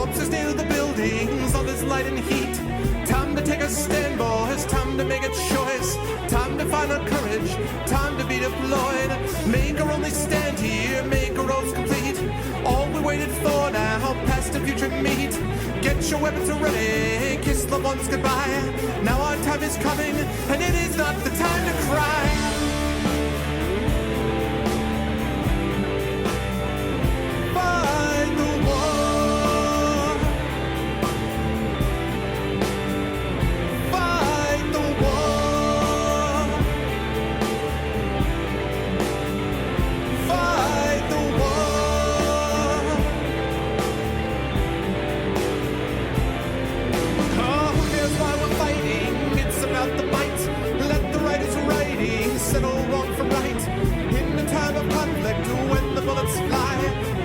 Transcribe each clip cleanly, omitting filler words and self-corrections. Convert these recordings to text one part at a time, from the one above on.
Corpses near the buildings, all this light and heat. Time to take a stand, boys, time to make a choice. Time to find our courage, time to be deployed. Make our only stand here, make our roads complete. All we waited for now, past and future meet. Get your weapons ready, kiss the ones goodbye. Now our time is coming, and it is not the time to cry. Fight the war. Fight the war. Fight the war. Oh, here's why we're fighting. It's about the fight. Let the writers writing settle wrong from right. In the time of conflict, when the bullets fly,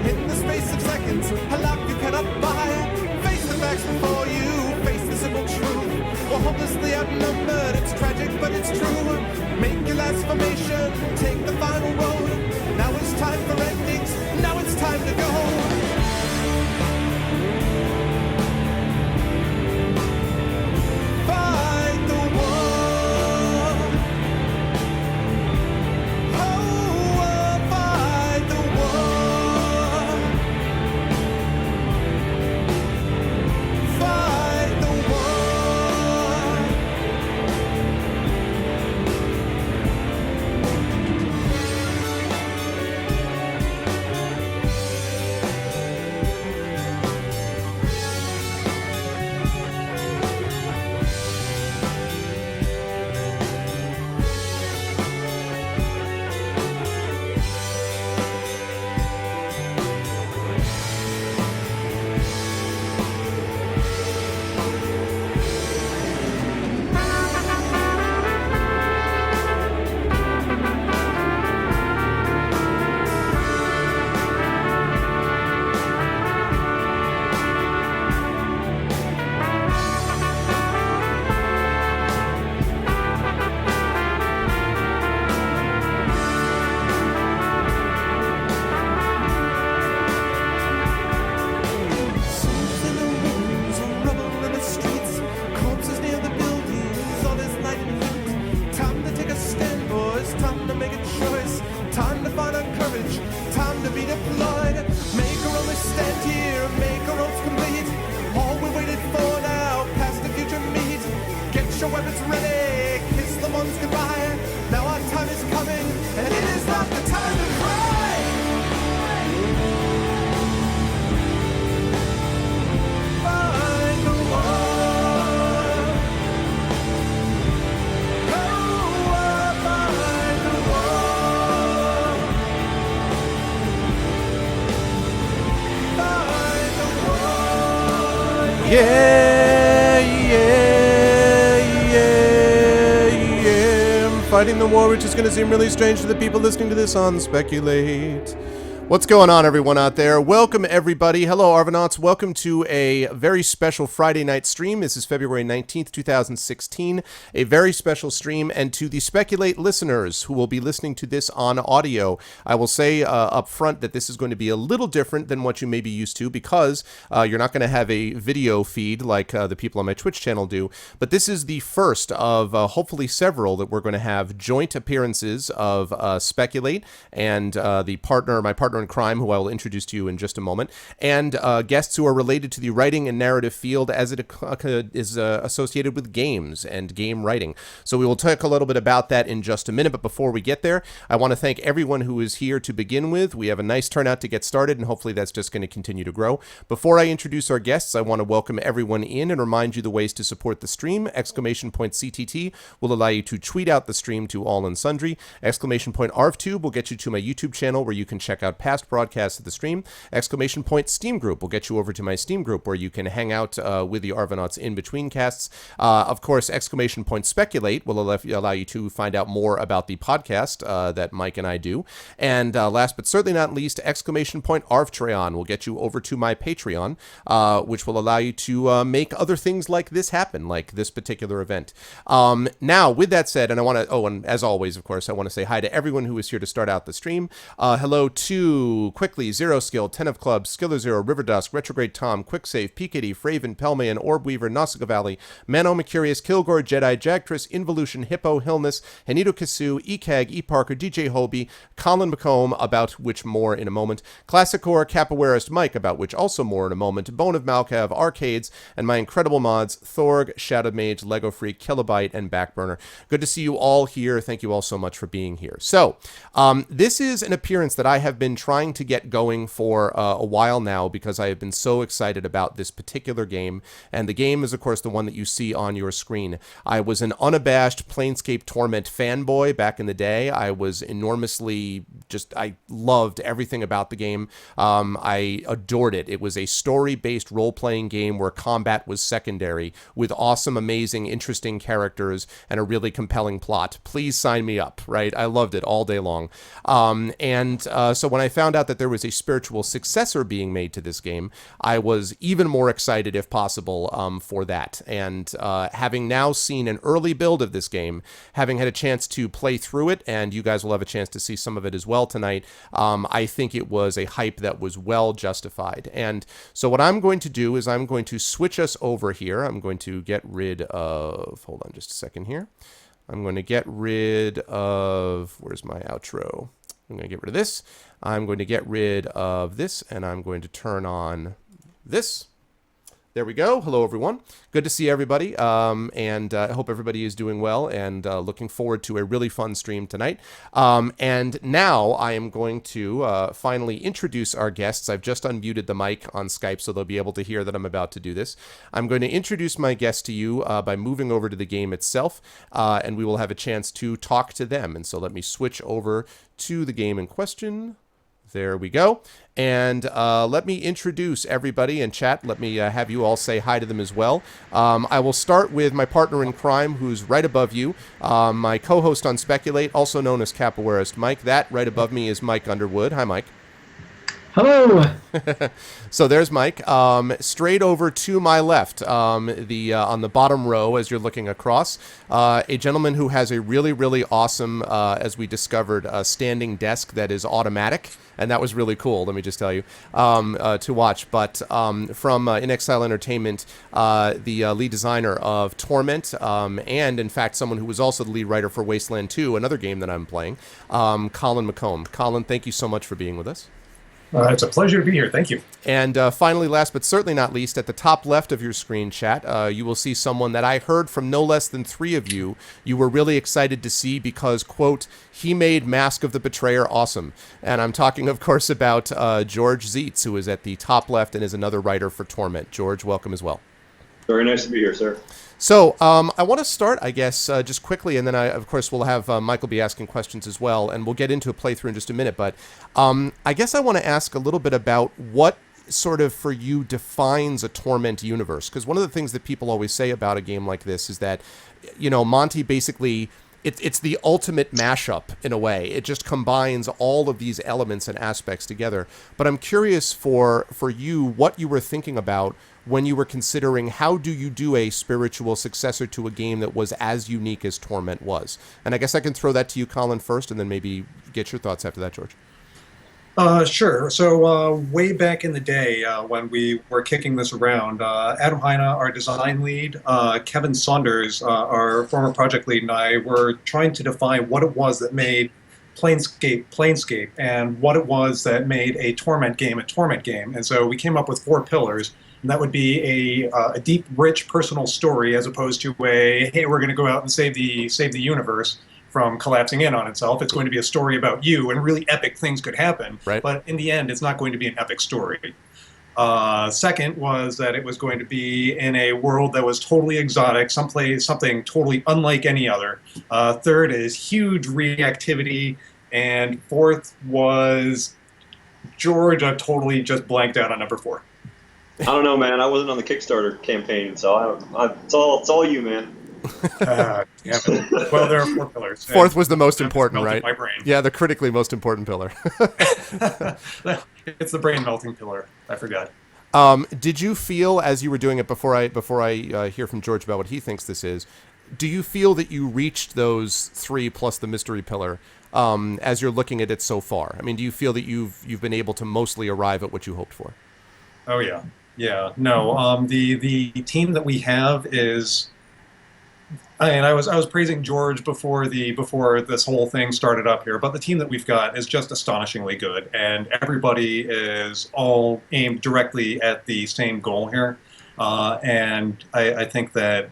in the space of seconds, a life you cannot buy. Face the facts before you, face the simple truth. We're hopelessly outnumbered, it's tragic but it's true. Make your last formation, take the final road. Now it's time for endings, now it's time to go. Fight the war. Oh, fight the war. Fight the war. Souls in the rooms, rubble in the streets. Corpses near the buildings, all this light and heat. Time to take a stand, boys, time to make a choice. Time to find our courage, time to be deployed. Make our only stand here, make our roads complete. All we waited for now, past the future meet. Get your weapons ready, kiss the ones goodbye. Now our time is coming, and it is not the time to cry. Fight the war. Oh, fight the war. Fight the war. Yeah, yeah, yeah, yeah. Fighting the war, which is going to seem really strange to the people listening to this on Speculate. What's going on, everyone out there? Welcome, everybody. Hello, Arvanauts. Welcome to a very special Friday night stream. This is February 19th, 2016. A very special stream. And to the Speculate listeners who will be listening to this on audio, I will say up front that this is going to be a little different than what you may be used to because you're not going to have a video feed like the people on my Twitch channel do. But this is the first of hopefully several that we're going to have joint appearances of Speculate and my partner in crime, who I will introduce to you in just a moment, and guests who are related to the writing and narrative field as it is associated with games and game writing. So we will talk a little bit about that in just a minute, but before we get there, I want to thank everyone who is here to begin with. We have a nice turnout to get started, and hopefully that's just going to continue to grow. Before I introduce our guests, I want to welcome everyone in and remind you the ways to support the stream. !CTT will allow you to tweet out the stream to all and sundry. !ARVTube will get you to my YouTube channel where you can check out past broadcasts of the stream. Steam Group will get you over to my Steam group where you can hang out with the Arvanauts in between casts. Of course, Speculate will allow you to find out more about the podcast that Mike and I do. And last but certainly not least, Arvtreon will get you over to my Patreon, which will allow you to make other things like this happen, like this particular event. Now, with that said, and I want to, and as always, of course, I want to say hi to everyone who is here to start out the stream. Hello to Blue, Quickly, Zero Skill, Ten of Clubs, Skiller Zero, River Dusk, Retrograde Tom, Quicksave, Peakity, Fraven, Pelmayan, Orbweaver, Nausicaa Valley, Mano Mercurius, Kilgore, Jedi, Jagtress, Involution, Hippo, Hillness, Henito Kisu, Ekag, E. Parker, DJ Hobie, Colin McComb, about which more in a moment, Classicor, Capoeirist Mike, about which also more in a moment, Bone of Malkav, Arcades, and my incredible mods, Thorg, Shadow Mage, Lego Freak, Kilobyte, and Backburner. Good to see you all here. Thank you all so much for being here. So, this is an appearance that I have been trying to get going for a while now because I have been so excited about this particular game. And the game is, of course, the one that you see on your screen. I was an unabashed Planescape Torment fanboy back in the day. I was enormously I loved everything about the game. I adored it. It was a story-based role-playing game where combat was secondary with awesome, amazing, interesting characters and a really compelling plot. Please sign me up, right? I loved it all day long. So when I found out that there was a spiritual successor being made to this game, I was even more excited, if possible, for that. And having now seen an early build of this game, having had a chance to play through it, and you guys will have a chance to see some of it as well tonight, I think it was a hype that was well justified. And so what I'm going to do is I'm going to switch us over here. I'm going to get rid of, hold on just a second here. I'm going to get rid of, where's my outro? I'm going to get rid of this. I'm going to get rid of this, and I'm going to turn on this. There we go. Hello, everyone. Good to see everybody, and I hope everybody is doing well and looking forward to a really fun stream tonight. And now I am going to finally introduce our guests. I've just unmuted the mic on Skype, so they'll be able to hear that I'm about to do this. I'm going to introduce my guests to you by moving over to the game itself, and we will have a chance to talk to them. And so let me switch over to the game in question. There we go. And let me introduce everybody in chat. Let me have you all say hi to them as well. I will start with my partner in crime, who's right above you, my co-host on Speculate, also known as Capoeirist Mike. That right above me is Mike Underwood. Hi, Mike. Hello. So there's Mike. Straight over to my left, on the bottom row as you're looking across, a gentleman who has a really, really awesome, as we discovered, standing desk that is automatic. And that was really cool, let me just tell you, to watch. But from InXile Entertainment, the lead designer of Torment, and in fact someone who was also the lead writer for Wasteland 2, another game that I'm playing, Colin McComb. Colin, thank you so much for being with us. It's a pleasure to be here. Thank you. And finally, last but certainly not least, at the top left of your screen, chat, you will see someone that I heard from no less than 3 of you. You were really excited to see because, quote, he made Mask of the Betrayer awesome. And I'm talking, of course, about George Ziets, who is at the top left and is another writer for Torment. George, welcome as well. Very nice to be here, sir. So I want to start, I guess, just quickly, and then of course, we'll have Michael be asking questions as well, and we'll get into a playthrough in just a minute. But I guess I want to ask a little bit about what sort of, for you, defines a Torment universe. Because one of the things that people always say about a game like this is that, you know, Monty basically... It's the ultimate mashup, in a way. It just combines all of these elements and aspects together. But I'm curious for you what you were thinking about when you were considering how do you do a spiritual successor to a game that was as unique as Torment was. And I guess I can throw that to you, Colin, first, and then maybe get your thoughts after that, George. Sure. So way back in the day when we were kicking this around, Adam Heine, our design lead, Kevin Saunders, our former project lead, and I were trying to define what it was that made Planescape, and what it was that made a Torment game. And so we came up with 4 pillars. And that would be a deep, rich personal story as opposed to a, hey, we're going to go out and save the universe from collapsing in on itself. It's going to be a story about you, and really epic things could happen. Right. But in the end, it's not going to be an epic story. Second was that it was going to be in a world that was totally exotic, something totally unlike any other. Third is huge reactivity. And fourth was, George, I've totally just blanked out on number 4. I don't know, man. I wasn't on the Kickstarter campaign, so it's all you, man. Damn it. Well, there are 4 pillars. Fourth was the most important, right? My brain. Yeah, the critically most important pillar. It's the brain melting pillar. I forgot. Did you feel, as you were doing it, before I hear from George about what he thinks this is, do you feel that you reached those 3 plus the mystery pillar as you're looking at it so far? I mean, do you feel that you've been able to mostly arrive at what you hoped for? Oh yeah, yeah. No, the team that we have is. I was praising George before this whole thing started up here, but the team that we've got is just astonishingly good, and everybody is all aimed directly at the same goal here, and I think that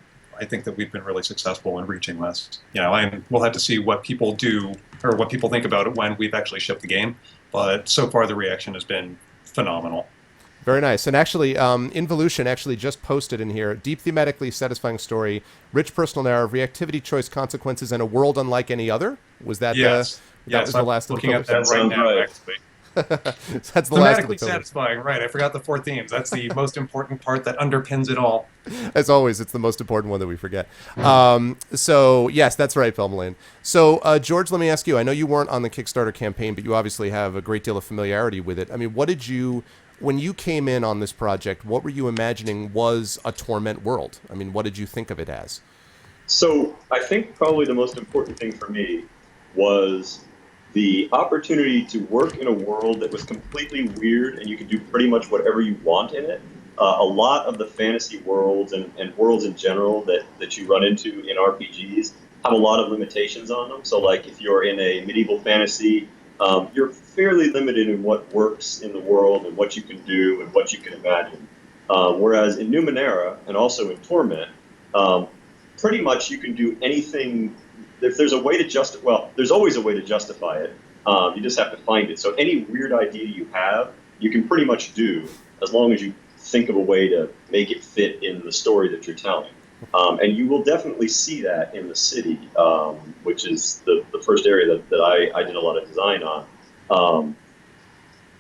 we've been really successful in reaching this. You know, and we'll have to see what people do or what people think about it when we've actually shipped the game, but so far the reaction has been phenomenal. Very nice. And actually, Involution actually just posted in here, deep thematically satisfying story, rich personal narrative, reactivity, choice, consequences, and a world unlike any other. Was that yes? That was the last looking of the at that right now, right. actually. That's the last of the Thematically satisfying, right? I forgot the 4 themes. That's the most important part that underpins it all. As always, it's the most important one that we forget. So, yes, that's right, Pelmelane. So, George, let me ask you. I know you weren't on the Kickstarter campaign, but you obviously have a great deal of familiarity with it. I mean, when you came in on this project, what were you imagining was a Torment world? I mean, what did you think of it as? So I think probably the most important thing for me was the opportunity to work in a world that was completely weird and you could do pretty much whatever you want in it. A lot of the fantasy worlds and worlds in general that you run into in RPGs have a lot of limitations on them. So like if you're in a medieval fantasy, you're fairly limited in what works in the world and what you can do and what you can imagine. Whereas in Numenera and also in Torment, pretty much you can do anything. If there's a way to there's always a way to justify it. You just have to find it. So any weird idea you have, you can pretty much do as long as you think of a way to make it fit in the story that you're telling. And you will definitely see that in the city, which is the first area that I did a lot of design on.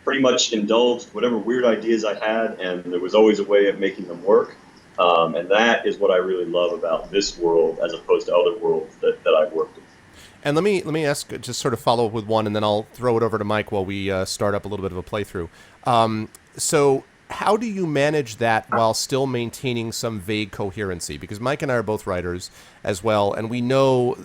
Pretty much indulged whatever weird ideas I had, and there was always a way of making them work. And that is what I really love about this world as opposed to other worlds that I've worked in. And let me ask, just sort of follow up with one, and then I'll throw it over to Mike while we start up a little bit of a playthrough. So how do you manage that while still maintaining some vague coherency? Because Mike and I are both writers as well, and we know,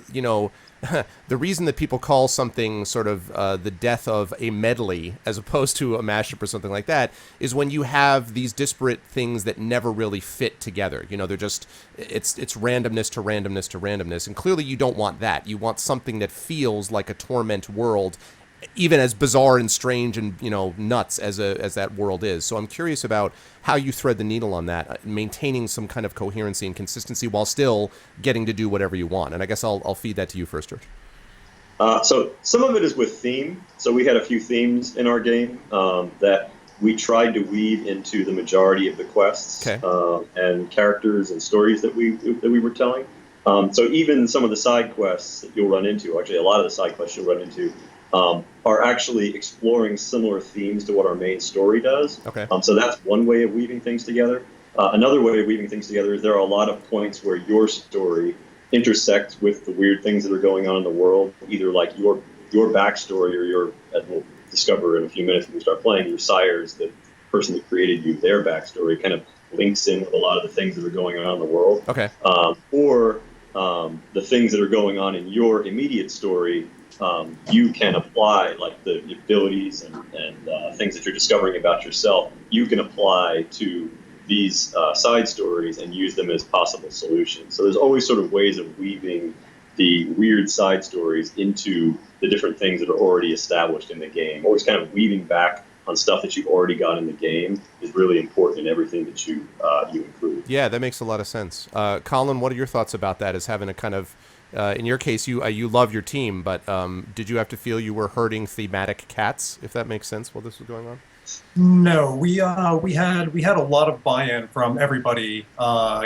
the reason that people call something sort of the death of a medley as opposed to a mashup or something like that is when you have these disparate things that never really fit together. They're just, it's randomness to randomness to randomness, and clearly you don't want that. You want something that feels like a Torment world, even as bizarre and strange and nuts as that world is. So I'm curious about how you thread the needle on that, maintaining some kind of coherency and consistency while still getting to do whatever you want. And I guess I'll feed that to you first, George. So some of it is with theme. So we had a few themes in our game that we tried to weave into the majority of the quests and characters and stories that we were telling. So even some of the side quests that you'll run into, actually a lot of the side quests you'll run into, are actually exploring similar themes to what our main story does. Okay. So that's one way of weaving things together. Another way of weaving things together is there are a lot of points where your story intersects with the weird things that are going on in the world, either like your backstory or as we'll discover in a few minutes when we start playing, your sires, the person that created you, their backstory kind of links in with a lot of the things that are going on in the world. Okay. Or the things that are going on in your immediate story, you can apply, like the abilities and things that you're discovering about yourself, you can apply to these side stories and use them as possible solutions. So there's always sort of ways of weaving the weird side stories into the different things that are already established in the game. Always kind of weaving back on stuff that you've already got in the game is really important in everything that you include. Yeah, that makes a lot of sense. Colin, what are your thoughts about that as having a kind of, in your case, you love your team, but did you have to feel you were herding thematic cats, if that makes sense, while this was going on? No, we had a lot of buy-in from everybody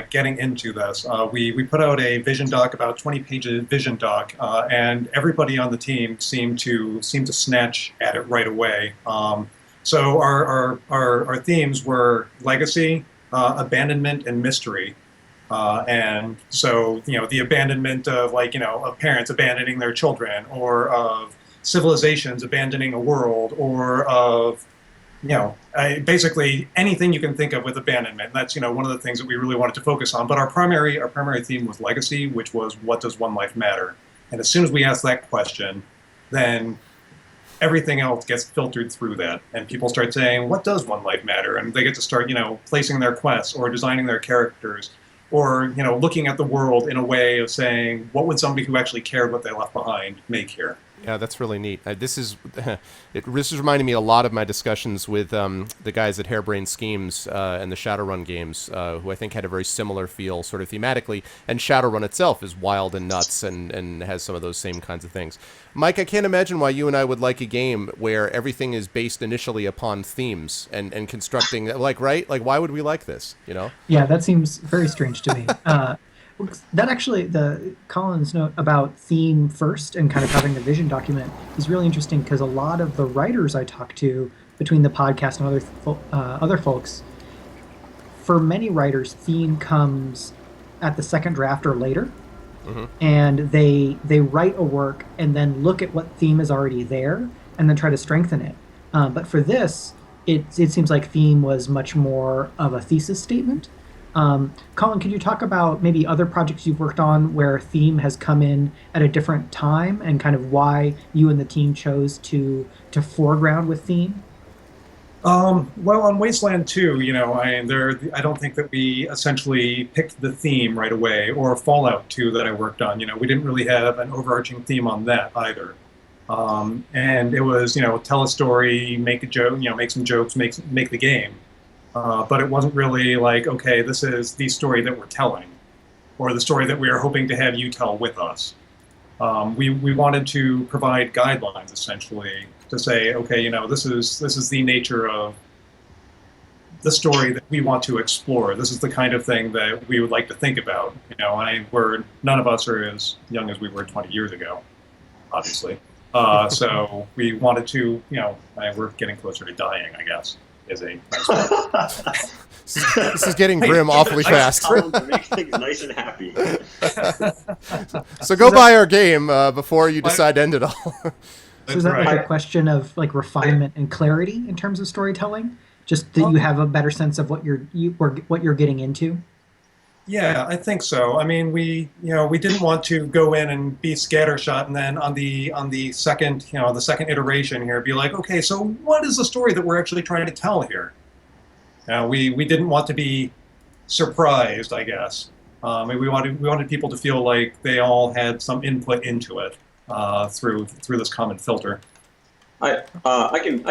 getting into this. We put out a vision doc, about 20-page vision doc, and everybody on the team seemed to snatch at it right away. So our themes were legacy, abandonment, and mystery. And so, the abandonment of of parents abandoning their children, or of civilizations abandoning a world, or of basically anything you can think of with abandonment. That's one of the things that we really wanted to focus on. But our primary theme was legacy, which was, what does one life matter? And as soon as we asked that question, then everything else gets filtered through that, and people start saying, what does one life matter? And they get to start, placing their quests or designing their characters, or, looking at the world in a way of saying, what would somebody who actually cared what they left behind make here? Yeah, that's really neat. This is reminding me a lot of my discussions with the guys at Harebrained Schemes and the Shadowrun games, who I think had a very similar feel, sort of thematically. And Shadowrun itself is wild and nuts and has some of those same kinds of things. Mike, I can't imagine why you and I would like a game where everything is based initially upon themes and constructing, right? Like, why would we like this? Yeah, that seems very strange to me. That actually, Colin's note about theme first and kind of having the vision document is really interesting, because a lot of the writers I talk to between the podcast and other folks, for many writers, theme comes at the second draft or later, and they write a work and then look at what theme is already there and then try to strengthen it. But for this, it seems like theme was much more of a thesis statement. Colin, could you talk about maybe other projects you've worked on where theme has come in at a different time, and kind of why you and the team chose to foreground with theme? Well, on Wasteland 2, I don't think that we essentially picked the theme right away, or Fallout 2 that I worked on. We didn't really have an overarching theme on that either. And it was, tell a story, make a joke, make some jokes, make the game. But it wasn't really like, okay, this is the story that we're telling, or the story that we are hoping to have you tell with us. We wanted to provide guidelines, essentially, to say, okay, this is the nature of the story that we want to explore. This is the kind of thing that we would like to think about. None of us are as young as we were 20 years ago, obviously. So we wanted to, we're getting closer to dying, I guess. Is a this is getting grim awfully fast. To make things nice and happy. So go buy our game before you decide to end it all. So is that like a question of like refinement and clarity in terms of storytelling? Just that you have a better sense of what you're getting into? Yeah, I think so. I mean, we didn't want to go in and be scattershot, and then on the second iteration here, be like, okay, so what is the story that we're actually trying to tell here? We didn't want to be surprised, I guess. We wanted people to feel like they all had some input into it through this common filter. I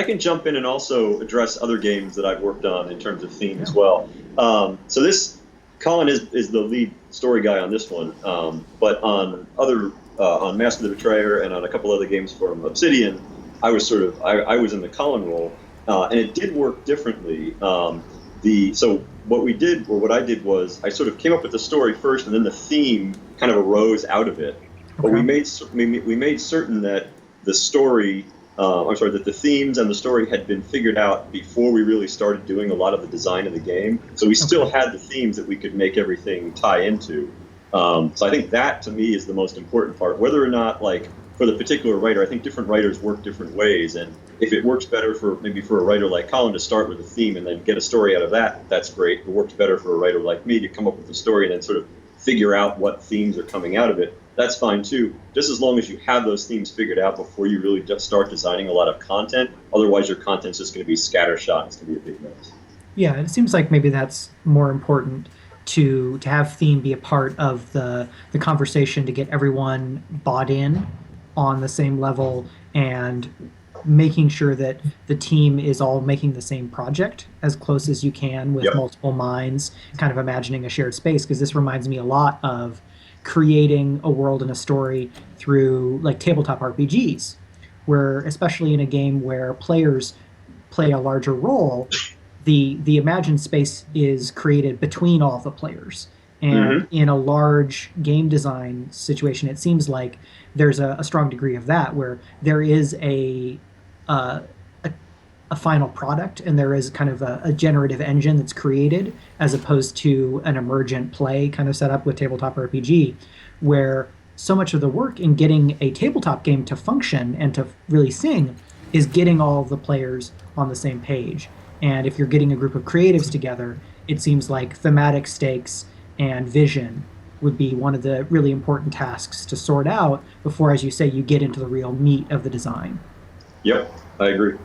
can jump in and also address other games that I've worked on in terms of theme as well. So this. Colin is the lead story guy on this one, but on Master the Betrayer and on a couple other games from Obsidian, I was I was in the Colin role, and it did work differently. So what I did was I sort of came up with the story first, and then the theme kind of arose out of it. But we made certain that the story. That the themes and the story had been figured out before we really started doing a lot of the design of the game. So we still had the themes that we could make everything tie into. So I think that, to me, is the most important part. Whether or not, like, for the particular writer, I think different writers work different ways. And if it works better for a writer like Colin to start with a theme and then get a story out of that, that's great. If it works better for a writer like me to come up with a story and then sort of figure out what themes are coming out of it, that's fine too, just as long as you have those themes figured out before you really just start designing a lot of content. Otherwise, your content's just going to be scattershot. It's going to be a big mess. Yeah, it seems like maybe that's more important to have theme be a part of the conversation, to get everyone bought in on the same level, and making sure that the team is all making the same project as close as you can with multiple minds, kind of imagining a shared space, because this reminds me a lot of creating a world and a story through like tabletop RPGs, where, especially in a game where players play a larger role, the imagined space is created between all the players. And in a large game design situation, it seems like there's a strong degree of that, where there is a final product, and there is kind of a generative engine that's created, as opposed to an emergent play kind of setup with tabletop RPG, where so much of the work in getting a tabletop game to function and to really sing is getting all of the players on the same page. And if you're getting a group of creatives together, it seems like thematic stakes and vision would be one of the really important tasks to sort out before, as you say, you get into the real meat of the design. Yep, I agree.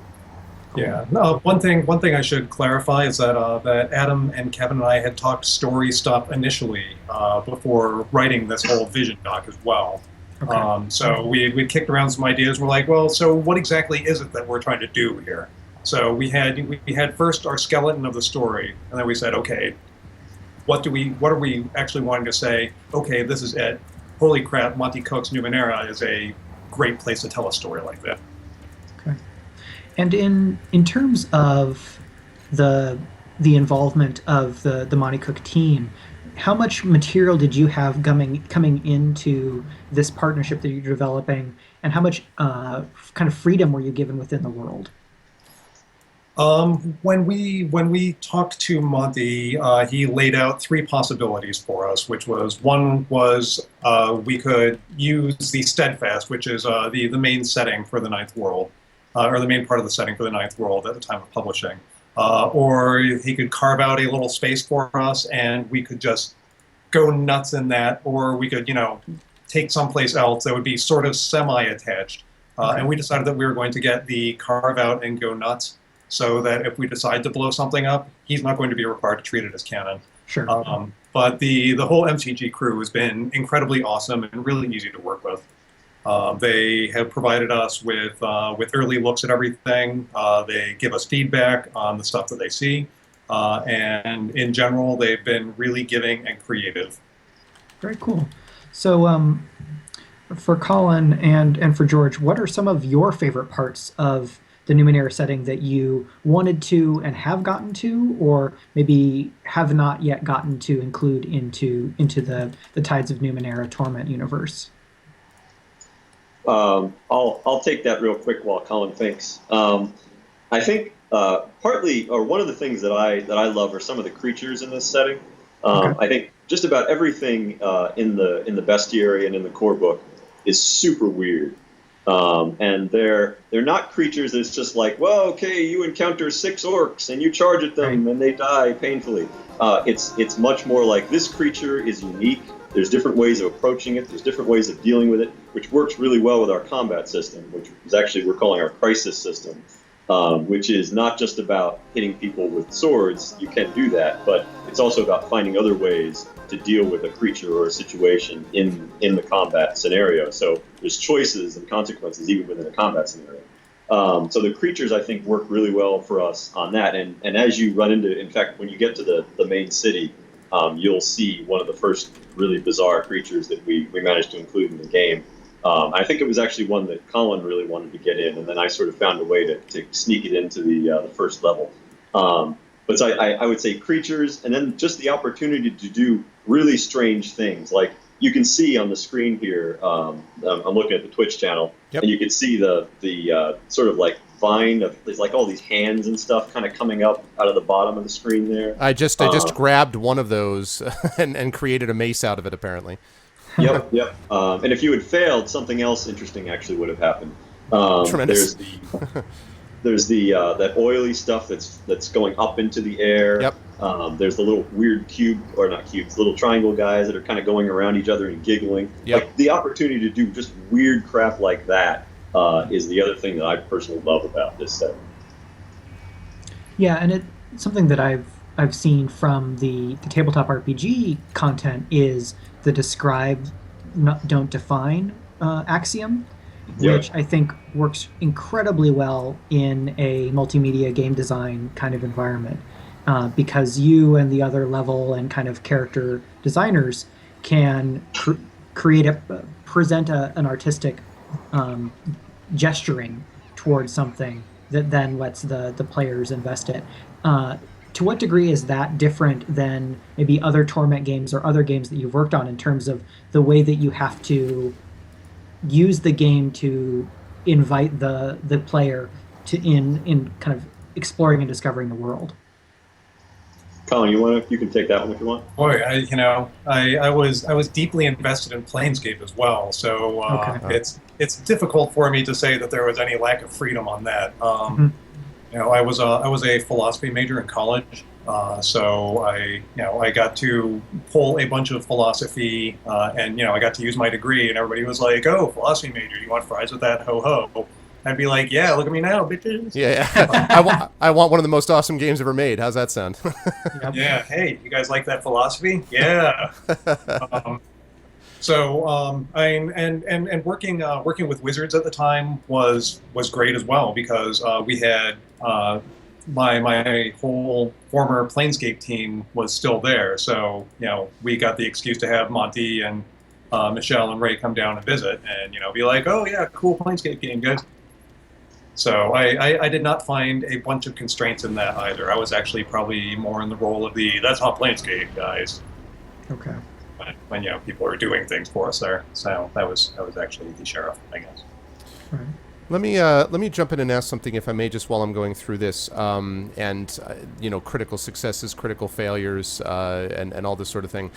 Yeah. One thing I should clarify is that Adam and Kevin and I had talked story stuff initially before writing this whole vision doc as well. Okay. So we kicked around some ideas. We're like, well, so what exactly is it that we're trying to do here? So we had first our skeleton of the story, and then we said, okay, what are we actually wanting to say? Okay, this is it. Holy crap, Monty Cook's Numenera is a great place to tell a story like that. Okay. And in terms of the involvement of the Monty Cook team, how much material did you have coming into this partnership that you're developing, and how much kind of freedom were you given within the world? When we talked to Monty, he laid out three possibilities for us, which was one was we could use the Steadfast, which is the main setting for the Ninth World, or the main part of the setting for the Ninth World at the time of publishing, or he could carve out a little space for us, and we could just go nuts in that, or we could take someplace else that would be sort of semi-attached, and we decided that we were going to get the carve out and go nuts, so that if we decide to blow something up, he's not going to be required to treat it as canon. Sure. But the whole MCG crew has been incredibly awesome and really easy to work with. They have provided us with early looks at everything. They give us feedback on the stuff that they see. And in general, they've been really giving and creative. Very cool. So for Colin and for George, what are some of your favorite parts of the Numenera setting that you wanted to and have gotten to, or maybe have not yet gotten to include into the Tides of Numenera Torment universe? I'll take that real quick while Colin thinks. I think partly, or one of the things that I love are some of the creatures in this setting. Okay. I think just about everything in the bestiary and in the core book is super weird. And they're not creatures that's just like, well, okay, you encounter 6 orcs and you charge at them and they die painfully. It's much more like this creature is unique. There's different ways of approaching it. There's different ways of dealing with it, which works really well with our combat system, which is actually we're calling our crisis system, which is not just about hitting people with swords. You can do that, but it's also about finding other ways to deal with a creature or a situation in the combat scenario. So there's choices and consequences even within a combat scenario. So the creatures, I think, work really well for us on that. And as you run into, in fact, when you get to the main city, you'll see one of the first really bizarre creatures that we managed to include in the game. I think it was actually one that Colin really wanted to get in, and then I sort of found a way to sneak it into the first level. But so I would say creatures, and then just the opportunity to do really strange things. Like you can see on the screen here, I'm looking at the Twitch channel, Yep. and you can see the sort of like vine of, there's like all these hands and stuff kind of coming up out of the bottom of the screen there. I just grabbed one of those and created a mace out of it, apparently. Yep. And if you had failed, something else interesting actually would have happened. Tremendous. There's the that oily stuff that's going up into the air. Yep. There's the little weird little triangle guys that are kind of going around each other and giggling. Yep. Like the opportunity to do just weird crap like that is the other thing that I personally love about this set. Yeah, and it's something that I've seen from the tabletop RPG content is the describe, don't define axiom, which I think works incredibly well in a multimedia game design kind of environment, because you and the other level and kind of character designers can present an artistic gesturing towards something that then lets the players invest it. To what degree is that different than maybe other Torment games or other games that you've worked on in terms of the way that you have to use the game to invite the player to in kind of exploring and discovering the world? Colin, you can take that one if you want. Boy, I was deeply invested in Planescape as well, so it's difficult for me to say that there was any lack of freedom on that. I was a philosophy major in college, so I got to pull a bunch of philosophy, and I got to use my degree, and everybody was like, "Oh, philosophy major, you want fries with that? Ho ho!" I'd be like, "Yeah, look at me now, bitches." Yeah. I want one of the most awesome games ever made. How's that sound? Yep. Yeah, hey, you guys like that philosophy? Yeah. Um, and working with Wizards at the time was great as well because we had my whole former Planescape team was still there, so we got the excuse to have Monty and Michelle and Ray come down and visit, and be like, oh yeah, cool Planescape game, guys. So I did not find a bunch of constraints in that either. I was actually probably more in the role of the that's not Planescape guys. Okay. When people are doing things for us there. So that was actually the sheriff, I guess. All right. Let me jump in and ask something, if I may, just while I'm going through this, critical successes, critical failures, and all this sort of thing.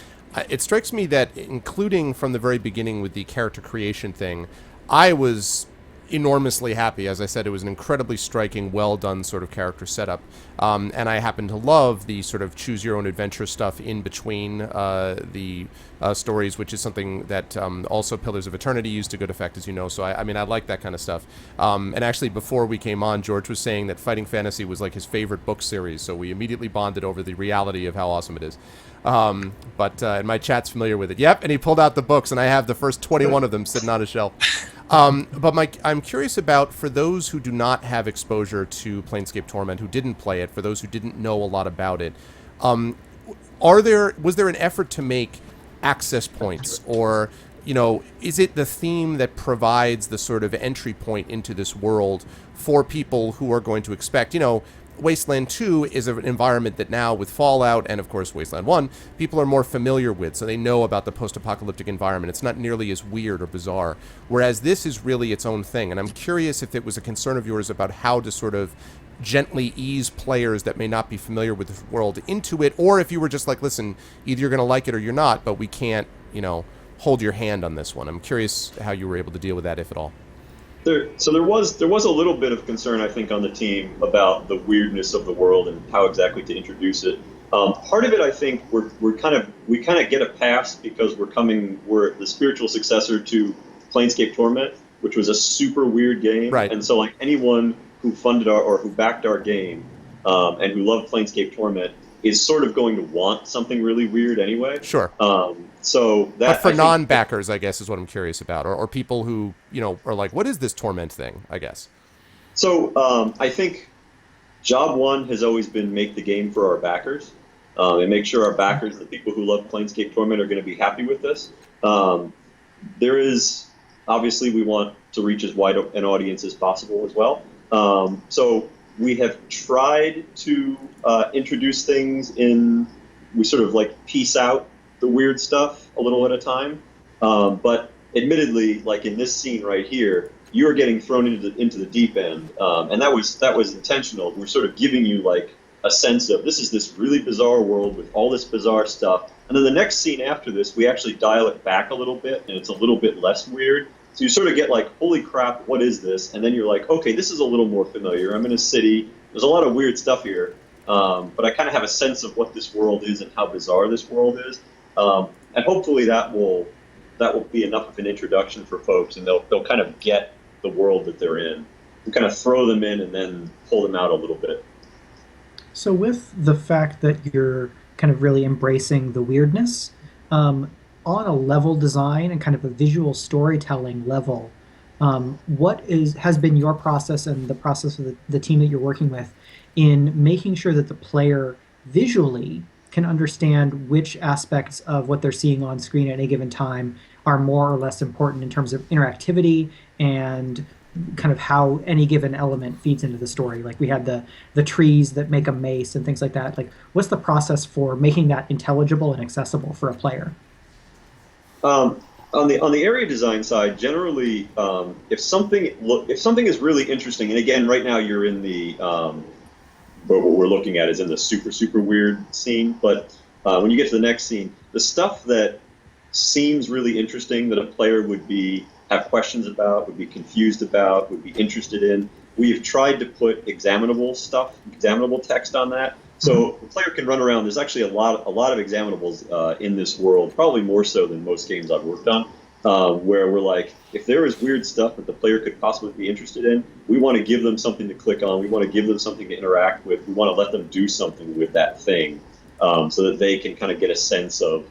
It strikes me that, including from the very beginning with the character creation thing, I was enormously happy. As I said, it was an incredibly striking, well done sort of character setup, and I happen to love the sort of choose your own adventure stuff in between the stories, which is something that also Pillars of Eternity used to good effect, as you know. So I mean, I like that kind of stuff. And actually, before we came on, George was saying that Fighting Fantasy was like his favorite book series, so we immediately bonded over the reality of how awesome it is. And my chat's familiar with it. Yep, and he pulled out the books, and I have the first 21 of them sitting on a shelf. But I'm curious about, for those who do not have exposure to Planescape Torment, who didn't play it, for those who didn't know a lot about it, was there an effort to make access points, or is it the theme that provides the sort of entry point into this world for people who are going to expect, Wasteland 2 is an environment that now, with Fallout and, of course, Wasteland 1, people are more familiar with, so they know about the post-apocalyptic environment. It's not nearly as weird or bizarre, whereas this is really its own thing. And I'm curious if it was a concern of yours about how to sort of gently ease players that may not be familiar with this world into it, or if you were just like, listen, either you're going to like it or you're not, but we can't, hold your hand on this one. I'm curious how you were able to deal with that, if at all. There was a little bit of concern, I think, on the team about the weirdness of the world and how exactly to introduce it. Part of it, I think, we kind of get a pass because we're the spiritual successor to Planescape Torment, which was a super weird game, right? And so like anyone who funded or who backed our game and who loved Planescape Torment is sort of going to want something really weird anyway. Sure. So that, but for non-backers, I guess, is what I'm curious about, or people who are like, what is this Torment thing? I guess. So I think job one has always been make the game for our backers, and make sure our backers, the people who love Planescape Torment, are going to be happy with this. There is obviously we want to reach as wide an audience as possible as well. So we have tried to introduce things we sort of like piece out the weird stuff a little at a time. But admittedly, like in this scene right here, you are getting thrown into the deep end. And that was intentional. We're sort of giving you like a sense of this is this really bizarre world with all this bizarre stuff. And then the next scene after this, we actually dial it back a little bit and it's a little bit less weird. So you sort of get like, holy crap, what is this? And then you're like, okay, this is a little more familiar. I'm in a city. There's a lot of weird stuff here. But I kind of have a sense of what this world is and how bizarre this world is. And hopefully that will be enough of an introduction for folks, and they'll kind of get the world that they're in. We kind of throw them in and then pull them out a little bit. So with the fact that you're kind of really embracing the weirdness, on a level design and kind of a visual storytelling level, what has been your process and the process of the team that you're working with in making sure that the player visually can understand which aspects of what they're seeing on screen at any given time are more or less important in terms of interactivity and kind of how any given element feeds into the story? Like we had the trees that make a mace and things like that. Like, what's the process for making that intelligible and accessible for a player? On the area design side, generally, if something is really interesting, and again, right now you're in the what we're looking at is in the super weird scene. But when you get to the next scene, the stuff that seems really interesting that a player would have questions about, would be confused about, would be interested in, we've tried to put examinable text on that. So the player can run around. There's actually a lot of examinables in this world, probably more so than most games I've worked on, where we're like, if there is weird stuff that the player could possibly be interested in, we want to give them something to click on. We want to give them something to interact with. We want to let them do something with that thing, so that they can kind of get a sense of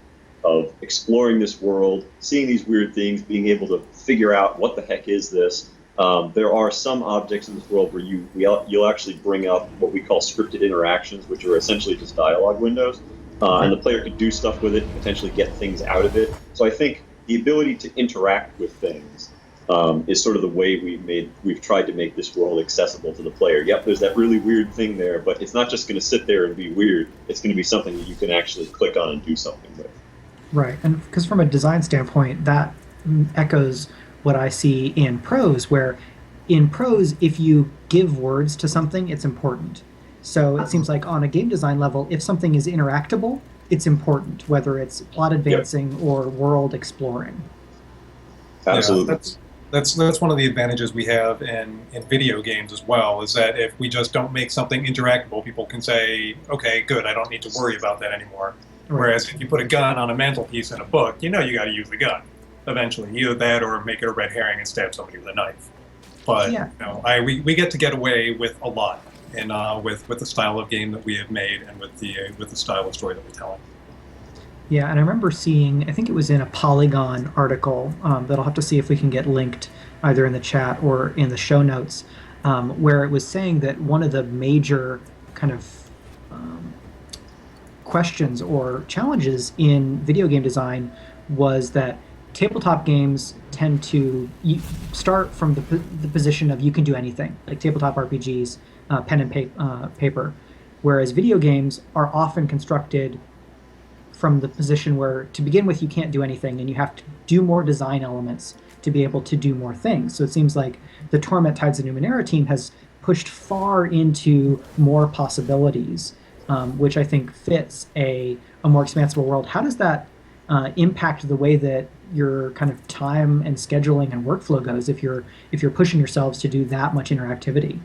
exploring this world, seeing these weird things, being able to figure out what the heck is this. There are some objects in this world where you'll actually bring up what we call scripted interactions, which are essentially just dialogue windows, and the player could do stuff with it, potentially get things out of it. So I think the ability to interact with things is sort of the way we've tried to make this world accessible to the player. Yep, there's that really weird thing there, but it's not just going to sit there and be weird. It's going to be something that you can actually click on and do something with. Right, and because from a design standpoint, that echoes what I see in prose, where in prose, if you give words to something, it's important. So it seems like on a game design level, if something is interactable, it's important, whether it's plot advancing or world exploring. Absolutely. Yeah, that's one of the advantages we have in video games as well, is that if we just don't make something interactable, people can say, okay, good, I don't need to worry about that anymore. Right. Whereas if you put a gun on a mantelpiece in a book, you got to use the gun eventually. Either that or make it a red herring and stab somebody with a knife. But we get away with a lot in with the style of game that we have made and with the style of story that we're telling. Yeah, and I remember seeing, I think it was in a Polygon article that I'll have to see if we can get linked either in the chat or in the show notes, where it was saying that one of the major kind of questions or challenges in video game design was that tabletop games tend to start from the position of you can do anything, like tabletop RPGs, pen and paper, whereas video games are often constructed from the position where, to begin with, you can't do anything, and you have to do more design elements to be able to do more things. So it seems like the Torment Tides of Numenera team has pushed far into more possibilities, which I think fits a more expansible world. How does that impact the way that your kind of time and scheduling and workflow goes if you're pushing yourselves to do that much interactivity?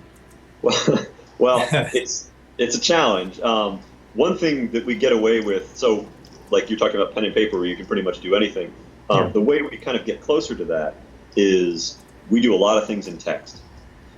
Well, it's a challenge. One thing that we get away with, so like you're talking about pen and paper where you can pretty much do anything. The way we kind of get closer to that is we do a lot of things in text.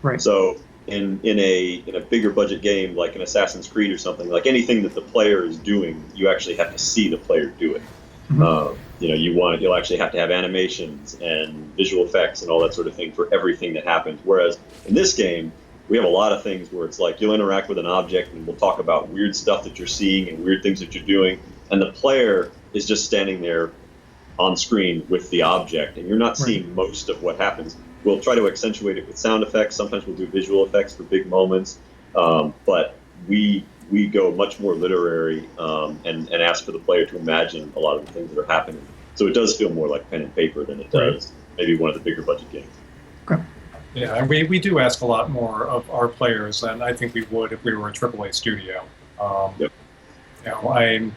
Right. So in a bigger budget game like an Assassin's Creed or something, like anything that the player is doing, you actually have to see the player do it. Mm-hmm. You'll actually have to have animations and visual effects and all that sort of thing for everything that happens. Whereas in this game, we have a lot of things where it's like you'll interact with an object and we'll talk about weird stuff that you're seeing and weird things that you're doing, and the player is just standing there on screen with the object, and you're not seeing most of what happens. We'll try to accentuate it with sound effects. Sometimes we'll do visual effects for big moments, but we go much more literary and ask for the player to imagine a lot of the things that are happening. So it does feel more like pen and paper than it does maybe one of the bigger budget games. Okay. Yeah, and we do ask a lot more of our players than I think we would if we were a AAA studio. Yep.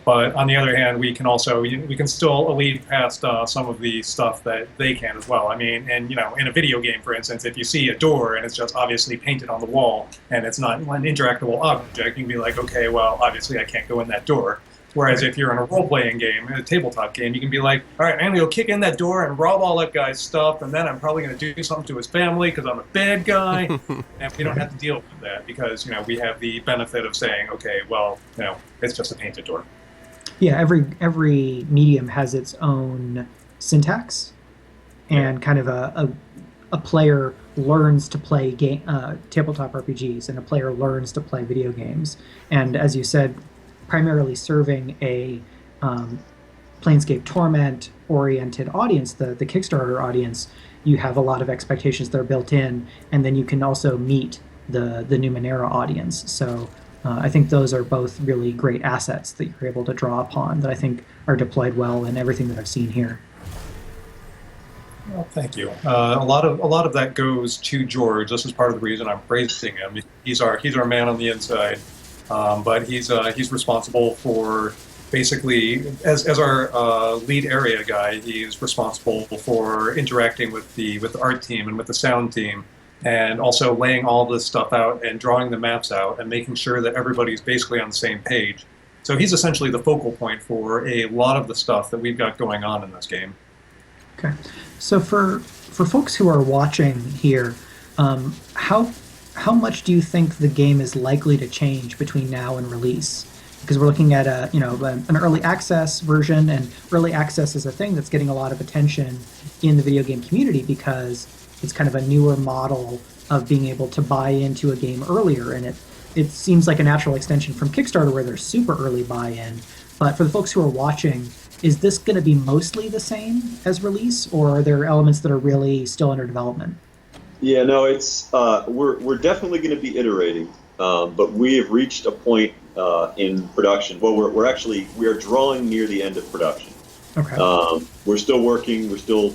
But on the other hand, we can still lead past some of the stuff that they can as well. I mean, and in a video game, for instance, if you see a door and it's just obviously painted on the wall and it's not an interactable object, you can be like, okay, well, obviously I can't go in that door. Whereas if you're in a role-playing game, in a tabletop game, you can be like, all right, I'm going to go kick in that door and rob all that guy's stuff, and then I'm probably going to do something to his family because I'm a bad guy. And we don't have to deal with that because, we have the benefit of saying, okay, well, it's just a painted door. Yeah, every medium has its own syntax, and kind of a player learns to play tabletop RPGs, and a player learns to play video games. And as you said, primarily serving a Planescape Torment-oriented audience, the Kickstarter audience, you have a lot of expectations that are built in, and then you can also meet the Numenera audience. So I think those are both really great assets that you're able to draw upon that I think are deployed well in everything that I've seen here. Well, thank you. A lot of that goes to George. This is part of the reason I'm praising him. He's our man on the inside. But he's responsible for basically, as our lead area guy, he's responsible for interacting with the art team and with the sound team, and also laying all this stuff out and drawing the maps out and making sure that everybody's basically on the same page. So he's essentially the focal point for a lot of the stuff that we've got going on in this game. Okay. So for folks who are watching here, how much do you think the game is likely to change between now and release? Because we're looking at an early access version, and early access is a thing that's getting a lot of attention in the video game community because it's kind of a newer model of being able to buy into a game earlier, and it seems like a natural extension from Kickstarter where there's super early buy-in. But for the folks who are watching, is this going to be mostly the same as release, or are there elements that are really still under development? Yeah, no, it's we're definitely going to be iterating, but we have reached a point in production. Well, we are drawing near the end of production. Okay. We're still working. We're still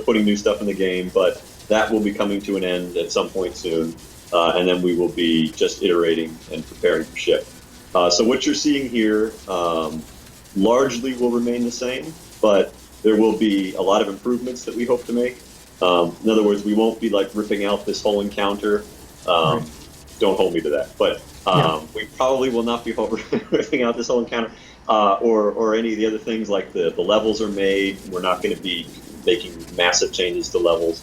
putting new stuff in the game, but that will be coming to an end at some point soon, and then we will be just iterating and preparing for ship. So what you're seeing here largely will remain the same, but there will be a lot of improvements that we hope to make. In other words, we won't be like ripping out this whole encounter. Right. Don't hold me to that, but we probably will not be ripping out this whole encounter, or any of the other things like the levels are made. We're not going to be making massive changes to levels,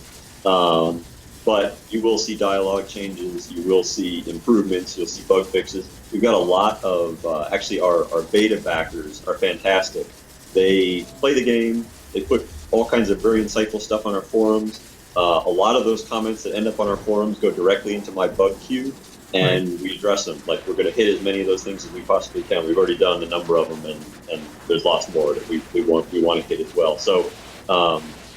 but you will see dialogue changes. You will see improvements. You'll see bug fixes. We've got a lot of actually our beta backers are fantastic. They play the game. They put all kinds of very insightful stuff on our forums. A lot of those comments that end up on our forums go directly into my bug queue, and we address them. Like, we're going to hit as many of those things as we possibly can. We've already done a number of them, and there's lots more that we want to hit as well. So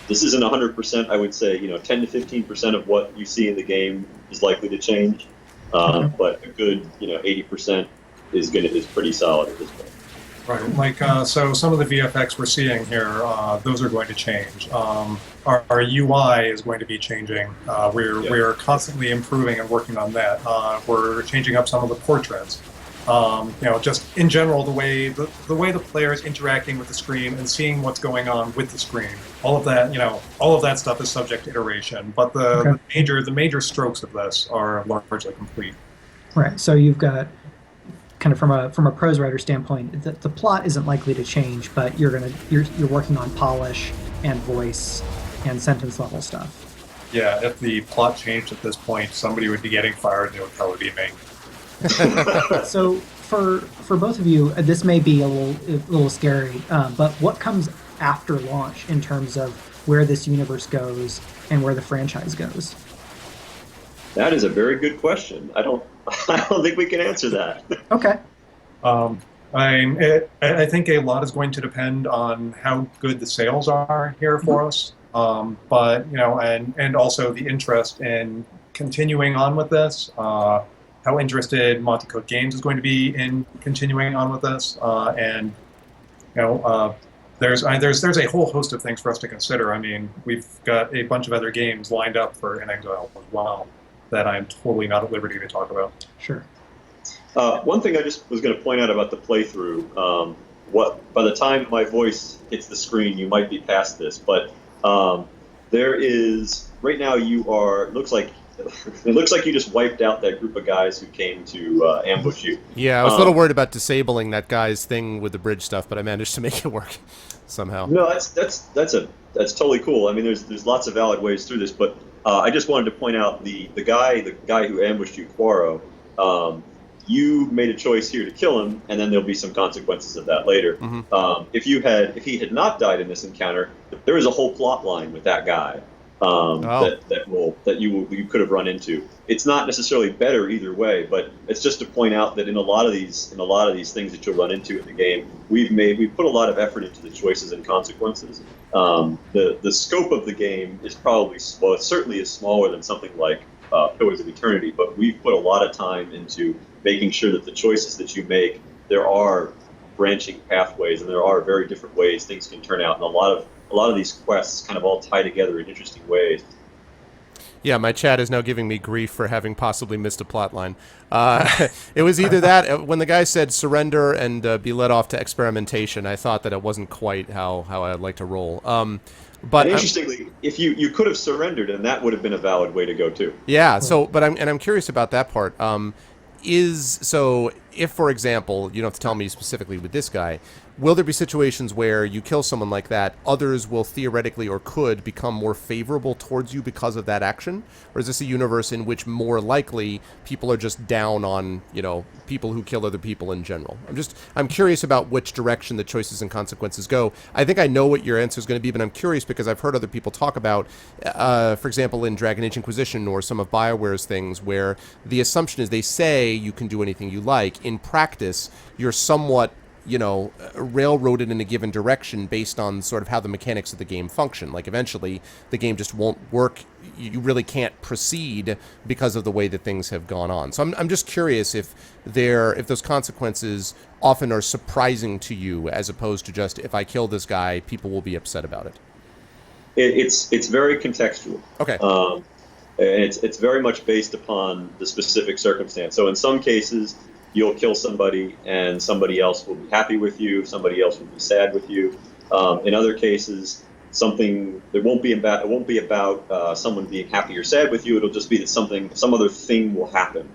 this isn't 100%. I would say 10 to 15% of what you see in the game is likely to change, but a good 80% is pretty solid at this point. Right, like so some of the VFX we're seeing here, those are going to change. Our UI is going to be changing. We're constantly improving and working on that. We're changing up some of the portraits. Just in general, the way the player is interacting with the screen and seeing what's going on with the screen. All of that stuff is subject to iteration. But the major strokes of this are largely complete. Right. So you've got kind of from a prose writer standpoint, the plot isn't likely to change, but you're working on polish and voice and sentence level stuff. Yeah, if the plot changed at this point, somebody would be getting fired, and it would probably be me. So for both of you, this may be a little scary, but what comes after launch in terms of where this universe goes and where the franchise goes? That is a very good question. I don't think we can answer that. Okay. I think a lot is going to depend on how good the sales are here for us. But and also the interest in continuing on with this. How interested Monte Cook Games is going to be in continuing on with this, and there's a whole host of things for us to consider. I mean, we've got a bunch of other games lined up for InXile as well that I'm totally not at liberty to talk about. Sure. One thing I just was going to point out about the playthrough, by the time my voice hits the screen, you might be past this, but there is right now it looks like you just wiped out that group of guys who came to ambush you. Yeah, I was a little worried about disabling that guy's thing with the bridge stuff, but I managed to make it work somehow. No, that's totally cool. I mean, there's lots of valid ways through this, but I just wanted to point out the guy who ambushed you, Quaro. You made a choice here to kill him, and then there'll be some consequences of that later. Mm-hmm. If he had not died in this encounter, there is a whole plot line with that guy that you could have run into. It's not necessarily better either way, but it's just to point out that in a lot of these things that you'll run into in the game, we've put a lot of effort into the choices and consequences. The scope of the game is probably it certainly is smaller than something like Pillars of Eternity, but we've put a lot of time into making sure that the choices that you make, there are branching pathways and there are very different ways things can turn out, and a lot of these quests kind of all tie together in interesting ways. Yeah, my chat is now giving me grief for having possibly missed a plot line. It was either that, when the guy said surrender and be led off to experimentation, I thought that it wasn't quite how I'd like to roll. But And interestingly, if you could have surrendered, and that would have been a valid way to go too. yeah, so but I'm curious about that part. So if, for example, you don't have to tell me specifically with this guy, will there be situations where you kill someone like that, others will theoretically or could become more favorable towards you because of that action? Or is this a universe in which more likely people are just down on, people who kill other people in general? I'm curious about which direction the choices and consequences go. I think I know what your answer is going to be, but I'm curious because I've heard other people talk about, for example, in Dragon Age Inquisition or some of BioWare's things, where the assumption is they say you can do anything you like. In practice, you're somewhat railroaded in a given direction based on sort of how the mechanics of the game function. Like eventually the game just won't work. You really can't proceed because of the way that things have gone on. So I'm just curious if those consequences often are surprising to you as opposed to just, if I kill this guy, people will be upset about it. It's very contextual. Okay. It's very much based upon the specific circumstance. So in some cases, you'll kill somebody and somebody else will be happy with you, somebody else will be sad with you. In other cases, it won't be about someone being happy or sad with you. It'll just be that some other thing will happen.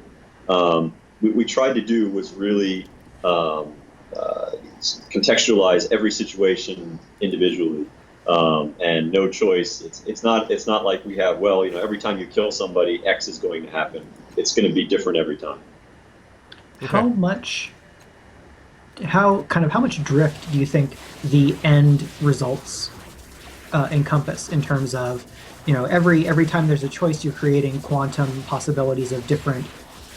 What we tried to do was really contextualize every situation individually. And no choice. It's not like we have, every time you kill somebody, X is going to happen. It's going to be different every time. Okay. How much drift do you think the end results encompass in terms of, every time there's a choice, you're creating quantum possibilities of different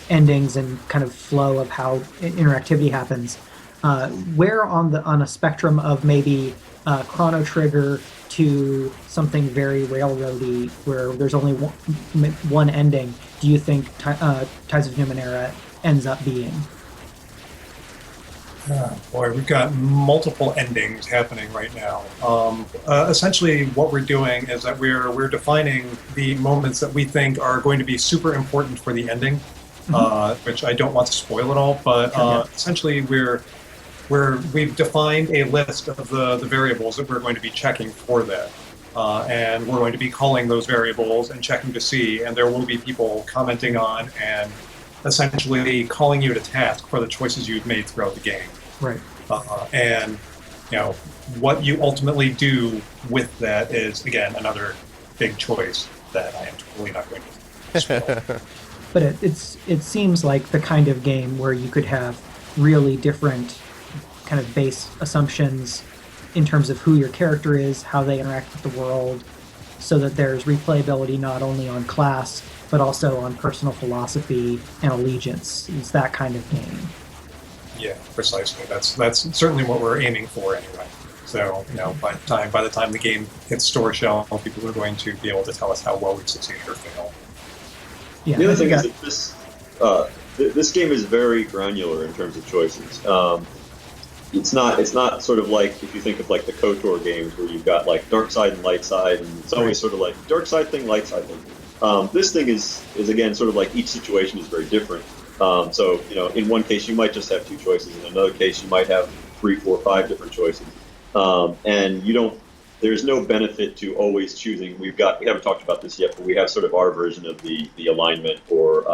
endings and kind of flow of how interactivity happens. Where on a spectrum of maybe Chrono Trigger to something very railroady where there's only one ending, do you think Tides of Numenera ends up being? Boy, we've got multiple endings happening right now. Essentially, what we're doing is that we're defining the moments that we think are going to be super important for the ending, which I don't want to spoil at all. But essentially, we've defined a list of the variables that we're going to be checking for that. And we're going to be calling those variables and checking to see, and there will be people commenting on and essentially calling you to task for the choices you've made throughout the game. Right. And what you ultimately do with that is, again, another big choice that I am totally not going to spoil. But it seems like the kind of game where you could have really different kind of base assumptions in terms of who your character is, how they interact with the world, so that there's replayability not only on class, but also on personal philosophy and allegiance. It's that kind of game. Yeah, precisely. That's certainly what we're aiming for anyway. So, by the time the game hits store shelf, people are going to be able to tell us how well we've succeeded or failed. Yeah, the other thing is that this game is very granular in terms of choices. It's not sort of like if you think of like the KOTOR games where you've got like dark side and light side, and it's always sort of like dark side thing, light side thing. This thing is again sort of like each situation is very different. So in one case you might just have two choices, in another case you might have 3, 4, 5 different choices, and there's no benefit to always choosing. We haven't talked about this yet, but we have sort of our version of the alignment or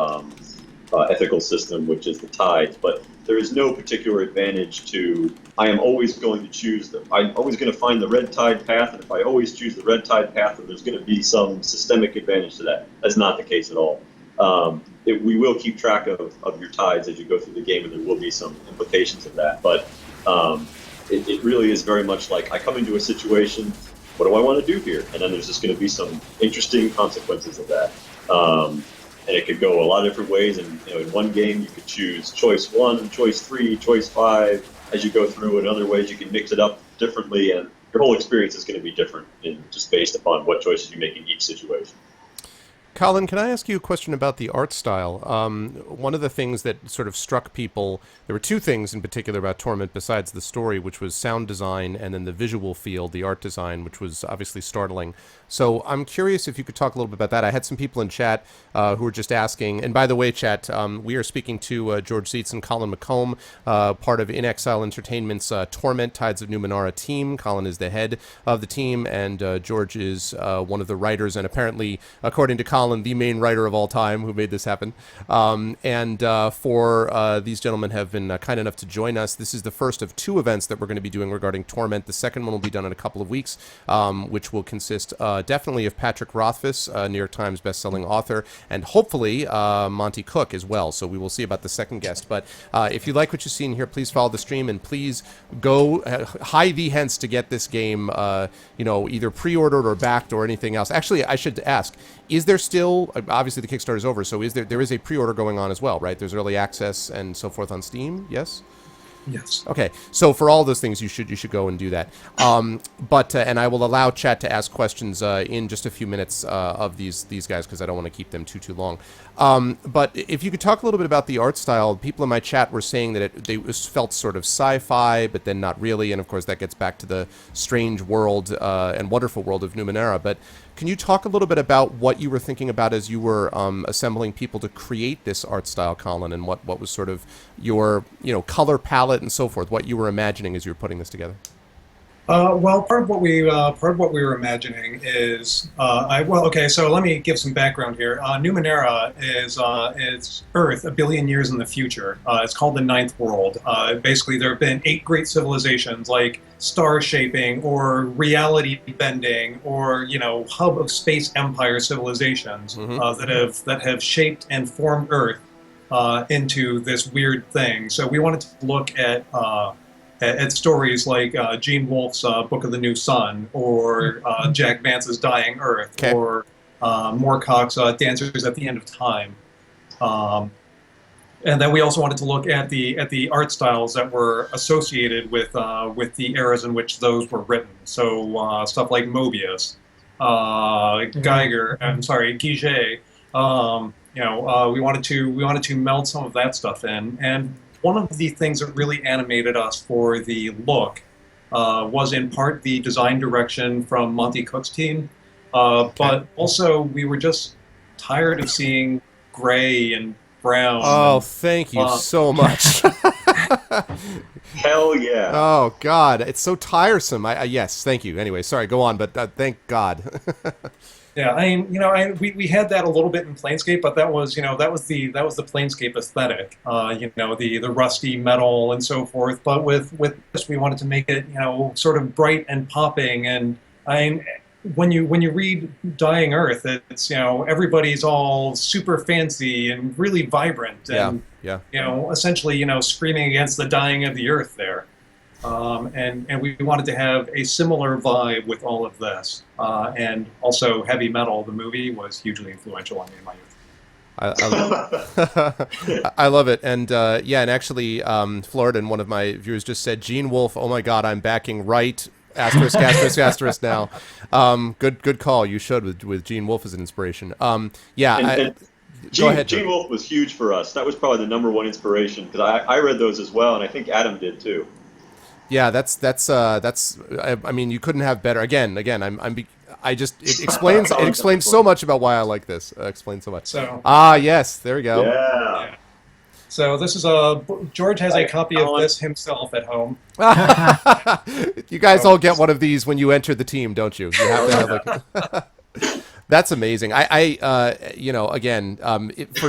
ethical system, which is the tides, but there is no particular advantage to, I am always going to I'm always going to find the red tide path, and if I always choose the red tide path, then there's going to be some systemic advantage to that. That's not the case at all. We will keep track of your tides as you go through the game, and there will be some implications of that, but it really is very much like, I come into a situation, what do I want to do here? And then there's just going to be some interesting consequences of that. And it could go a lot of different ways. And in one game, you could choose choice 1, choice 3, choice 5 as you go through. In other ways, you can mix it up differently, and your whole experience is going to be different just based upon what choices you make in each situation. Colin, can I ask you a question about the art style? One of the things that sort of struck people, there were two things in particular about Torment besides the story, which was sound design and then the visual field, the art design, which was obviously startling. So I'm curious if you could talk a little bit about that. I had some people in chat who were just asking, and by the way, chat, we are speaking to George Ziets and Colin McComb, part of InXile Entertainment's Torment Tides of Numenera team. Colin is the head of the team, and George is one of the writers, and apparently, according to Colin, the main writer of all time who made this happen. These gentlemen have been kind enough to join us. This is the first of two events that we're going to be doing regarding Torment. The second one will be done in a couple of weeks, which will consist definitely of Patrick Rothfuss, New York Times bestselling author, and hopefully Monty Cook as well. So we will see about the second guest. But if you like what you've seen here, please follow the stream and please go high thee hence to get this game, either pre-ordered or backed or anything else. Actually, I should ask, is there still, obviously the Kickstarter is over, so there is a pre-order going on as well, right? There's early access and so forth on Steam, yes? Yes. Okay, so for all those things, you should go and do that. And I will allow chat to ask questions in just a few minutes of these guys, because I don't want to keep them too long. But if you could talk a little bit about the art style, people in my chat were saying that it felt sort of sci-fi, but then not really, and of course that gets back to the strange world and wonderful world of Numenera. But can you talk a little bit about what you were thinking about as you were assembling people to create this art style, Colin, and what was sort of your color palette and so forth, what you were imagining as you were putting this together? Well, part of what we were imagining is so let me give some background here. Numenera is Earth a billion years in the future. It's called the Ninth World. Basically, there have been 8 great civilizations like star shaping or reality bending or hub of space empire civilizations that have shaped and formed Earth into this weird thing. So we wanted to look at stories like Gene Wolfe's Book of the New Sun, or Jack Vance's Dying Earth, okay, or Moorcock's Dancers at the End of Time. And then we also wanted to look at the art styles that were associated with the eras in which those were written. So stuff like Mobius, Guiget. We wanted to meld some of that stuff in. And one of the things that really animated us for the look was in part the design direction from Monty Cook's team, but also we were just tired of seeing gray and brown. Oh, thank you so much. Hell yeah. Oh, God. It's so tiresome. Yes, thank you. Anyway, sorry, go on, but thank God. Yeah, we had that a little bit in Planescape, but that was the Planescape aesthetic, the rusty metal and so forth. But with this, we wanted to make it, sort of bright and popping. And when you read Dying Earth, it's everybody's all super fancy and really vibrant, and essentially screaming against the dying of the earth there. And we wanted to have a similar vibe with all of this. And also Heavy Metal, the movie, was hugely influential on me in my youth. I love it. And and actually, Florida, and one of my viewers just said, Gene Wolfe, oh my God, I'm backing right. Asterisk, asterisk, asterisk now. Good call. You should with Gene Wolfe as an inspiration. Go ahead. Gene Wolfe was huge for us. That was probably the #1 inspiration, because I read those as well, and I think Adam did too. Yeah, that's. I mean, you couldn't have better. Again, it explains so much about why I like this. Explains so much. So yes, there we go. Yeah. So this is George has a copy of this himself at home. You guys all get one of these when you enter the team, don't you? You have to have That's amazing. For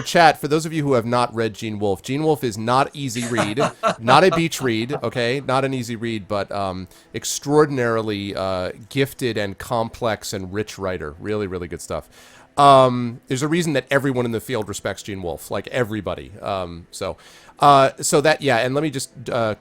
chat, for those of you who have not read Gene Wolfe is not easy read, not a beach read, okay? Not an easy read, but extraordinarily gifted and complex and rich writer. Really, really good stuff. There's a reason that everyone in the field respects Gene Wolfe, like everybody. So that, yeah, and let me just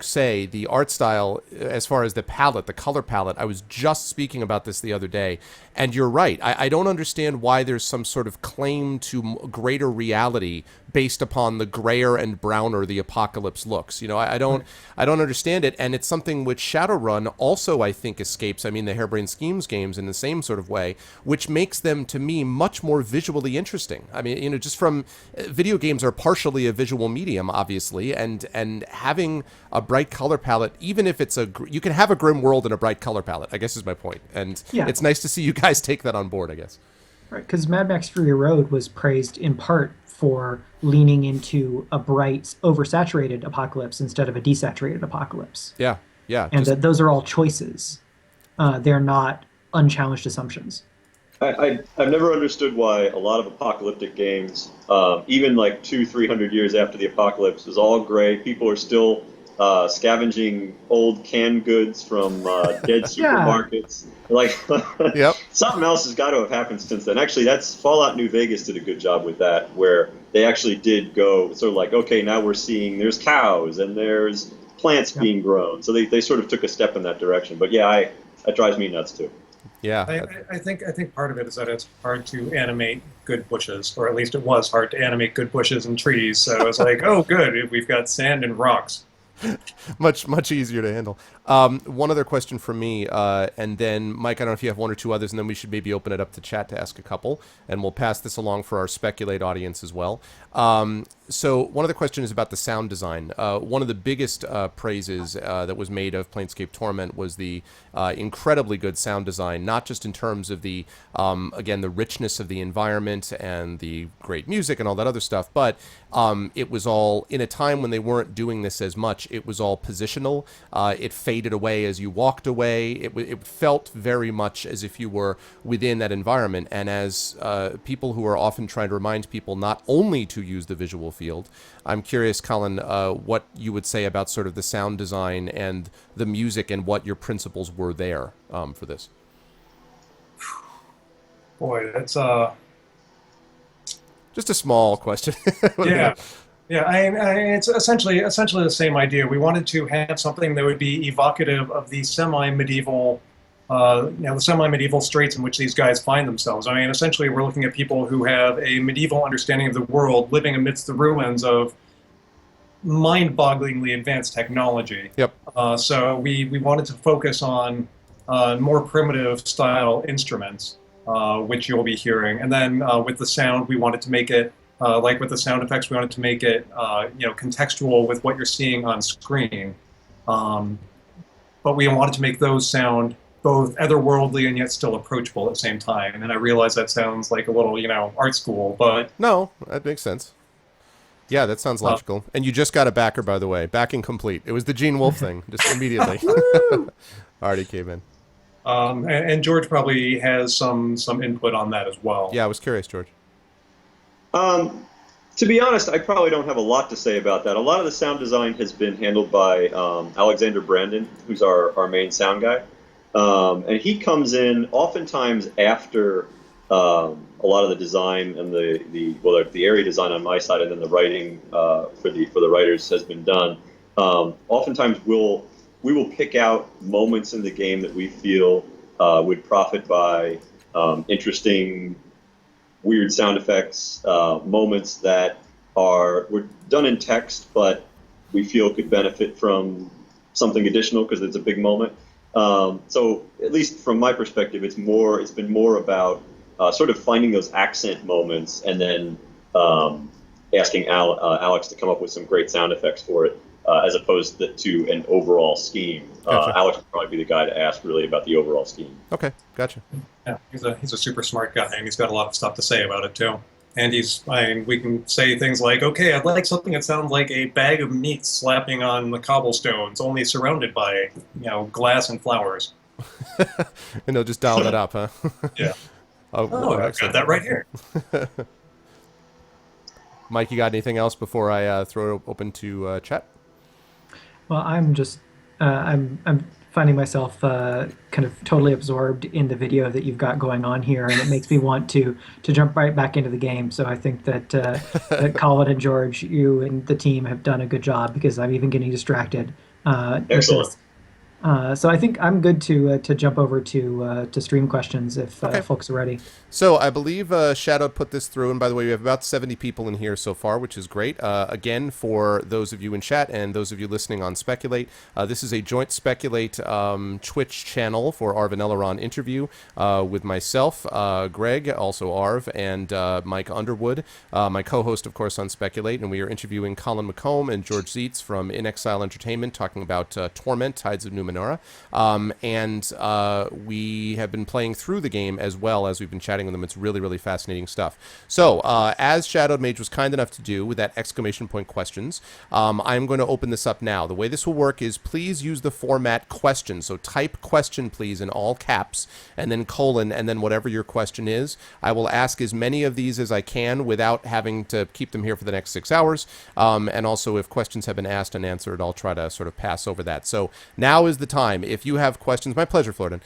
say the art style, as far as the palette, the color palette, I was just speaking about this the other day, and you're right. I don't understand why there's some sort of claim to greater reality based upon the grayer and browner the apocalypse looks. I don't understand it, and it's something which Shadowrun also, I think, escapes. I mean, the Harebrained Schemes games in the same sort of way, which makes them, to me, much more visually interesting. I mean, just from video games are partially a visual medium, obviously, and having a bright color palette, even if it's you can have a grim world and a bright color palette, I guess is my point. And it's nice to see you guys take that on board, I guess. Right, because Mad Max Fury Road was praised in part for leaning into a bright, oversaturated apocalypse instead of a desaturated apocalypse. Yeah. And those are all choices. They're not unchallenged assumptions. I've never understood why a lot of apocalyptic games, even like 200-300 years after the apocalypse, is all gray. People are still scavenging old canned goods from dead supermarkets. Like, something else has got to have happened since then. Actually, Fallout New Vegas did a good job with that, where they actually did go sort of like, okay, now we're seeing there's cows and there's plants being grown. So they sort of took a step in that direction. But yeah, that drives me nuts too. Yeah, I think part of it is that it's hard to animate good bushes, or at least it was hard to animate good bushes and trees. So it's like, oh, good, we've got sand and rocks. much easier to handle. One other question from me, and then Mike, I don't know if you have one or two others, and then we should maybe open it up to chat to ask a couple, and we'll pass this along for our Speculate audience as well. So one other question is about the sound design. One of the biggest praises that was made of Planescape Torment was the incredibly good sound design, not just in terms of the, again, the richness of the environment and the great music and all that other stuff, but it was all, in a time when they weren't doing this as much, it was all positional. It faded away as you walked away. It felt very much as if you were within that environment. And as people who are often trying to remind people not only to use the visual field, I'm curious, Colin, what you would say about sort of the sound design and the music and what your principles were there for this. Boy, that's just a small question. Yeah, I it's essentially the same idea. We wanted to have something that would be evocative of the semi-medieval, the semi-medieval straits in which these guys find themselves. I mean, essentially, we're looking at people who have a medieval understanding of the world, living amidst the ruins of mind-bogglingly advanced technology. Yep. So we wanted to focus on more primitive style instruments, which you'll be hearing, and then with the sound, we wanted to make it. Like with the sound effects, we wanted to make it, contextual with what you're seeing on screen. But we wanted to make those sound both otherworldly and yet still approachable at the same time. And I realize that sounds like a little, art school, but... No, that makes sense. Yeah, that sounds logical. And you just got a backer, by the way. Backing complete. It was the Gene Wolfe thing, just immediately. Already came in. And George probably has some input on that as well. Yeah, I was curious, George. To be honest, I probably don't have a lot to say about that. A lot of the sound design has been handled by Alexander Brandon, who's our main sound guy. And he comes in oftentimes after a lot of the design and the area design on my side, and then the writing for the writers has been done. Oftentimes we will pick out moments in the game that we feel would profit by interesting, weird sound effects, moments that were done in text, but we feel could benefit from something additional because it's a big moment. So at least from my perspective, it's been more about sort of finding those accent moments and then asking Alex to come up with some great sound effects for it, as opposed to an overall scheme. Gotcha. Alex would probably be the guy to ask really about the overall scheme. Okay, gotcha. Yeah, he's a super smart guy, and he's got a lot of stuff to say about it too. And we can say things like, okay, I'd like something that sounds like a bag of meat slapping on the cobblestones, only surrounded by, glass and flowers. And they'll just dial that up, huh? Yeah. Well, I've got that right here. Mike, you got anything else before I throw it open to chat? Well, I'm finding myself kind of totally absorbed in the video that you've got going on here, and it makes me want to jump right back into the game. So I think that that Colin and George, you and the team have done a good job, because I'm even getting distracted. With Excellent. this. So I think I'm good to jump over to stream questions if Okay. folks are ready. So I believe Shadow put this through, and by the way, we have about 70 people in here so far, which is great. Again, for those of you in chat and those of you listening on Speculate, this is a joint Speculate Twitch channel for Arv and Elleron interview with myself, Greg, also Arv, and Mike Underwood, my co-host, of course, on Speculate, and we are interviewing Colin McComb and George Ziets from InXile Entertainment, talking about Torment, Tides of Numenera, and we have been playing through the game as well as we've been chatting with them. It's really, really fascinating stuff. So, as Shadowed Mage was kind enough to do with that exclamation point questions, I'm going to open this up now. The way this will work is please use the format question. So type question, please, in all caps, and then colon, and then whatever your question is. I will ask as many of these as I can without having to keep them here for the next 6 hours. And also, if questions have been asked and answered, I'll try to sort of pass over that. So now is the time. If you have questions, my pleasure, Floridan.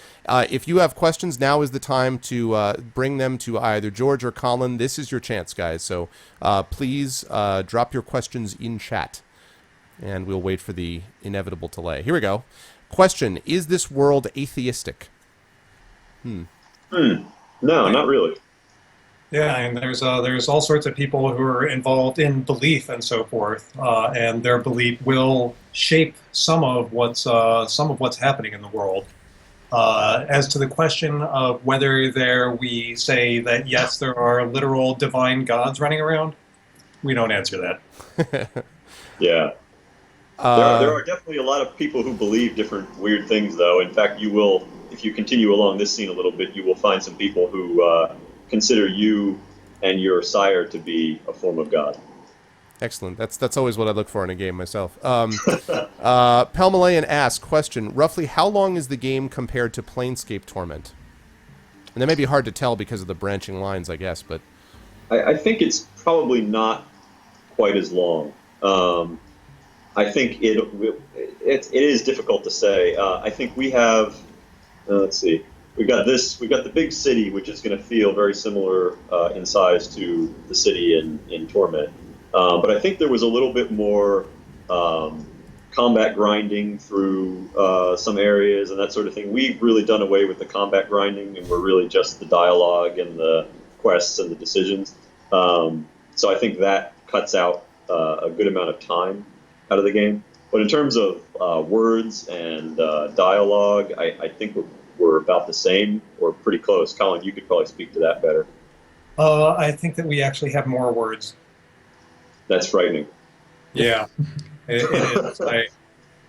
If you have questions, now is the time to bring them to either George or Colin. This is your chance, guys. So please drop your questions in chat, and we'll wait for the inevitable delay. Here we go. Question: is this world atheistic? No, not really. Yeah, and there's all sorts of people who are involved in belief and so forth, and their belief will shape some of what's happening in the world. As to the question of whether we say that yes, there are literal divine gods running around, we don't answer that. Yeah. There are definitely a lot of people who believe different weird things, though. In fact, you will, if you continue along this scene a little bit, you will find some people who consider you and your sire to be a form of God. Excellent. That's always what I look for in a game myself. Palmalayan asks, question, roughly how long is the game compared to Planescape Torment? And that may be hard to tell because of the branching lines, I guess, but... I think it's probably not quite as long. I think it is difficult to say. I think we have, let's see, we've got the big city, which is going to feel very similar in size to the city in Torment. But I think there was a little bit more combat grinding through some areas and that sort of thing. We've really done away with the combat grinding, and we're really just the dialogue and the quests and the decisions. So I think that cuts out a good amount of time out of the game. But in terms of words and dialogue, I think we're about the same or pretty close. Colin, you could probably speak to that better. I think that we actually have more words. That's frightening. Yeah, it is.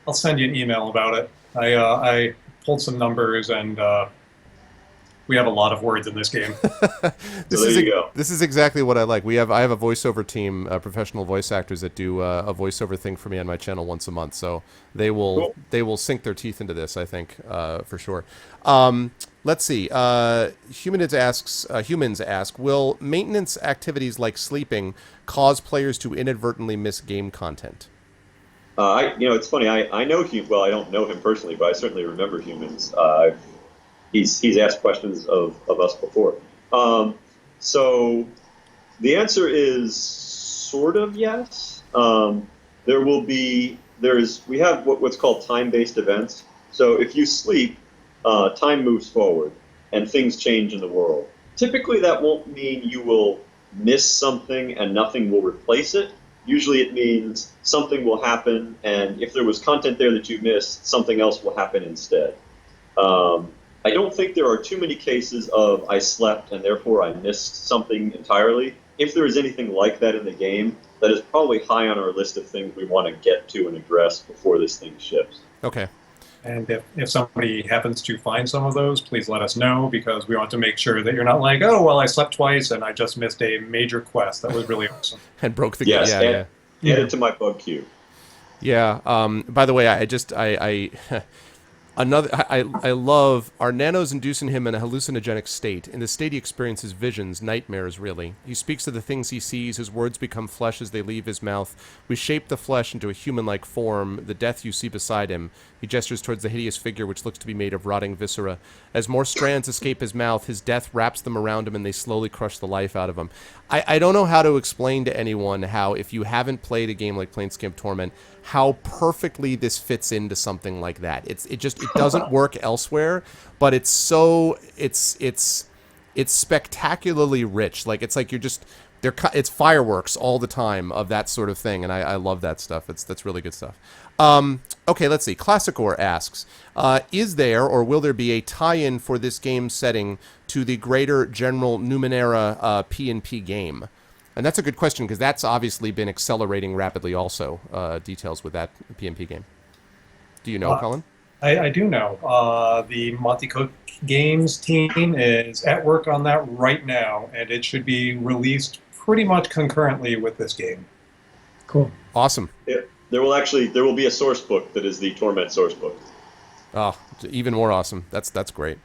I'll send you an email about it. I pulled some numbers, and we have a lot of words in this game. There you go. This is exactly what I like. I have a voiceover team, professional voice actors that do a voiceover thing for me on my channel once a month. So they will sink their teeth into this, I think, for sure. Let's see. Humans ask, will maintenance activities like sleeping cause players to inadvertently miss game content? It's funny. I know him. Well, I don't know him personally, but I certainly remember Humans. He's asked questions of us before. So the answer is sort of yes. We have what's called time-based events. So if you sleep, time moves forward and things change in the world. Typically that won't mean you will miss something and nothing will replace it. Usually it means something will happen, and if there was content there that you missed, something else will happen instead. I don't think there are too many cases of I slept and therefore I missed something entirely. If there is anything like that in the game, that is probably high on our list of things we want to get to and address before this thing ships. Okay. And if somebody happens to find some of those, please let us know, because we want to make sure that you're not like, oh, well, I slept twice and I just missed a major quest. That was really awesome. And broke the game. Yes, add it to my bug queue. Yeah. By the way, I love, our nanos inducing him in a hallucinogenic state. In the state he experiences visions, nightmares really. He speaks to the things he sees, his words become flesh as they leave his mouth. We shape the flesh into a human-like form, the death you see beside him. He gestures towards the hideous figure which looks to be made of rotting viscera. As more strands escape his mouth, his death wraps them around him and they slowly crush the life out of him. I don't know how to explain to anyone how, if you haven't played a game like Planescape Torment, how perfectly this fits into something like that. It doesn't work elsewhere, but it's spectacularly rich. Like it's like it's fireworks all the time of that sort of thing, and I love that stuff. That's really good stuff. Okay, let's see. Classicor asks, is there or will there be a tie-in for this game's setting to the greater general Numenera P&P game? And that's a good question, because that's obviously been accelerating rapidly also, details with that P&P game. Do you know, Colin? I do know. The Monte Cook Games team is at work on that right now, and it should be released pretty much concurrently with this game. Cool. Awesome. Yeah, there will be a source book that is the Torment source book. Oh, even more awesome. That's great.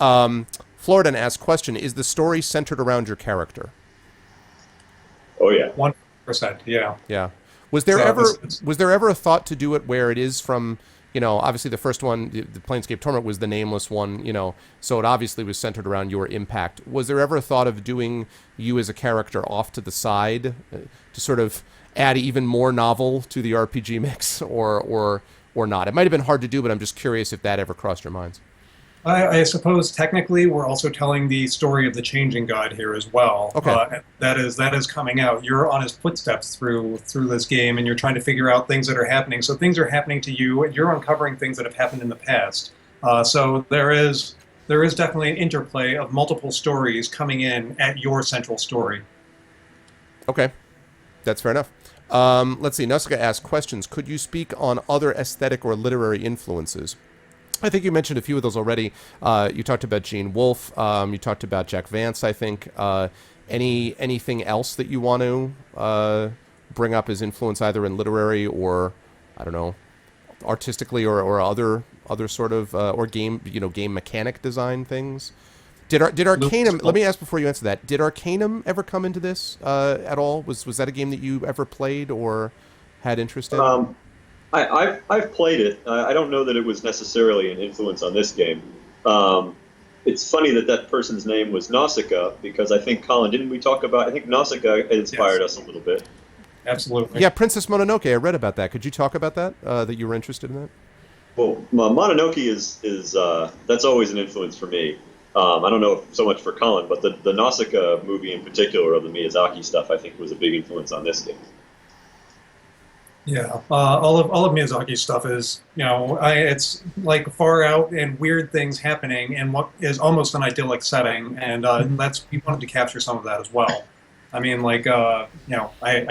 Floridan asks, question, is the story centered around your character? Oh yeah, 100%. Yeah. Yeah. Was there ever a thought to do it where it is from, obviously the first one, the Planescape Torment was the nameless one, so it obviously was centered around your impact. Was there ever a thought of doing you as a character off to the side to sort of add even more novel to the RPG mix, or not? It might have been hard to do, but I'm just curious if that ever crossed your minds. I suppose technically we're also telling the story of the Changing God here as well. Okay. That is coming out. You're on his footsteps through this game, and you're trying to figure out things that are happening. So things are happening to you, and you're uncovering things that have happened in the past. So there is definitely an interplay of multiple stories coming in at your central story. Okay, that's fair enough. Let's see. Nuska asks, questions. Could you speak on other aesthetic or literary influences? I think you mentioned a few of those already. You talked about Gene Wolfe. You talked about Jack Vance, I think. Anything else that you want to bring up as influence, either in literary or, I don't know, artistically or other sort of or game mechanic design things? Did Arcanum? Let me ask before you answer that. Did Arcanum ever come into this at all? Was that a game that you ever played or had interest in? I've played it. I don't know that it was necessarily an influence on this game. It's funny that person's name was Nausicaa, because I think, Colin, didn't we talk about, I think Nausicaa inspired us a little bit. Absolutely. Yeah, Princess Mononoke, I read about that. Could you talk about that, that you were interested in that? Well, Mononoke is that's always an influence for me. I don't know if so much for Colin, but the Nausicaa movie in particular of the Miyazaki stuff, I think, was a big influence on this game. Yeah, all of Miyazaki's stuff is, it's like far out and weird things happening in what is almost an idyllic setting, and we wanted to capture some of that as well. I mean, like, I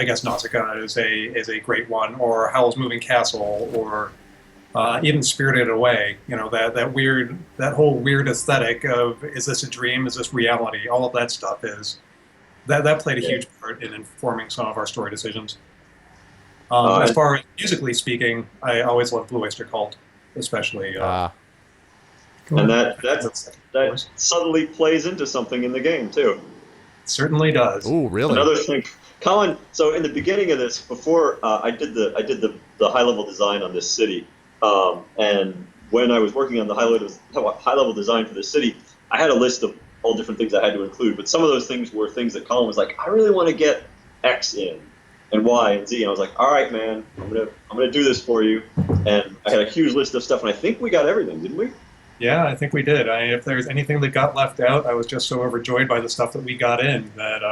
guess Nausicaa is a great one, or Howl's Moving Castle, or even Spirited Away. That whole weird aesthetic of, is this a dream? Is this reality? All of that stuff that played a huge part in informing some of our story decisions. As far as musically speaking, I always loved Blue Oyster Cult, especially. And that subtly plays into something in the game too. It certainly does. Ooh, really? Another thing, Colin. So in the beginning of this, before I did the high level design on this city, and when I was working on the high level design for this city, I had a list of all different things I had to include. But some of those things were things that Colin was like, I really want to get X in, and Y and Z, and I was like, all right, man, I'm gonna do this for you. And I had a huge list of stuff, and I think we got everything, didn't we? Yeah, I think we did. If there's anything that got left out, I was just so overjoyed by the stuff that we got in that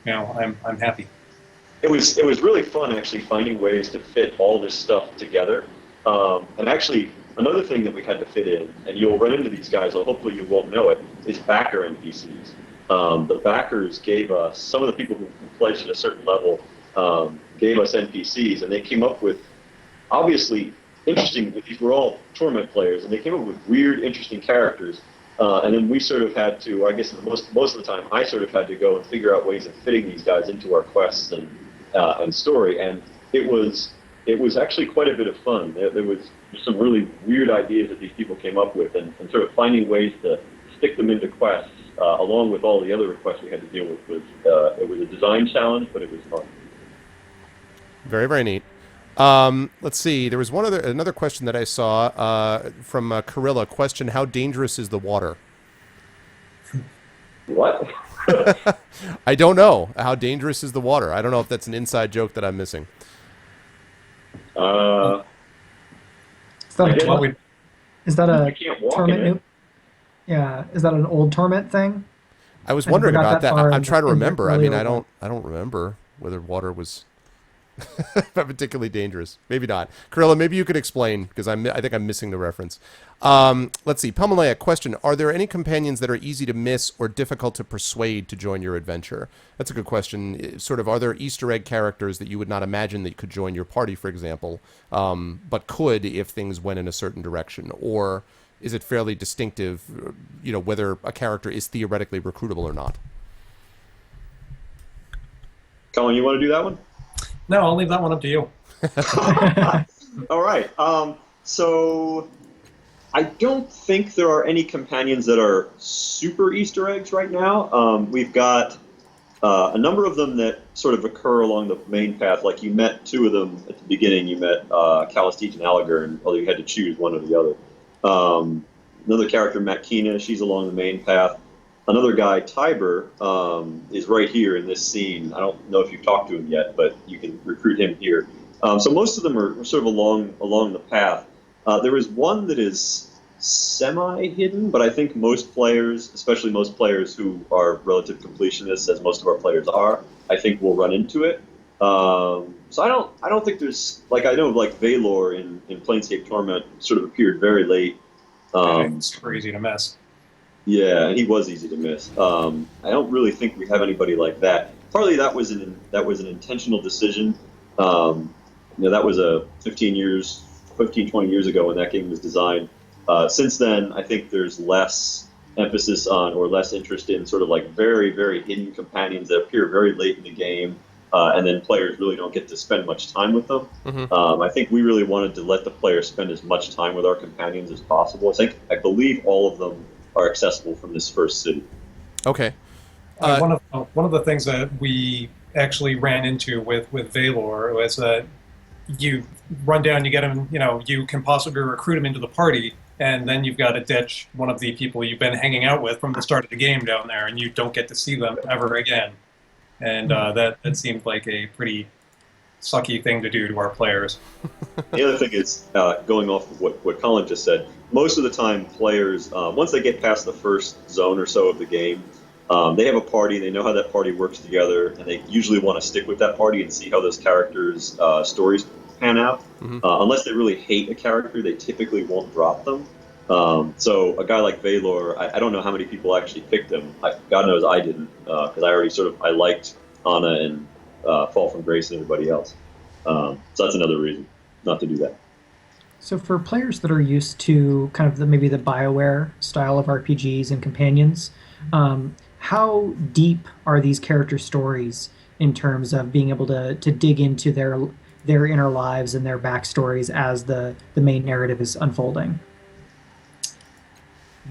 I'm happy. It was really fun actually finding ways to fit all this stuff together. And actually, another thing that we had to fit in, and you'll run into these guys, or hopefully you won't know it, is backer NPCs. The backers gave us, some of the people who pledged at a certain level gave us NPCs, and they came up with, obviously, interesting, these were all Torment players, and they came up with weird, interesting characters. And then we sort of had to, I guess most of the time, I sort of had to go and figure out ways of fitting these guys into our quests and story. And it was it was actually quite a bit of fun. There was some really weird ideas that these people came up with, and sort of finding ways to stick them into quests, along with all the other requests we had to deal with. It was a design challenge, but it was fun. Very, very neat. Let's see. There was another question that I saw from Carilla. Question: how dangerous is the water? What? I don't know. How dangerous is the water? I don't know if that's an inside joke that I'm missing. Is that Well, we- is that I a can't walk Torment? in it. Yeah, is that an old Torment thing? I was I wondering never got about that that. far I'm trying to in the remember. I mean, earlier one. I don't remember whether water was particularly dangerous. Maybe not. Corella, maybe you could explain, because I think I'm missing the reference. Let's see. Pamalaya, question: are there any companions that are easy to miss or difficult to persuade to join your adventure? That's a good question. Sort of, are there Easter egg characters that you would not imagine that could join your party, for example, but could if things went in a certain direction? Or is it fairly distinctive, whether a character is theoretically recruitable or not? Colin, you want to do that one? No, I'll leave that one up to you. All right. So I don't think there are any companions that are super Easter eggs right now. We've got a number of them that sort of occur along the main path. Like you met two of them at the beginning. You met Calistige and Alliger, although you had to choose one or the other. Another character, Matkina, she's along the main path. Another guy, Tiber, is right here in this scene. I don't know if you've talked to him yet, but you can recruit him here. So most of them are sort of along the path. There is one that is semi-hidden, but I think most players, especially most players who are relative completionists, as most of our players are, I think will run into it. So I don't think there's, like, I know like Valor in Planescape Torment sort of appeared very late. It's super easy to miss. Yeah, and he was easy to miss. I don't really think we have anybody like that. Partly that was an intentional decision. That was 15, 20 years ago when that game was designed. Since then, I think there's less emphasis on or less interest in sort of like very, very hidden companions that appear very late in the game, and then players really don't get to spend much time with them. Mm-hmm. I think we really wanted to let the players spend as much time with our companions as possible. I believe all of them are accessible from this first city. Okay. One of the things that we actually ran into with Valor was that you run down, you get him, you can possibly recruit him into the party, and then you've got to ditch one of the people you've been hanging out with from the start of the game down there, and you don't get to see them ever again. And that seemed like a pretty sucky thing to do to our players. The other thing is, going off of what Colin just said, most of the time players, once they get past the first zone or so of the game, they have a party, they know how that party works together, and they usually want to stick with that party and see how those characters' stories pan out. Mm-hmm. Unless they really hate a character, they typically won't drop them. So a guy like Valor, I don't know how many people actually picked him. God knows I didn't, because I liked Anna and Fall from Grace and everybody else. So that's another reason not to do that. So for players that are used to kind of maybe the BioWare style of RPGs and companions, how deep are these character stories in terms of being able to dig into their inner lives and their backstories as the main narrative is unfolding?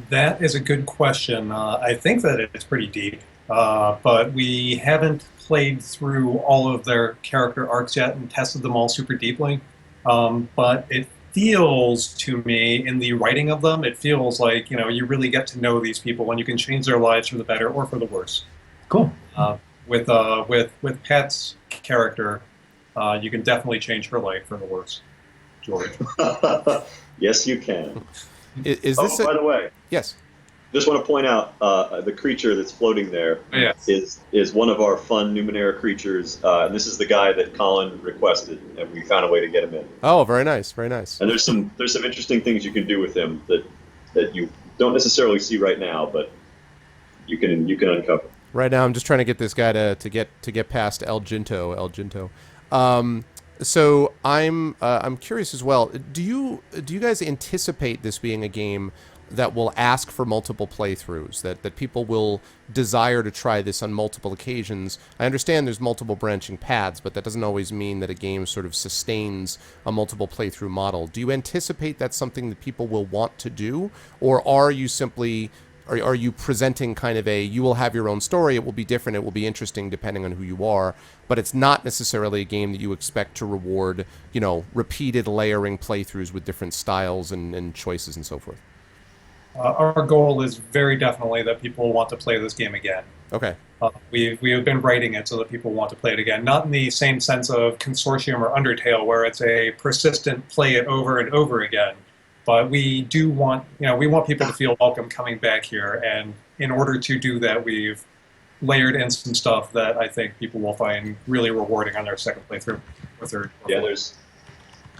That is a good question. I think that it's pretty deep, but we haven't played through all of their character arcs yet and tested them all super deeply. But it feels to me, in the writing of them, it feels like you really get to know these people and you can change their lives for the better or for the worse. Cool. With Pat's character, you can definitely change her life for the worse, George. Yes, you can. Is this by the way, yes? Just want to point out the creature that's floating there is one of our fun Numenera creatures, and this is the guy that Colin requested, and we found a way to get him in. Oh, very nice, very nice. And there's some interesting things you can do with him that you don't necessarily see right now, but you can uncover. Right now, I'm just trying to get this guy to get past El Ginto. So I'm curious as well. Do you guys anticipate this being a game that will ask for multiple playthroughs, that people will desire to try this on multiple occasions. I understand there's multiple branching paths, but that doesn't always mean that a game sort of sustains a multiple playthrough model. Do you anticipate that's something that people will want to do, or are you simply... Are you presenting kind of you will have your own story, it will be different, it will be interesting depending on who you are, but it's not necessarily a game that you expect to reward, repeated layering playthroughs with different styles and choices and so forth? Our goal is very definitely that people want to play this game again. Okay. We have been writing it so that people want to play it again, not in the same sense of Consortium or Undertale, where it's a persistent play it over and over again. But we do want, we want people to feel welcome coming back here, and in order to do that, we've layered in some stuff that I think people will find really rewarding on their second playthrough or third. Yeah,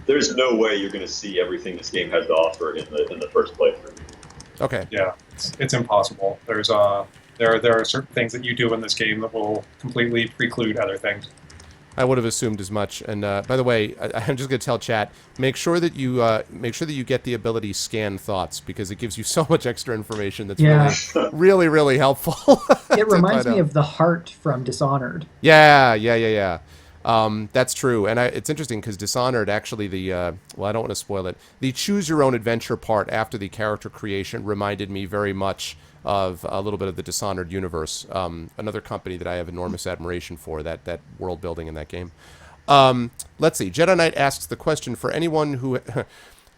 there's no way you're going to see everything this game has to offer in the first playthrough. Okay. Yeah, it's impossible. There are certain things that you do in this game that will completely preclude other things. I would have assumed as much. And by the way, I'm just going to tell chat: make sure that you get the ability scan thoughts, because it gives you so much extra information that's really, really helpful. It reminds me of the heart from Dishonored. Yeah. That's true, and it's interesting because Dishonored actually I don't want to spoil it. The choose your own adventure part after the character creation reminded me very much of a little bit of the Dishonored universe. Another company that I have enormous admiration for, that world building in that game. Let's see. Jedi Knight asks the question for anyone who...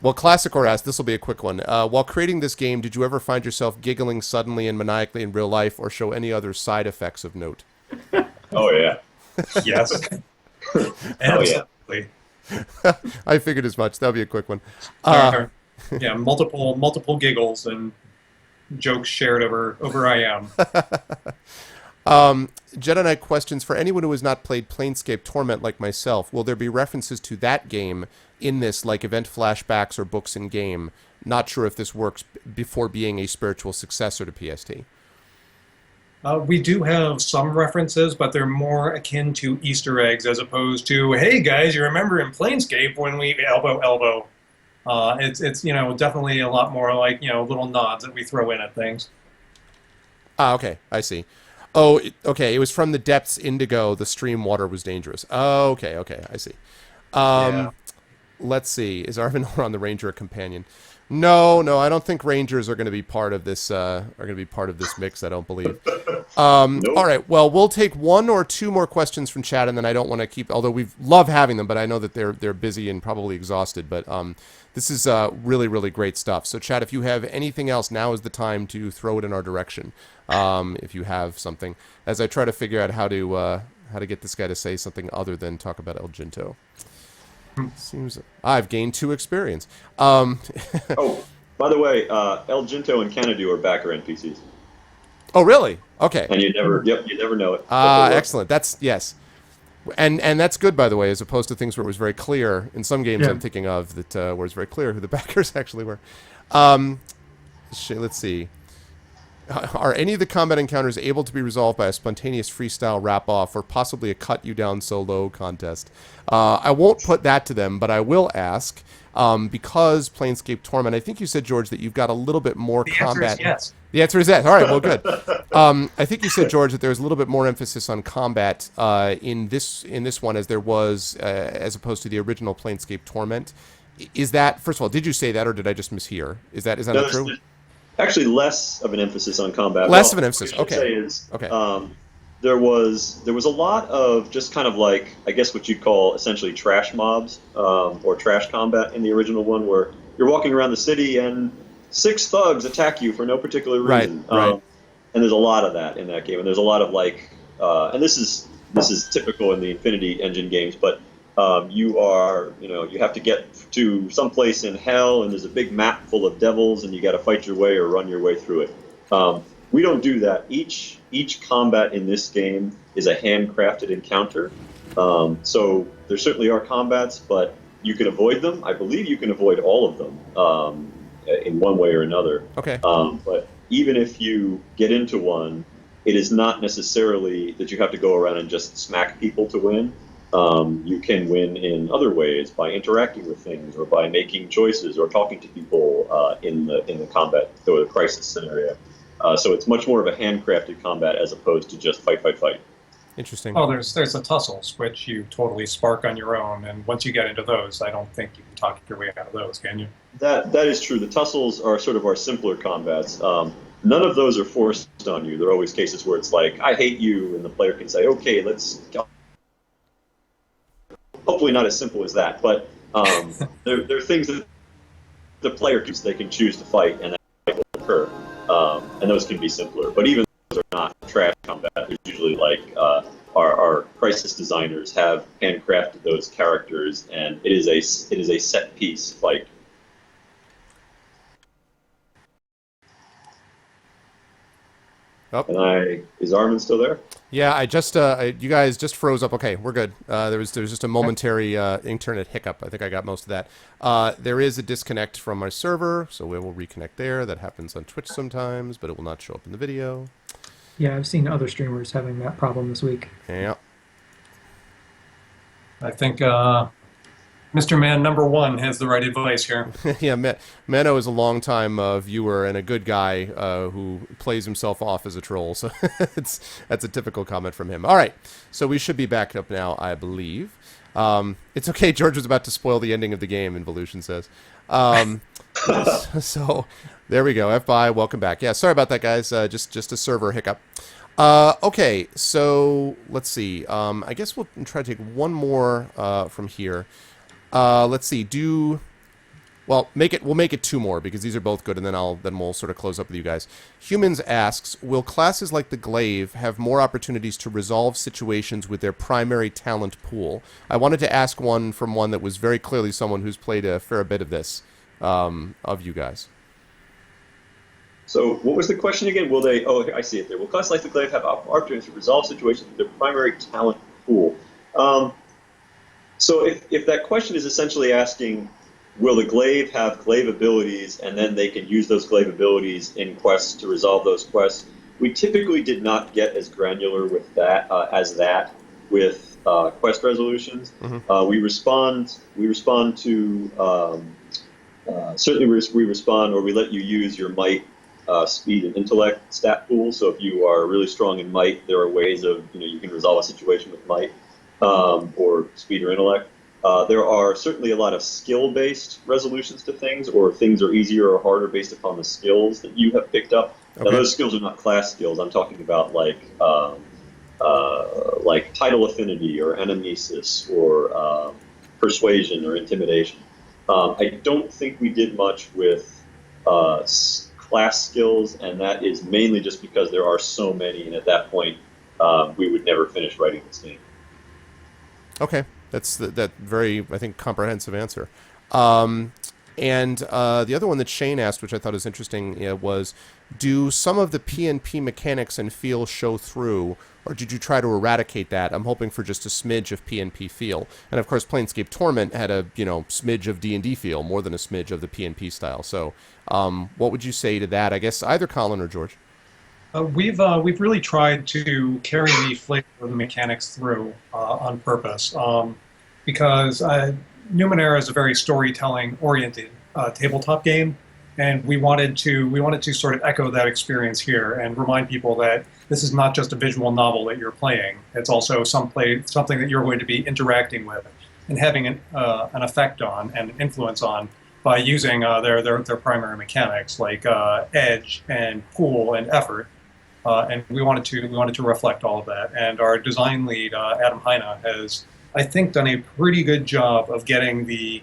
Well, Classicor asks, this will be a quick one. While creating this game, did you ever find yourself giggling suddenly and maniacally in real life, or show any other side effects of note? Oh, yeah. Yes. Absolutely. I figured as much. That'll be a quick one. Yeah, multiple giggles and jokes shared over IM. Jedi Knight questions, for anyone who has not played Planescape Torment like myself, will there be references to that game in this, like event flashbacks or books in game? Not sure if this works before being a spiritual successor to PST. We do have some references, but they're more akin to Easter eggs as opposed to, hey guys, you remember in Planescape when we elbow. It's definitely a lot more like little nods that we throw in at things. Okay, I see. Oh, okay. It was from the depths indigo. The stream water was dangerous. Oh, okay, I see. Let's see. Is Arvinor on the Ranger a companion? No, I don't think Rangers are going to be part of this. Mix. I don't believe. Nope. All right. Well, we'll take one or two more questions from chat, and then I don't want to keep. Although we love having them, but I know that they're busy and probably exhausted. But this is really, really great stuff. So, chat, if you have anything else, now is the time to throw it in our direction. If you have something, as I try to figure out how to get this guy to say something other than talk about El Jinto. Seems I've gained 2 experience. Oh, by the way, El Jinto and Canadu are backer NPCs. Oh, really? Okay. And you never know it. Excellent. That's yes. And that's good, by the way, as opposed to things where it was very clear. In some games I'm thinking of that where it's very clear who the backers actually were. Let's see. Are any of the combat encounters able to be resolved by a spontaneous freestyle wrap-off or possibly a cut-you-down-so-low contest? I won't put that to them, but I will ask, because Planescape Torment, I think you said, George, that you've got a little bit more combat. The answer is yes. The answer is yes. All right, well, good. I think you said, George, that there's a little bit more emphasis on combat in this one as there was, as opposed to the original Planescape Torment. Is that, first of all, did you say that, or did I just mishear? Is that not true? Actually, less of an emphasis on combat. Less of an emphasis. What I should say is, okay. There was a lot of just kind of like, I guess what you'd call essentially trash mobs or trash combat in the original one, where you're walking around the city and 6 thugs attack you for no particular reason. Right. And there's a lot of that in that game, and there's a lot of like, and this is typical in the Infinity Engine games, but you have to get to some place in hell, and there's a big map full of devils, and you got to fight your way or run your way through it. We don't do that. Each combat in this game is a handcrafted encounter. So there certainly are combats, but you can avoid them. I believe you can avoid all of them in one way or another. Okay. But even if you get into one, it is not necessarily that you have to go around and just smack people to win. You can win in other ways by interacting with things or by making choices or talking to people InXile in the combat or the crisis scenario. So it's much more of a handcrafted combat as opposed to just fight, fight, fight. Interesting. Oh, there's the tussles, which you totally spark on your own, and once you get into those, I don't think you can talk your way out of those, can you? That is true. The tussles are sort of our simpler combats. None of those are forced on you. There are always cases where it's like, I hate you, and the player can say, okay, let's... Hopefully not as simple as that, but there are things that the player can choose to fight, and that fight will occur. And those can be simpler. But even those are not trash combat. There's usually like our crisis designers have handcrafted those characters, and it is a set piece fight. Oh. And is Armin still there? Yeah, I just you guys just froze up. Okay, we're good. There was just a momentary internet hiccup. I think I got most of that. There is a disconnect from my server, so we will reconnect there. That happens on Twitch sometimes, but it will not show up in the video. Yeah, I've seen other streamers having that problem this week. Yeah. I think Mr. Man number 1 has the right advice here. Yeah, Menno is a longtime viewer and a good guy who plays himself off as a troll, so that's a typical comment from him. All right, so we should be back up now, I believe. It's okay, George was about to spoil the ending of the game, Involution says. So there we go. FBI, welcome back. Yeah, sorry about that, guys. Just a server hiccup. Okay, so let's see. I guess we'll try to take one more from here. Let's see. We'll make it 2 more because these are both good, and then we'll sort of close up with you guys. Humans asks, will classes like the Glaive have more opportunities to resolve situations with their primary talent pool? I wanted to ask one that was very clearly someone who's played a fair bit of this, of you guys. So what was the question again? Will they? Oh, I see it there. Will classes like the Glaive have opportunities to resolve situations with their primary talent pool? So if that question is essentially asking, will the Glaive have Glaive abilities, and then they can use those Glaive abilities in quests to resolve those quests, we typically did not get as granular with that with quest resolutions. Mm-hmm. We respond to certainly we respond, or we let you use your might, speed, and intellect stat pool. So if you are really strong in might, there are ways of you can resolve a situation with might. Or speed or intellect. There are certainly a lot of skill-based resolutions to things, or things are easier or harder based upon the skills that you have picked up. Okay. Now, those skills are not class skills. I'm talking about like title affinity or enemesis or persuasion or intimidation. I don't think we did much with class skills, and that is mainly just because there are so many, and at that point, we would never finish writing this game. Okay, that's that very, I think, comprehensive answer. And the other one that Shane asked, which I thought was interesting, was, do some of the PNP mechanics and feel show through, or did you try to eradicate that? I'm hoping for just a smidge of PNP feel. And of course, Planescape Torment had a smidge of D&D feel, more than a smidge of the PNP style. So what would you say to that? I guess either Colin or George. We've really tried to carry the flavor of the mechanics through on purpose, because Numenera is a very storytelling-oriented tabletop game, and we wanted to sort of echo that experience here and remind people that this is not just a visual novel that you're playing; it's also something that you're going to be interacting with and having an effect on and an influence on by using their primary mechanics like edge and pool and effort. And we wanted to reflect all of that. And our design lead, Adam Heine, has, I think, done a pretty good job of getting the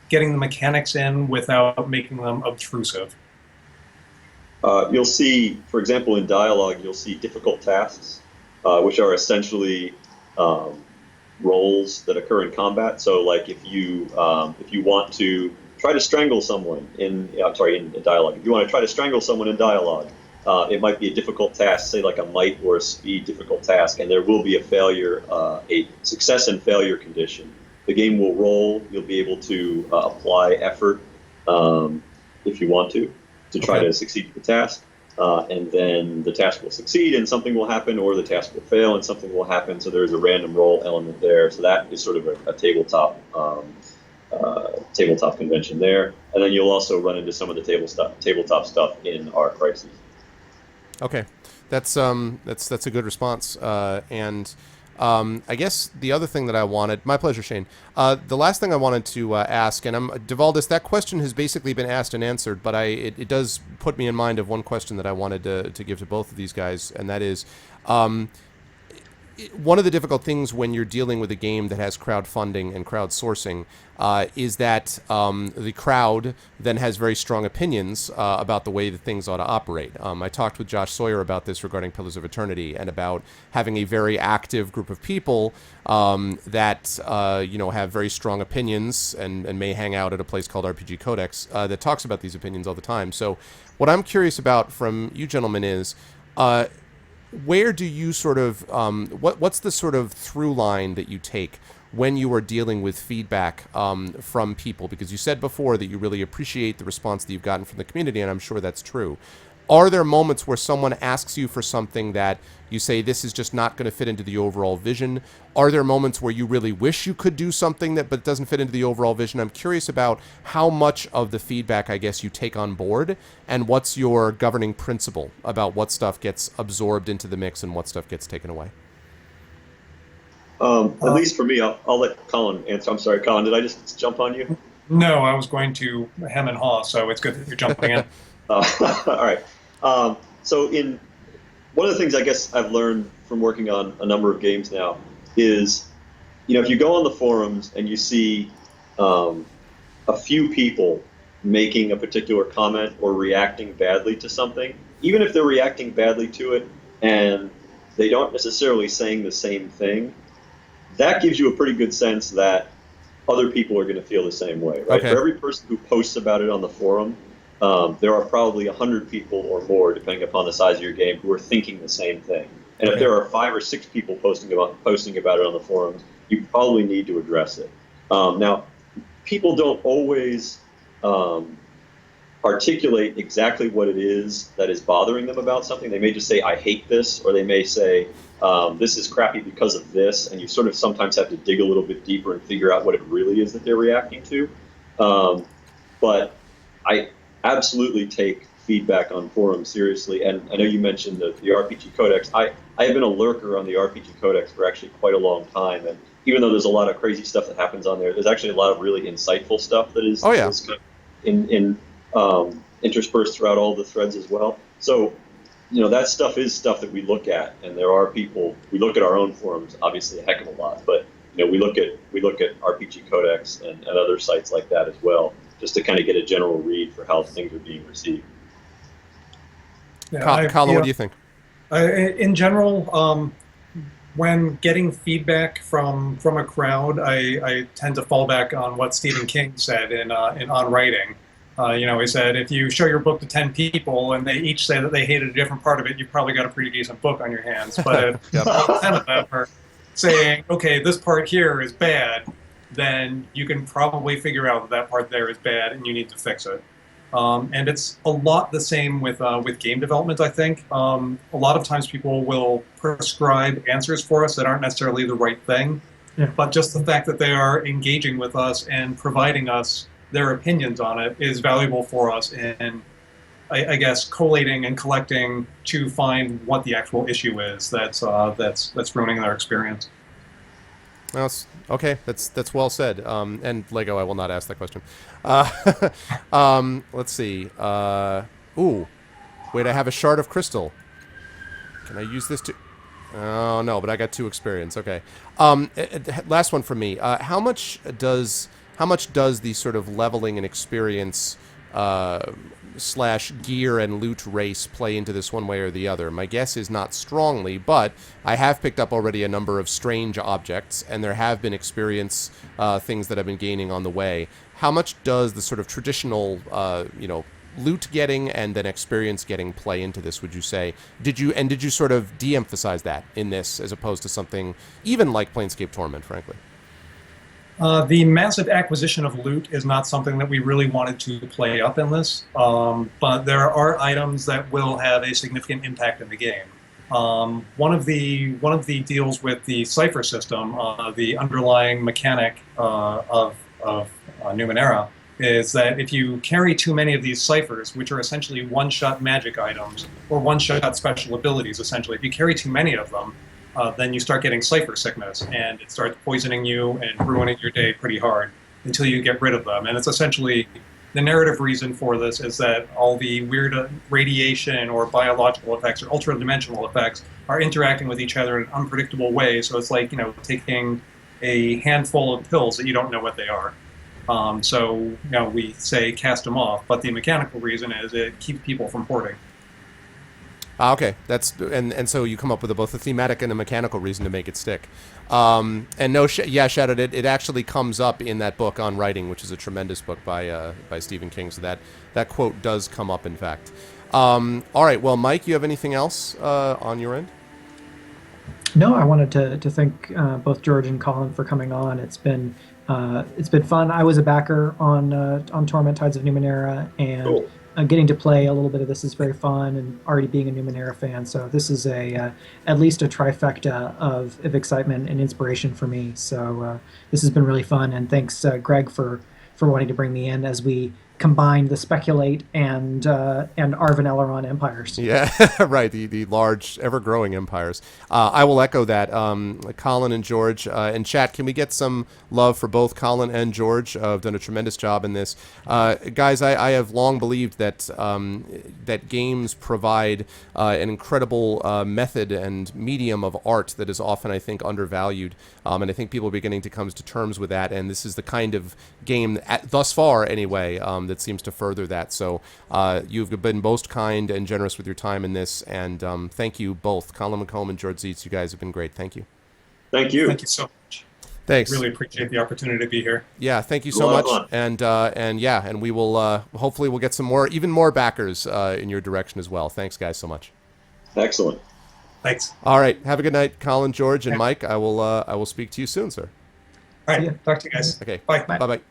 mechanics in without making them obtrusive. You'll see, for example, in dialogue, you'll see difficult tasks, which are essentially roles that occur in combat. So, like if you want to try to strangle someone in dialogue, if you want to try to strangle someone in dialogue. It might be a difficult task, say like a might or a speed difficult task, and there will be a failure, a success and failure condition. The game will roll. You'll be able to apply effort if you want to try to succeed with the task, and then the task will succeed and something will happen, or the task will fail and something will happen. So there's a random roll element there. So that is sort of a tabletop tabletop convention there, and then you'll also run into some of the tabletop stuff in our crises. Okay, that's a good response. And I guess the other thing that I wanted, my pleasure, Shane. The last thing I wanted to ask, and Devaldus, that question has basically been asked and answered, but it does put me in mind of one question that I wanted to give to both of these guys, and that is, one of the difficult things when you're dealing with a game that has crowdfunding and crowdsourcing is that the crowd then has very strong opinions about the way that things ought to operate. I talked with Josh Sawyer about this regarding Pillars of Eternity and about having a very active group of people that have very strong opinions and may hang out at a place called RPG Codex that talks about these opinions all the time. So what I'm curious about from you gentlemen is, where do you sort of, what's the sort of through line that you take when you are dealing with feedback from people? Because you said before that you really appreciate the response that you've gotten from the community, and I'm sure that's true. Are there moments where someone asks you for something that you say, this is just not going to fit into the overall vision? Are there moments where you really wish you could do something but doesn't fit into the overall vision? I'm curious about how much of the feedback, I guess, you take on board, and what's your governing principle about what stuff gets absorbed into the mix and what stuff gets taken away? At least for me, I'll let Colin answer. I'm sorry, Colin, did I just jump on you? No, I was going to hem and haw, so it's good that you're jumping in. All right. So one of the things I guess I've learned from working on a number of games now is, if you go on the forums and you see a few people making a particular comment or reacting badly to something, even if they're reacting badly to it and they don't necessarily saying the same thing, that gives you a pretty good sense that other people are going to feel the same way, right? Okay. For every person who posts about it on the forum, there are probably 100 people or more, depending upon the size of your game, who are thinking the same thing. And if there are 5 or 6 people posting about it on the forums, you probably need to address it. Now, people don't always articulate exactly what it is that is bothering them about something. They may just say, I hate this, or they may say, this is crappy because of this, and you sort of sometimes have to dig a little bit deeper and figure out what it really is that they're reacting to. But I absolutely take feedback on forums seriously, and I know you mentioned the RPG Codex. I have been a lurker on the RPG Codex for actually quite a long time, and even though there's a lot of crazy stuff that happens on there, there's actually a lot of really insightful stuff that is, is interspersed throughout all the threads as well. So, that stuff is stuff that we look at, and there are people. We look at our own forums, obviously a heck of a lot, but we look at RPG Codex and other sites like that as well, just to kind of get a general read for how things are being received. Yeah, Colin, what do you think? In general, when getting feedback from a crowd, I tend to fall back on what Stephen King said in On Writing. He said, if you show your book to 10 people and they each say that they hated a different part of it, you've probably got a pretty decent book on your hands. But if 10 of them are saying, okay, this part here is bad, then you can probably figure out that part there is bad and you need to fix it. And it's a lot the same with game development, I think. A lot of times people will prescribe answers for us that aren't necessarily the right thing, but just the fact that they are engaging with us and providing us their opinions on it is valuable for us in, I guess, collating and collecting to find what the actual issue is that's ruining their experience. Well, okay, that's well said. And Lego, I will not ask that question. Let's see. Wait, I have a shard of crystal. Can I use this to? Oh no, but I got 2 experience. Okay. Last one from me. How much does the sort of leveling and experience / gear and loot race play into this one way or the other? My guess is not strongly, but I have picked up already a number of strange objects, and there have been experience things that I've been gaining on the way. How much does the sort of traditional, loot getting and then experience getting play into this, would you say? Did you sort of de-emphasize that in this as opposed to something even like Planescape Torment, frankly? The massive acquisition of loot is not something that we really wanted to play up in this, but there are items that will have a significant impact in the game. One of the deals with the cipher system, the underlying mechanic of Numenera, is that if you carry too many of these ciphers, which are essentially one-shot magic items, or one-shot special abilities, essentially, if you carry too many of them, then you start getting cipher sickness, and it starts poisoning you and ruining your day pretty hard until you get rid of them. And it's essentially, the narrative reason for this is that all the weird radiation or biological effects or ultra-dimensional effects are interacting with each other in an unpredictable way. So it's like, taking a handful of pills that you don't know what they are. So we say cast them off, but the mechanical reason is it keeps people from hoarding. Okay, and so you come up with both a thematic and a mechanical reason to make it stick. And Shadow, it actually comes up in that book on writing, which is a tremendous book by Stephen King. So that quote does come up, in fact. All right, well, Mike, you have anything else on your end? No, I wanted to thank both George and Colin for coming on. It's been fun. I was a backer on Torment Tides of Numenera, and Cool. Getting to play a little bit of this is very fun, and already being a Numenera fan. So this is at least a trifecta of excitement and inspiration for me. So this has been really fun, and thanks, Greg, for wanting to bring me in as we combine the Speculate and Arvin Eleron empires. Yeah, right. The large, ever-growing empires. I will echo that. Colin and George in chat, can we get some love for both Colin and George? Have done a tremendous job in this. Guys, I have long believed that that games provide an incredible method and medium of art that is often, I think, undervalued. And I think people are beginning to come to terms with that. And this is the kind of game, thus far anyway, that seems to further that. So you've been most kind and generous with your time in this, and thank you both, Colin McComb and George Ziets. You guys have been great. Thank you. Thank you. Thank you so much. Thanks. Really appreciate the opportunity to be here. Yeah, thank you so much. And we will hopefully we'll get some even more backers in your direction as well. Thanks, guys, so much. Excellent. Thanks. All right, have a good night, Colin, George, and Mike. I will speak to you soon, sir. All right. Talk to you guys. Okay. Bye. Bye.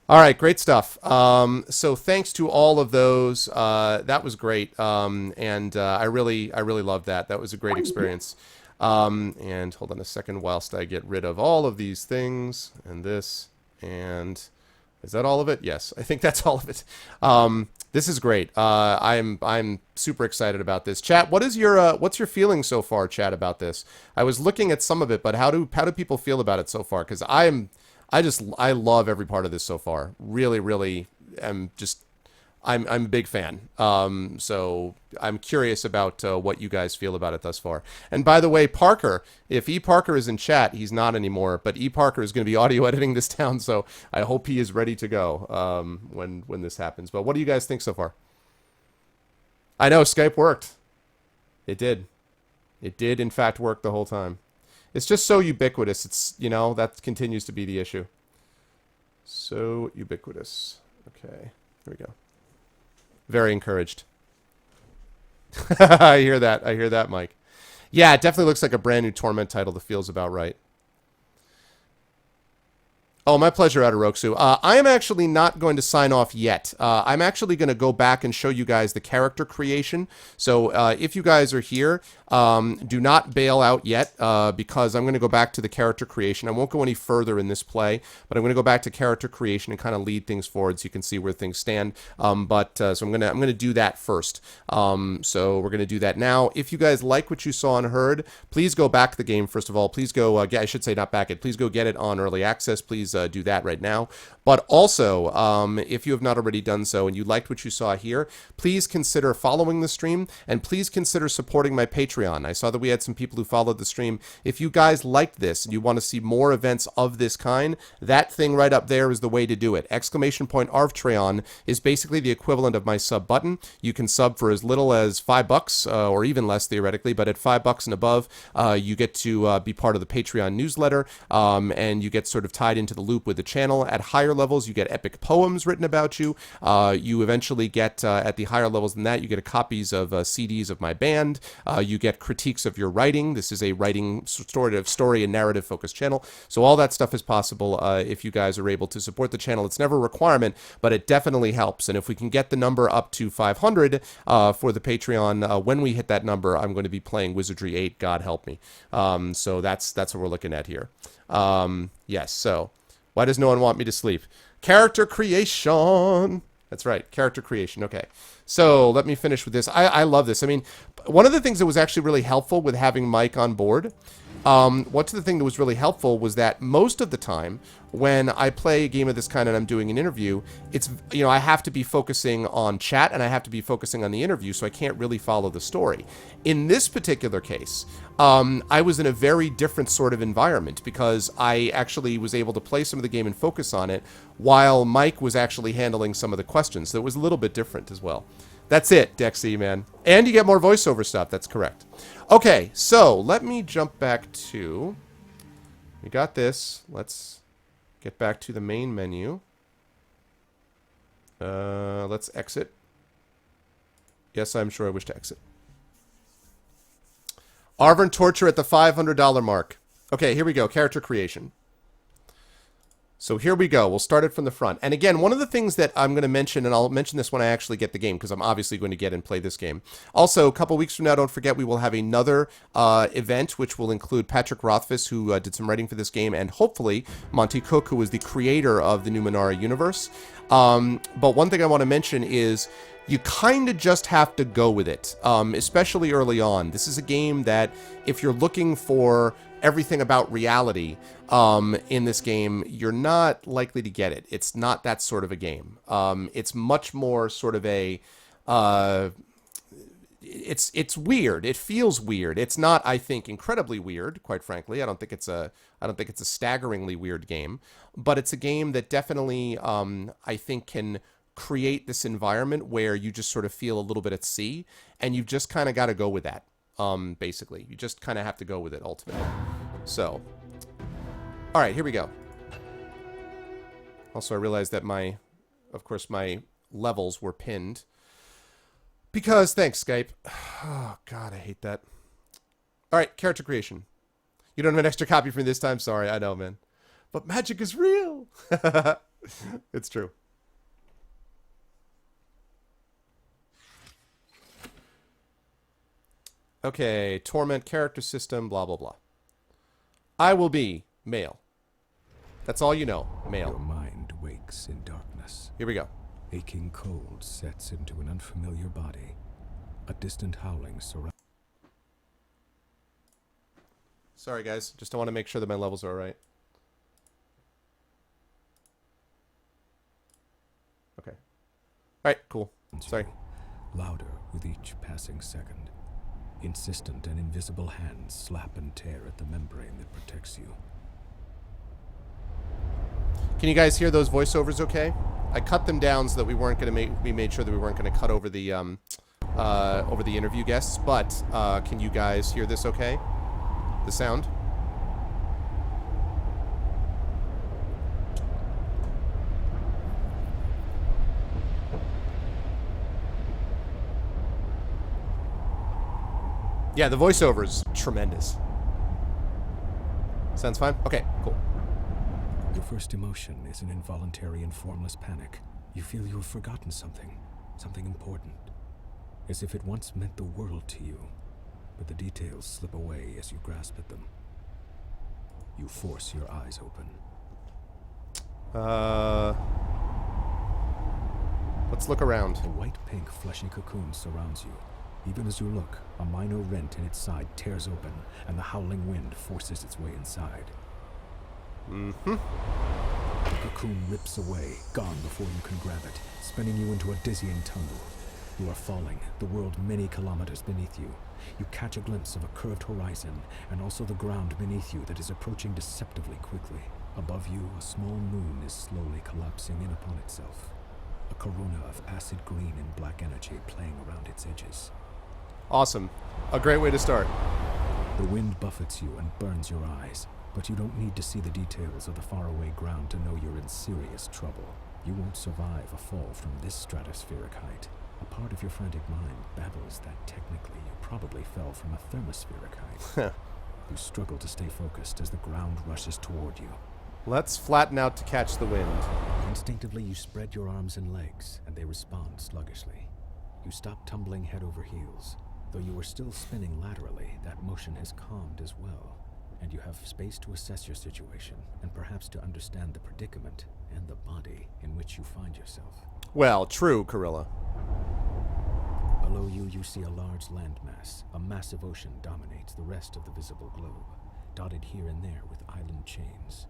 All right, great stuff. So thanks to all of those. That was great, and I really loved that. That was a great experience. And hold on a second whilst I get rid of all of these things and this. And is that all of it? Yes, I think that's all of it. This is great. I'm super excited about this. Chat, what's your feeling so far, chat, about this? I was looking at some of it, but how do people feel about it so far? Because I love every part of this so far. Really I'm a big fan. So I'm curious about what you guys feel about it thus far. And by the way, Parker, if E. Parker is in chat, he's not anymore, but E. Parker is going to be audio editing this down, so I hope he is ready to go when this happens. But what do you guys think so far? I know Skype worked. It did. It did, in fact, work the whole time. It's just so ubiquitous. It's, that continues to be the issue. So ubiquitous. Okay, here we go. Very encouraged. I hear that, Mike. Yeah, it definitely looks like a brand new Torment title that feels about right. Oh, my pleasure, Adaroksu. I am actually not going to sign off yet. I'm actually going to go back and show you guys the character creation. So if you guys are here, do not bail out yet because I'm going to go back to the character creation. I won't go any further in this play, but I'm going to go back to character creation and kind of lead things forward so you can see where things stand. So I'm going to do that first. So we're going to do that now. If you guys like what you saw and heard, please go back the game. First of all, please go. I should say not back it. Please go get it on early access. Please do that right now. But also, if you have not already done so and you liked what you saw here, please consider following the stream and please consider supporting my Patreon. I saw that we had some people who followed the stream. If you guys liked this and you want to see more events of this kind, that thing right up there is the way to do it. ! Arvtreon is basically the equivalent of my sub button. You can sub for as little as $5 or even less theoretically, but at $5 and above, you get to be part of the Patreon newsletter and you get sort of tied into the loop with the channel. At higher levels, you get epic poems written about you. You eventually get, at the higher levels than that, you get copies of CDs of my band. You get critiques of your writing. This is a writing story and narrative focused channel. So all that stuff is possible if you guys are able to support the channel. It's never a requirement, but it definitely helps. And if we can get the number up to 500 for the Patreon, when we hit that number, I'm going to be playing Wizardry 8, God help me. So that's what we're looking at here. Yes, so why does no one want me to sleep? Character creation. That's right, character creation. Okay, so let me finish with this. I love this. I mean, one of the things that was actually really helpful with having Mike on board, what's the thing that was really helpful was that most of the time when I play a game of this kind and I'm doing an interview, it's, you know, I have to be focusing on chat and I have to be focusing on the interview, so I can't really follow the story. In this particular case, I was in a very different sort of environment because I actually was able to play some of the game and focus on it while Mike was actually handling some of the questions. So it was a little bit different as well. That's it, Dexy, man. And you get more voiceover stuff. That's correct. Okay, so let me jump back to... We got this. Let's get back to the main menu. Let's exit. Yes, I'm sure I wish to exit. Arvern Torture at the $500 mark. Okay, here we go. Character creation. So here we go. We'll start it from the front. And again, one of the things that I'm going to mention, and I'll mention this when I actually get the game, because I'm obviously going to get and play this game. Also, a couple weeks from now, don't forget, we will have another event, which will include Patrick Rothfuss, who did some writing for this game, and hopefully Monty Cook, who is the creator of the Numenera universe. But one thing I want to mention is you kind of just have to go with it, especially early on. This is a game that if you're looking for everything about reality in this game, you're not likely to get it. It's not that sort of a game. It's much more sort of a... it's weird. It feels weird. It's not, I think, incredibly weird, quite frankly. I don't think it's a staggeringly weird game, but it's a game that definitely I think can create this environment where you just sort of feel a little bit at sea, and you've just kind of got to go with that. Basically, you just kind of have to go with it ultimately. So, all right, here we go. Also, I realized that of course, my levels were pinned because, thanks, Skype. Oh, God, I hate that. All right, character creation. You don't have an extra copy for me this time? Sorry, I know, man. But magic is real. It's true. Okay, Torment character system, blah, blah, blah. I will be male. That's all you know, male. Your mind wakes in darkness. Here we go. Aching cold sets into an unfamiliar body. A distant howling surrounds. Sorry, guys. Just want to make sure that my levels are all right. Okay. All right, cool. Sorry. Louder with each passing second. Insistent and invisible hands slap and tear at the membrane that protects you. Can you guys hear those voiceovers okay? I cut them down so that we weren't going to we made sure that we weren't going to cut over the interview guests, but can you guys hear this okay? The sound? Yeah, the voiceover is tremendous. Sounds fine? Okay, cool. Your first emotion is an involuntary and formless panic. You feel you have forgotten something important. As if it once meant the world to you. But the details slip away as you grasp at them. You force your eyes open. Let's look around. A white-pink fleshy cocoon surrounds you. Even as you look, a minor rent in its side tears open, and the howling wind forces its way inside. Mm-hmm. The cocoon rips away, gone before you can grab it, spinning you into a dizzying tumble. You are falling, the world many kilometers beneath you. You catch a glimpse of a curved horizon, and also the ground beneath you that is approaching deceptively quickly. Above you, a small moon is slowly collapsing in upon itself. A corona of acid green and black energy playing around its edges. Awesome. A great way to start. The wind buffets you and burns your eyes. But you don't need to see the details of the faraway ground to know you're in serious trouble. You won't survive a fall from this stratospheric height. A part of your frantic mind babbles that technically you probably fell from a thermospheric height. You struggle to stay focused as the ground rushes toward you. Let's flatten out to catch the wind. Instinctively, you spread your arms and legs, and they respond sluggishly. You stop tumbling head over heels. Though you are still spinning laterally, that motion has calmed as well, and you have space to assess your situation, and perhaps to understand the predicament and the body in which you find yourself. Well, true, Corilla. Below you, you see a large landmass. A massive ocean dominates the rest of the visible globe, dotted here and there with island chains.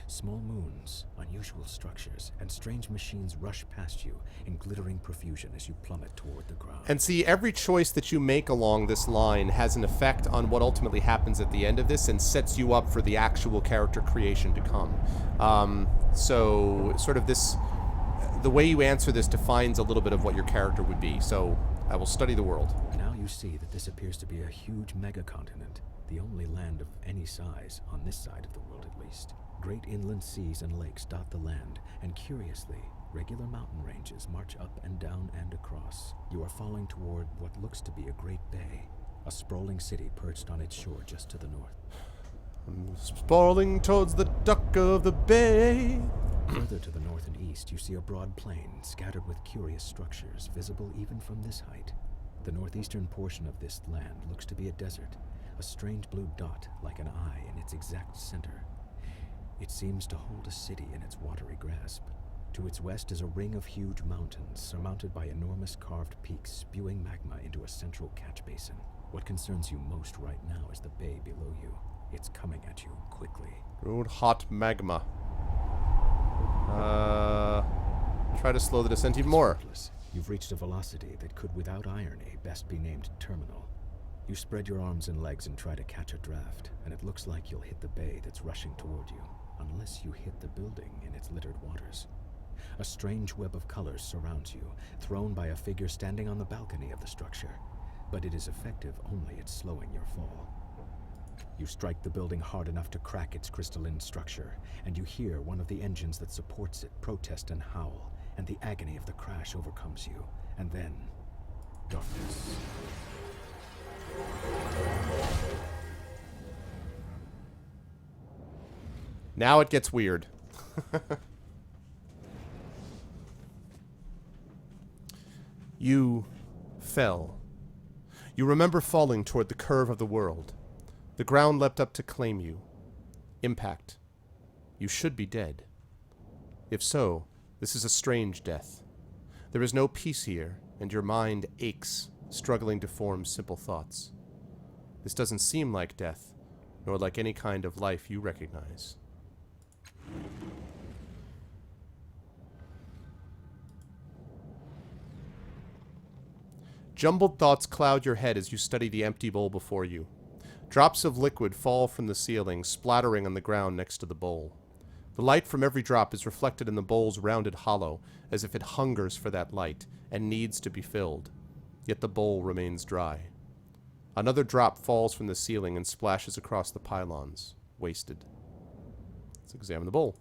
Small moons, unusual structures, and strange machines rush past you in glittering profusion as you plummet toward the ground. And see, every choice that you make along this line has an effect on what ultimately happens at the end of this and sets you up for the actual character creation to come. So, sort of this... The way you answer this defines a little bit of what your character would be. So, I will study the world. Now you see that this appears to be a huge megacontinent, the only land of any size, on this side of the world at least. Great inland seas and lakes dot the land, and curiously, regular mountain ranges march up and down and across. You are falling toward what looks to be a great bay, a sprawling city perched on its shore just to the north. I'm sprawling towards the dock of the bay. Further to the north and east, you see a broad plain scattered with curious structures, visible even from this height. The northeastern portion of this land looks to be a desert, a strange blue dot like an eye in its exact center. It seems to hold a city in its watery grasp. To its west is a ring of huge mountains, surmounted by enormous carved peaks spewing magma into a central catch basin. What concerns you most right now is the bay below you. It's coming at you quickly. Good hot magma. Try to slow the descent even more. You've reached a velocity that could, without irony, best be named terminal. You spread your arms and legs and try to catch a draft, and it looks like you'll hit the bay that's rushing toward you, unless you hit the building in its littered waters. A strange web of colors surrounds you, thrown by a figure standing on the balcony of the structure, but it is effective only at slowing your fall. You strike the building hard enough to crack its crystalline structure, and you hear one of the engines that supports it protest and howl, and the agony of the crash overcomes you, and then darkness. Now it gets weird. You fell. You remember falling toward the curve of the world. The ground leapt up to claim you. Impact. You should be dead. If so, this is a strange death. There is no peace here, and your mind aches, struggling to form simple thoughts. This doesn't seem like death, nor like any kind of life you recognize. Jumbled thoughts cloud your head as you study the empty bowl before you. Drops of liquid fall from the ceiling, splattering on the ground next to the bowl. The light from every drop is reflected in the bowl's rounded hollow, as if it hungers for that light and needs to be filled. Yet the bowl remains dry. Another drop falls from the ceiling and splashes across the pylons, wasted. Let's examine the bowl.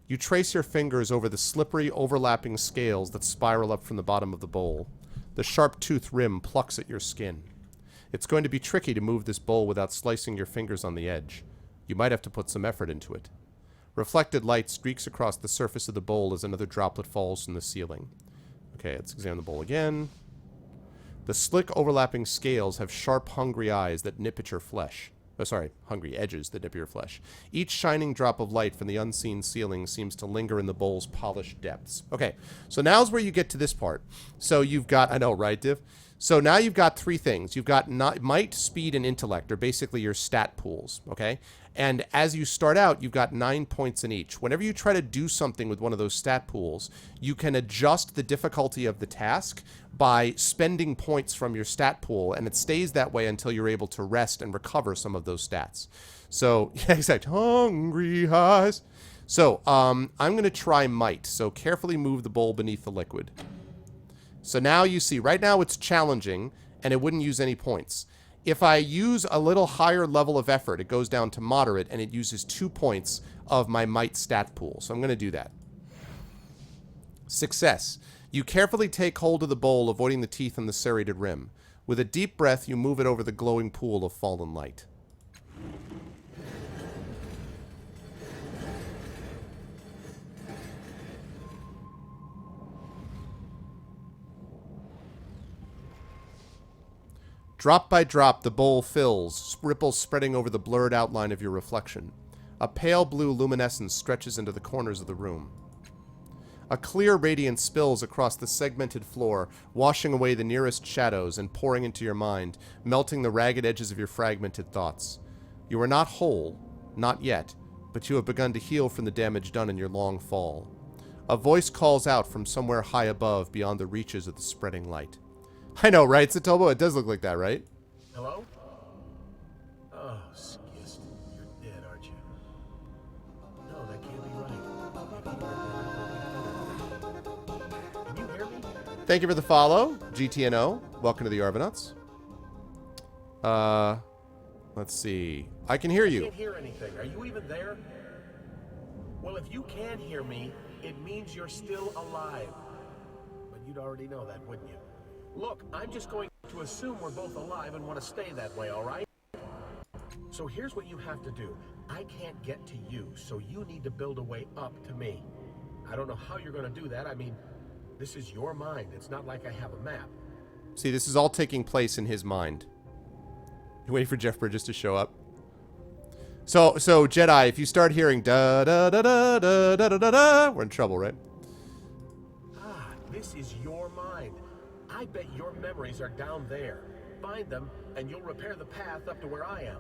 You trace your fingers over the slippery, overlapping scales that spiral up from the bottom of the bowl. The sharp-toothed rim plucks at your skin. It's going to be tricky to move this bowl without slicing your fingers on the edge. You might have to put some effort into it. Reflected light streaks across the surface of the bowl as another droplet falls from the ceiling. Okay, let's examine the bowl again. The slick, overlapping scales have sharp, hungry eyes that nip at your flesh. Oh, sorry, hungry edges that nip at your flesh. Each shining drop of light from the unseen ceiling seems to linger in the bowl's polished depths. Okay, so now's where you get to this part. So you've got, I know, right, Div? So now you've got three things. You've got might, speed, and intellect, are basically your stat pools, okay? And as you start out, you've got 9 points in each. Whenever you try to do something with one of those stat pools, you can adjust the difficulty of the task by spending points from your stat pool, and it stays that way until you're able to rest and recover some of those stats. So, yeah, exactly. Hungry eyes. So, I'm going to try might. So carefully move the bowl beneath the liquid. So now you see, right now it's challenging, and it wouldn't use any points. If I use a little higher level of effort, it goes down to moderate, and it uses 2 points of my might stat pool. So I'm going to do that. Success. You carefully take hold of the bowl, avoiding the teeth on the serrated rim. With a deep breath, you move it over the glowing pool of fallen light. Drop by drop, the bowl fills, ripples spreading over the blurred outline of your reflection. A pale blue luminescence stretches into the corners of the room. A clear radiance spills across the segmented floor, washing away the nearest shadows and pouring into your mind, melting the ragged edges of your fragmented thoughts. You are not whole, not yet, but you have begun to heal from the damage done in your long fall. A voice calls out from somewhere high above, beyond the reaches of the spreading light. I know, right, Satobo? It does look like that, right? Hello? Oh, Skist, you're dead, aren't you? No, that can't be right. Can you hear me? Thank you for the follow, GTNO. Welcome to the Arvanauts. Let's see. I can hear you. I can't hear anything. Are you even there? Well, if you can hear me, it means you're still alive. But you'd already know that, wouldn't you? Look, I'm just going to assume we're both alive and want to stay that way, all right? So here's what you have to do. I can't get to you, so you need to build a way up to me. I don't know how you're going to do that. I mean, this is your mind. It's not like I have a map. See, this is all taking place in his mind. You wait for Jeff Bridges to show up. So Jedi, if you start hearing da da da da da da da da da, we're in trouble, right? Ah, this is your mind. I bet your memories are down there. Find them, and you'll repair the path up to where I am.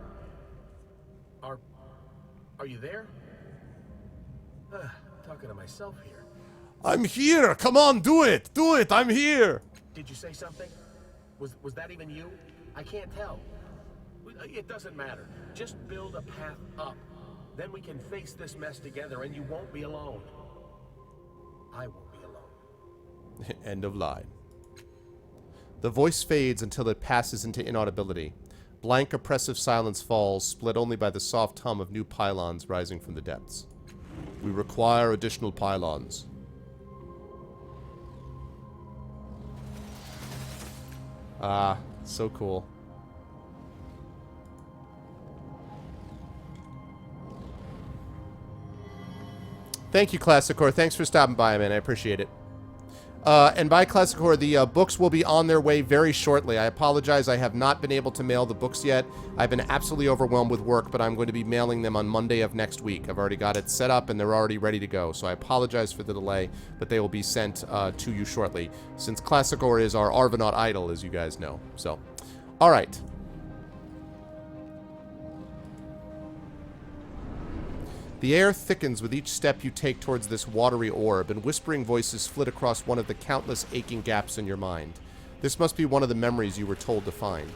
Are you there? Talking to myself here. I'm here. Come on, do it. Do it. I'm here. Did you say something? Was that even you? I can't tell. It doesn't matter. Just build a path up. Then we can face this mess together, and you won't be alone. I won't be alone. End of line. The voice fades until it passes into inaudibility. Blank, oppressive silence falls, split only by the soft hum of new pylons rising from the depths. We require additional pylons. Ah, so cool. Thank you, Classicor. Thanks for stopping by, man. I appreciate it. And by Classicor, the books will be on their way very shortly. I apologize. I have not been able to mail the books yet. I've been absolutely overwhelmed with work, but I'm going to be mailing them on Monday of next week. I've already got it set up, and they're already ready to go. So I apologize for the delay, but they will be sent to you shortly, since Classicor is our Arvanaut idol, as you guys know. So, all right. The air thickens with each step you take towards this watery orb, and whispering voices flit across one of the countless aching gaps in your mind. This must be one of the memories you were told to find.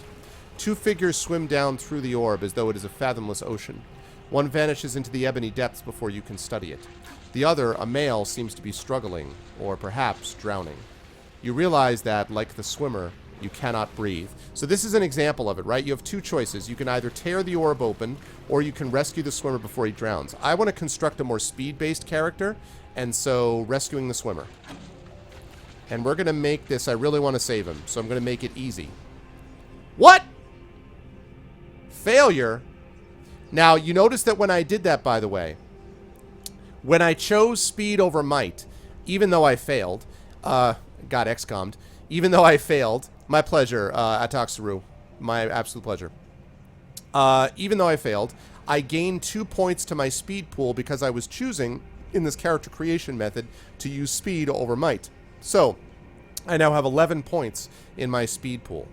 Two figures swim down through the orb as though it is a fathomless ocean. One vanishes into the ebony depths before you can study it. The other, a male, seems to be struggling, or perhaps drowning. You realize that, like the swimmer, you cannot breathe. So this is an example of it, right? You have two choices. You can either tear the orb open, or you can rescue the swimmer before he drowns. I want to construct a more speed-based character, and so rescuing the swimmer. And we're going to make this, I really want to save him, so I'm going to make it easy. What? Failure? Now, you notice that when I did that, by the way, when I chose speed over might, even though I failed, got XCOM'd, even though I failed, my pleasure, Ataxaru, my absolute pleasure. Even though I failed, I gained 2 points to my speed pool because I was choosing, in this character creation method, to use speed over might. So, I now have 11 points in my speed pool.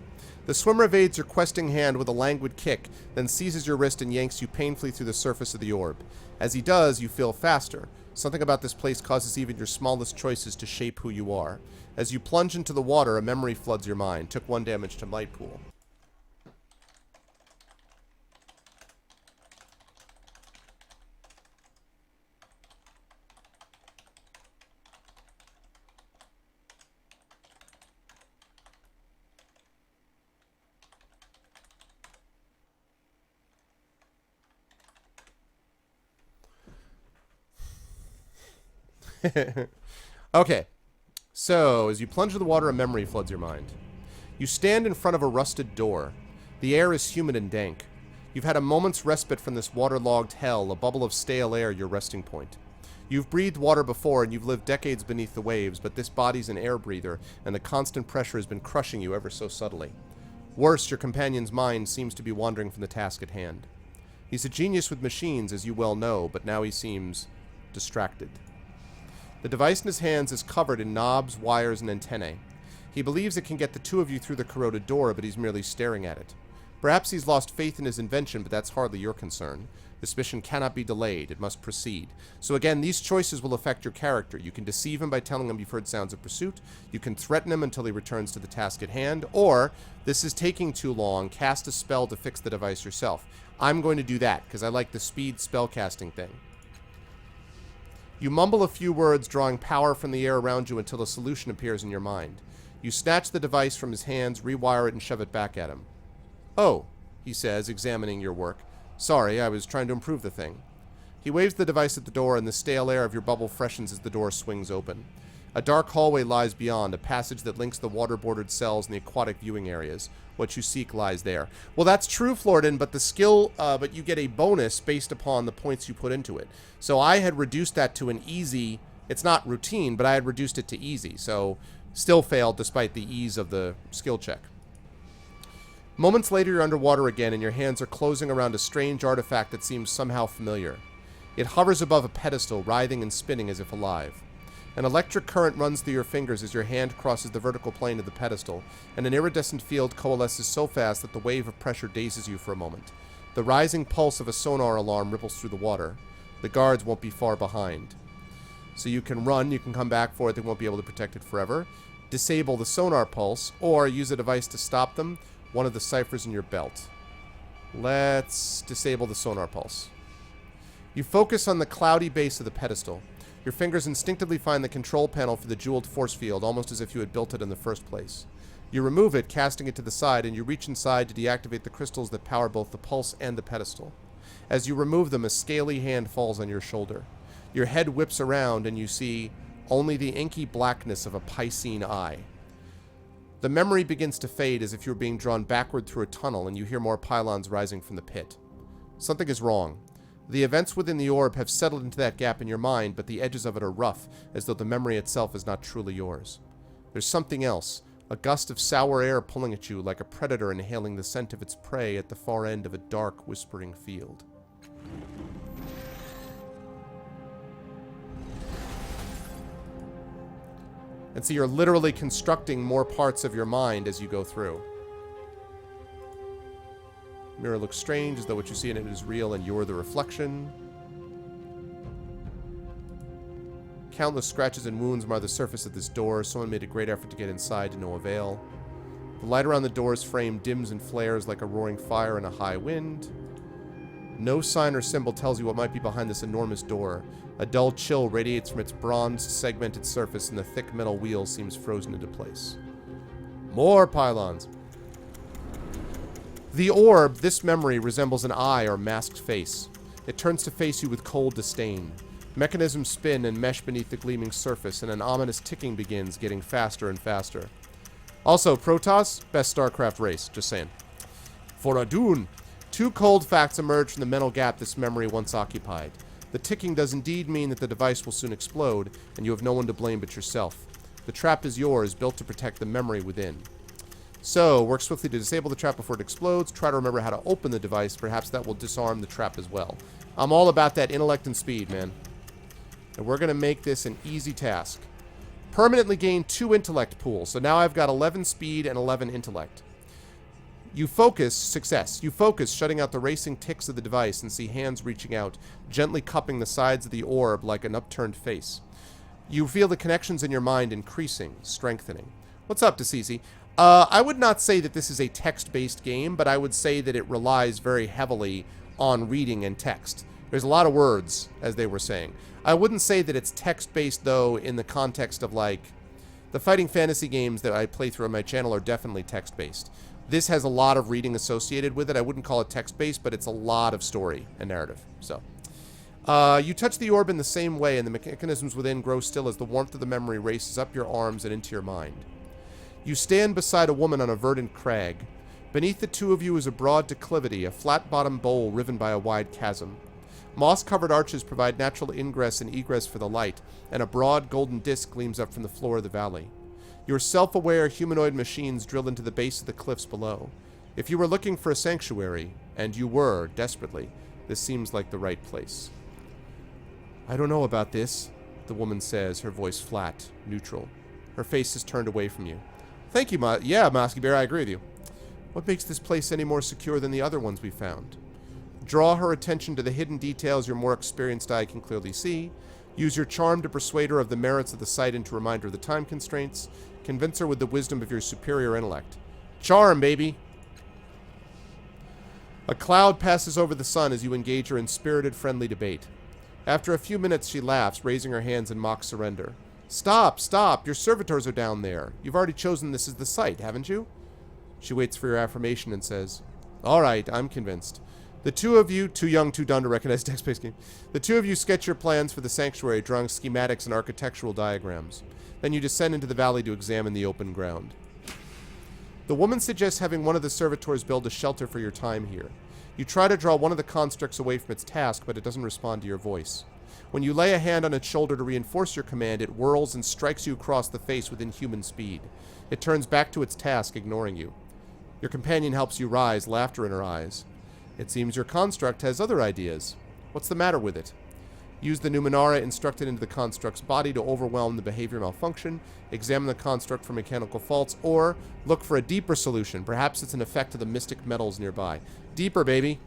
The swimmer evades your questing hand with a languid kick, then seizes your wrist and yanks you painfully through the surface of the orb. As he does, you feel faster. Something about this place causes even your smallest choices to shape who you are. As you plunge into the water, a memory floods your mind. Took 1 damage to might pool. Okay. So, as you plunge into the water, a memory floods your mind. You stand in front of a rusted door. The air is humid and dank. You've had a moment's respite from this waterlogged hell, a bubble of stale air your resting point. You've breathed water before and you've lived decades beneath the waves, but this body's an air breather, and the constant pressure has been crushing you ever so subtly. Worse, your companion's mind seems to be wandering from the task at hand. He's a genius with machines, as you well know, but now he seems distracted. The device in his hands is covered in knobs, wires, and antennae. He believes it can get the two of you through the corroded door, but he's merely staring at it. Perhaps he's lost faith in his invention, but that's hardly your concern. This mission cannot be delayed. It must proceed. So again, these choices will affect your character. You can deceive him by telling him you've heard sounds of pursuit. You can threaten him until he returns to the task at hand. Or, this is taking too long, cast a spell to fix the device yourself. I'm going to do that, because I like the speed spellcasting thing. You mumble a few words, drawing power from the air around you until a solution appears in your mind. You snatch the device from his hands, rewire it, and shove it back at him. "Oh," he says, examining your work. "Sorry, I was trying to improve the thing." He waves the device at the door, and the stale air of your bubble freshens as the door swings open. A dark hallway lies beyond, a passage that links the water-bordered cells and the aquatic viewing areas. What you seek lies there. Well, that's true, Floridan, but the skill, but you get a bonus based upon the points you put into it. So I had reduced that to an easy. It's not routine, but I had reduced it to easy. So still failed despite the ease of the skill check. Moments later, you're underwater again, and your hands are closing around a strange artifact that seems somehow familiar. It hovers above a pedestal, writhing and spinning as if alive. An electric current runs through your fingers as your hand crosses the vertical plane of the pedestal, and an iridescent field coalesces so fast that the wave of pressure dazes you for a moment. The rising pulse of a sonar alarm ripples through the water. The guards won't be far behind. So you can run, you can come back for it, they won't be able to protect it forever. Disable the sonar pulse, or use a device to stop them, one of the ciphers in your belt. Let's disable the sonar pulse. You focus on the cloudy base of the pedestal. Your fingers instinctively find the control panel for the jeweled force field, almost as if you had built it in the first place. You remove it, casting it to the side, and you reach inside to deactivate the crystals that power both the pulse and the pedestal. As you remove them, a scaly hand falls on your shoulder. Your head whips around, and you see only the inky blackness of a Piscine eye. The memory begins to fade as if you were being drawn backward through a tunnel, and you hear more pylons rising from the pit. Something is wrong. The events within the orb have settled into that gap in your mind, but the edges of it are rough, as though the memory itself is not truly yours. There's something else, a gust of sour air pulling at you like a predator inhaling the scent of its prey at the far end of a dark, whispering field. And so you're literally constructing more parts of your mind as you go through. Mirror looks strange, as though what you see in it is real and you're the reflection. Countless scratches and wounds mar the surface of this door. Someone made a great effort to get inside to no avail. The light around the door's frame dims and flares like a roaring fire in a high wind. No sign or symbol tells you what might be behind this enormous door. A dull chill radiates from its bronzed, segmented surface, and the thick metal wheel seems frozen into place. More pylons. The orb, this memory, resembles an eye or masked face. It turns to face you with cold disdain. Mechanisms spin and mesh beneath the gleaming surface, and an ominous ticking begins, getting faster and faster. Also, Protoss, best StarCraft race, just saying. For Adun, two cold facts emerge from the mental gap this memory once occupied. The ticking does indeed mean that the device will soon explode, and you have no one to blame but yourself. The trap is yours, built to protect the memory within. So, work swiftly to disable the trap before it explodes. Try to remember how to open the device. Perhaps that will disarm the trap as well. I'm all about that intellect and speed, man. And we're going to make this an easy task. Permanently gain 2 intellect pools. So now I've got 11 speed and 11 intellect. You focus, success. You focus, shutting out the racing ticks of the device, and see hands reaching out, gently cupping the sides of the orb like an upturned face. You feel the connections in your mind increasing, strengthening. What's up, Desisi? I would not say that this is a text-based game, but I would say that it relies very heavily on reading and text. There's a lot of words, as they were saying. I wouldn't say that it's text-based, though, in the context of, like, the fighting fantasy games that I play through on my channel are definitely text-based. This has a lot of reading associated with it. I wouldn't call it text-based, but it's a lot of story and narrative. So, You touch the orb in the same way, and the mechanisms within grow still as the warmth of the memory races up your arms and into your mind. You stand beside a woman on a verdant crag. Beneath the two of you is a broad declivity, a flat-bottomed bowl riven by a wide chasm. Moss-covered arches provide natural ingress and egress for the light, and a broad golden disc gleams up from the floor of the valley. Your self-aware humanoid machines drill into the base of the cliffs below. If you were looking for a sanctuary, and you were, desperately, this seems like the right place. I don't know about this, the woman says, her voice flat, neutral. Her face is turned away from you. Thank you, yeah, Mosky Bear, I agree with you. What makes this place any more secure than the other ones we found? Draw her attention to the hidden details your more experienced eye can clearly see. Use your charm to persuade her of the merits of the site and to remind her of the time constraints. Convince her with the wisdom of your superior intellect. Charm, baby! A cloud passes over the sun as you engage her in spirited, friendly debate. After a few minutes, she laughs, raising her hands in mock surrender. Stop, stop! Your servitors are down there. You've already chosen this as the site, haven't you? She waits for your affirmation and says, All right, I'm convinced. The two of you, too young, too dumb to recognize text-based game. The two of you sketch your plans for the sanctuary, drawing schematics and architectural diagrams. Then you descend into the valley to examine the open ground. The woman suggests having one of the servitors build a shelter for your time here. You try to draw one of the constructs away from its task, but it doesn't respond to your voice. When you lay a hand on its shoulder to reinforce your command, it whirls and strikes you across the face with inhuman speed. It turns back to its task, ignoring you. Your companion helps you rise, laughter in her eyes. It seems your construct has other ideas. What's the matter with it? Use the Numenera instructed into the construct's body to overwhelm the behavior malfunction, examine the construct for mechanical faults, or look for a deeper solution. Perhaps it's an effect of the mystic metals nearby. Deeper, baby!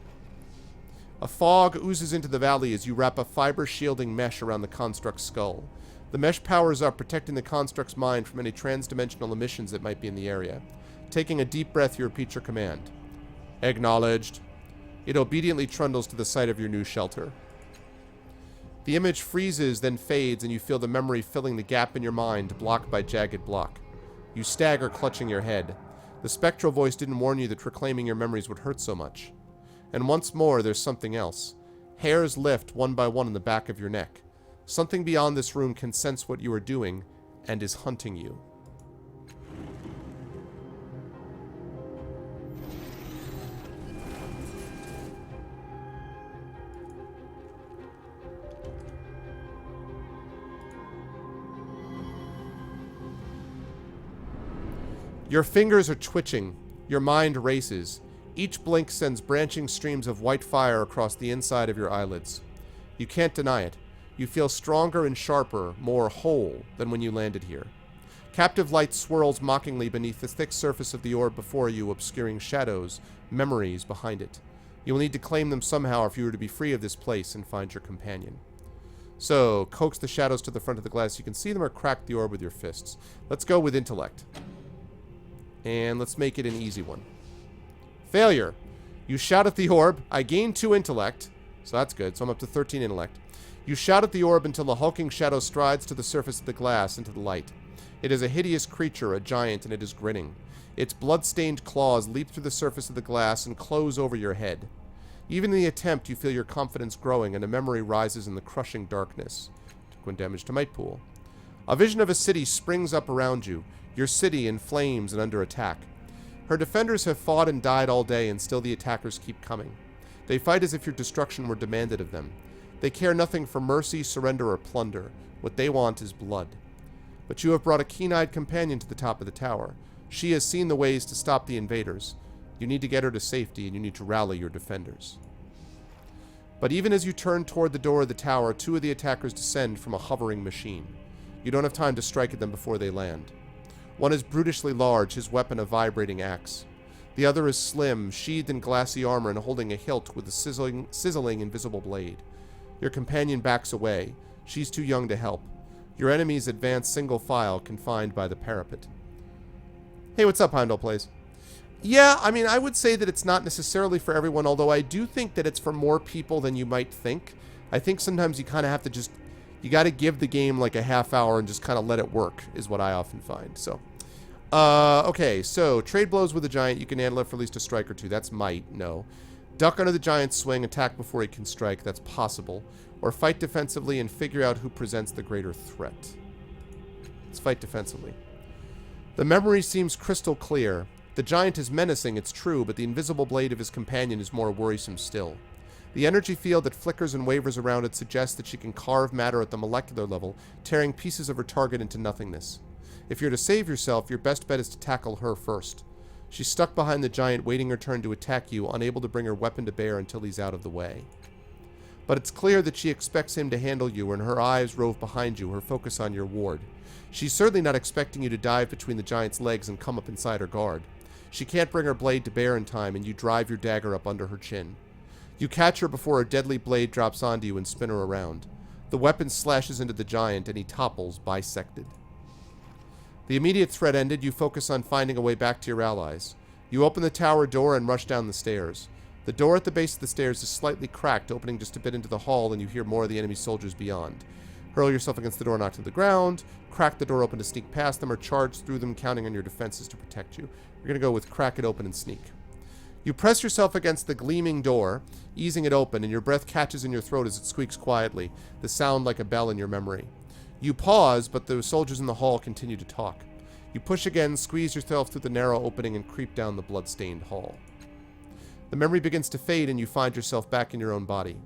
A fog oozes into the valley as you wrap a fiber-shielding mesh around the construct's skull. The mesh powers up, protecting the construct's mind from any transdimensional emissions that might be in the area. Taking a deep breath, you repeat your command. Acknowledged. It obediently trundles to the site of your new shelter. The image freezes, then fades, and you feel the memory filling the gap in your mind, blocked by jagged block. You stagger, clutching your head. The spectral voice didn't warn you that reclaiming your memories would hurt so much. And once more, there's something else. Hairs lift one by one in the back of your neck. Something beyond this room can sense what you are doing, and is hunting you. Your fingers are twitching. Your mind races. Each blink sends branching streams of white fire across the inside of your eyelids. You can't deny it. You feel stronger and sharper, more whole, than when you landed here. Captive light swirls mockingly beneath the thick surface of the orb before you, obscuring shadows, memories behind it. You will need to claim them somehow if you were to be free of this place and find your companion. So, coax the shadows to the front of the glass. You can see them or crack the orb with your fists. Let's go with intellect. And let's make it an easy one. Failure. You shout at the orb. I gain 2 intellect. So that's good. So I'm up to 13 intellect. You shout at the orb until the hulking shadow strides to the surface of the glass into the light. It is a hideous creature, a giant, and it is grinning. Its blood-stained claws leap through the surface of the glass and close over your head. Even in the attempt, you feel your confidence growing, and a memory rises in the crushing darkness. Took 1 damage to Might Pool. A vision of a city springs up around you. Your city in flames and under attack. Her defenders have fought and died all day, and still the attackers keep coming. They fight as if your destruction were demanded of them. They care nothing for mercy, surrender, or plunder. What they want is blood. But you have brought a keen-eyed companion to the top of the tower. She has seen the ways to stop the invaders. You need to get her to safety, and you need to rally your defenders. But even as you turn toward the door of the tower, 2 of the attackers descend from a hovering machine. You don't have time to strike at them before they land. One is brutishly large, his weapon a vibrating axe. The other is slim, sheathed in glassy armor and holding a hilt with a sizzling invisible blade. Your companion backs away. She's too young to help. Your enemies advance single file, confined by the parapet. Hey, what's up, Heimdall Plays? Yeah, I mean, I would say that it's not necessarily for everyone, although I do think that it's for more people than you might think. I think sometimes you kind of have to just... You got to give the game like a half hour and just kind of let it work, is what I often find, so... Okay, so, trade blows with the giant. You can handle it for at least a strike or 2. That's might, no. Duck under the giant's swing, attack before he can strike. That's possible. or fight defensively and figure out who presents the greater threat. Let's fight defensively. The memory seems crystal clear. The giant is menacing, it's true, but the invisible blade of his companion is more worrisome still. The energy field that flickers and wavers around it suggests that she can carve matter at the molecular level, tearing pieces of her target into nothingness. If you're to save yourself, your best bet is to tackle her first. She's stuck behind the giant, waiting her turn to attack you, unable to bring her weapon to bear until he's out of the way. But it's clear that she expects him to handle you, and her eyes rove behind you, her focus on your ward. She's certainly not expecting you to dive between the giant's legs and come up inside her guard. She can't bring her blade to bear in time, and you drive your dagger up under her chin. You catch her before her deadly blade drops onto you and spin her around. The weapon slashes into the giant, and he topples, bisected. The immediate threat ended, you focus on finding a way back to your allies. You open the tower door and rush down the stairs. The door at the base of the stairs is slightly cracked, opening just a bit into the hall, and you hear more of the enemy soldiers beyond. Hurl yourself against the door, knock to the ground, crack the door open to sneak past them, or charge through them, counting on your defenses to protect you. You're going to go with crack it open and sneak. You press yourself against the gleaming door, easing it open, and your breath catches in your throat as it squeaks quietly, the sound like a bell in your memory. You pause, but the soldiers in the hall continue to talk. You push again, squeeze yourself through the narrow opening, and creep down the blood-stained hall. The memory begins to fade, and you find yourself back in your own body.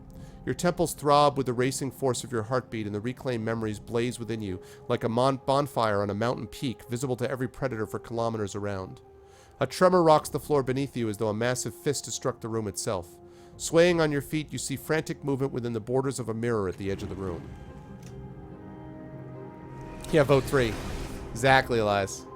Your temples throb with the racing force of your heartbeat, and the reclaimed memories blaze within you like a bonfire on a mountain peak, visible to every predator for kilometers around. A tremor rocks the floor beneath you as though a massive fist has struck the room itself. Swaying on your feet, you see frantic movement within the borders of a mirror at the edge of the room. Yeah, vote 3. Exactly, Elias.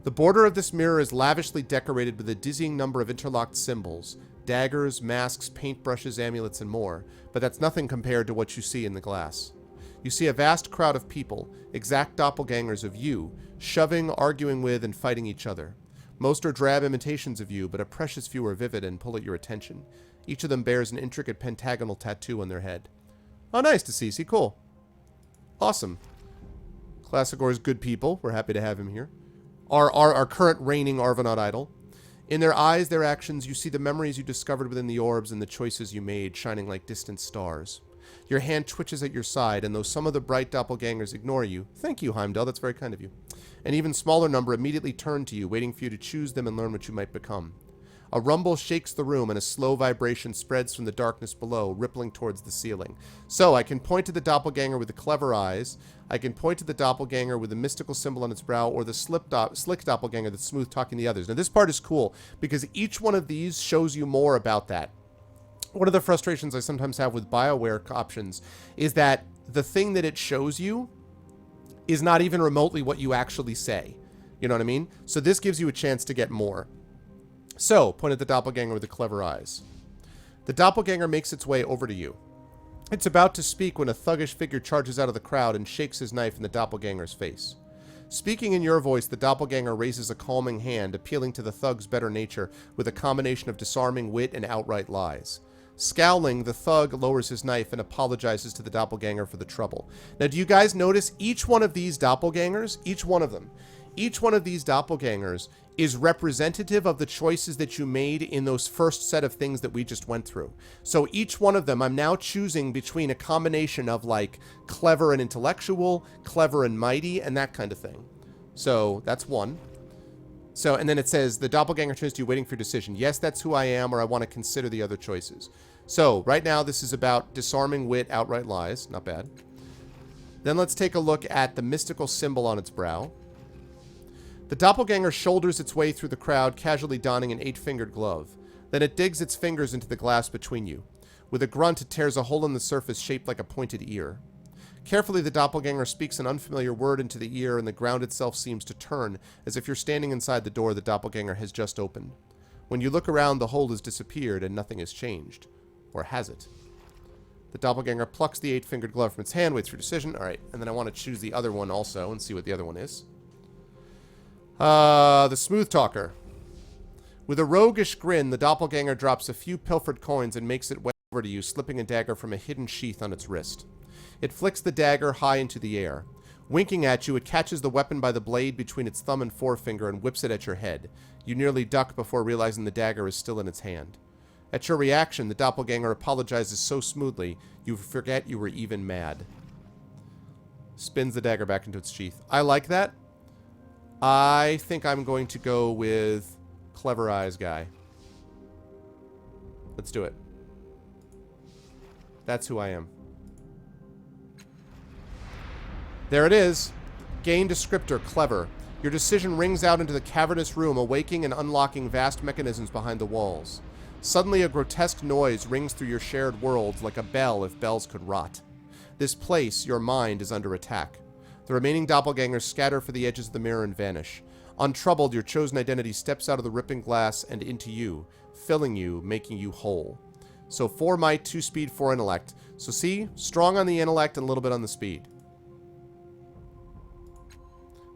The border of this mirror is lavishly decorated with a dizzying number of interlocked symbols. Daggers, masks, paintbrushes, amulets, and more, but that's nothing compared to what you see in the glass. You see a vast crowd of people, exact doppelgangers of you, shoving, arguing with, and fighting each other. Most are drab imitations of you, but a precious few are vivid and pull at your attention. Each of them bears an intricate pentagonal tattoo on their head. Oh, nice to see. Cool. Awesome. Classicor is good people. We're happy to have him here. Our current reigning Arvanaut idol. In their eyes, their actions, you see the memories you discovered within the orbs and the choices you made, shining like distant stars. Your hand twitches at your side, and though some of the bright doppelgangers ignore you, thank you, Heimdall, that's very kind of you, an even smaller number immediately turn to you, waiting for you to choose them and learn what you might become. A rumble shakes the room, and a slow vibration spreads from the darkness below, rippling towards the ceiling. So, I can point to the doppelganger with the clever eyes, I can point to the doppelganger with the mystical symbol on its brow, or the slick doppelganger that's smooth talking to the others. Now, this part is cool, because each one of these shows you more about that. One of the frustrations I sometimes have with BioWare options is that the thing that it shows you is not even remotely what you actually say. You know what I mean? So this gives you a chance to get more. So, point at the doppelganger with the clever eyes. The doppelganger makes its way over to you. It's about to speak when a thuggish figure charges out of the crowd and shakes his knife in the doppelganger's face. Speaking in your voice, the doppelganger raises a calming hand, appealing to the thug's better nature with a combination of disarming wit and outright lies. Scowling, the thug lowers his knife and apologizes to the doppelganger for the trouble. Now, do you guys notice each one of these doppelgangers, each one of these doppelgangers is representative of the choices that you made in those first set of things that we just went through. So each one of them, I'm now choosing between a combination of like clever and intellectual, clever and mighty, and that kind of thing. So that's one. So, and then it says, the doppelganger turns to you waiting for your decision. Yes, that's who I am, or I want to consider the other choices. So, right now, this is about disarming wit, outright lies. Not bad. Then let's take a look at the mystical symbol on its brow. The doppelganger shoulders its way through the crowd, casually donning an 8-fingered glove. Then it digs its fingers into the glass between you. With a grunt, it tears a hole in the surface shaped like a pointed ear. Carefully, the doppelganger speaks an unfamiliar word into the ear, and the ground itself seems to turn, as if you're standing inside the door the doppelganger has just opened. When you look around, the hole has disappeared, and nothing has changed. Or has it? The doppelganger plucks the 8-fingered glove from its hand, waits for decision. Alright, and then I want to choose the other one also, and see what the other one is. The smooth talker. With a roguish grin, the doppelganger drops a few pilfered coins and makes it way over to you, slipping a dagger from a hidden sheath on its wrist. It flicks the dagger high into the air. Winking at you, it catches the weapon by the blade between its thumb and forefinger and whips it at your head. You nearly duck before realizing the dagger is still in its hand. At your reaction, the doppelganger apologizes so smoothly, you forget you were even mad. Spins the dagger back into its sheath. I like that. I think I'm going to go with Clever Eyes guy. Let's do it. That's who I am. There it is. Gain descriptor, clever. Your decision rings out into the cavernous room, awaking and unlocking vast mechanisms behind the walls. Suddenly, a grotesque noise rings through your shared worlds like a bell if bells could rot. This place, your mind, is under attack. The remaining doppelgangers scatter for the edges of the mirror and vanish. Untroubled, your chosen identity steps out of the ripping glass and into you, filling you, making you whole. So 4 might, 2 speed, 4 intellect. So see, strong on the intellect and a little bit on the speed.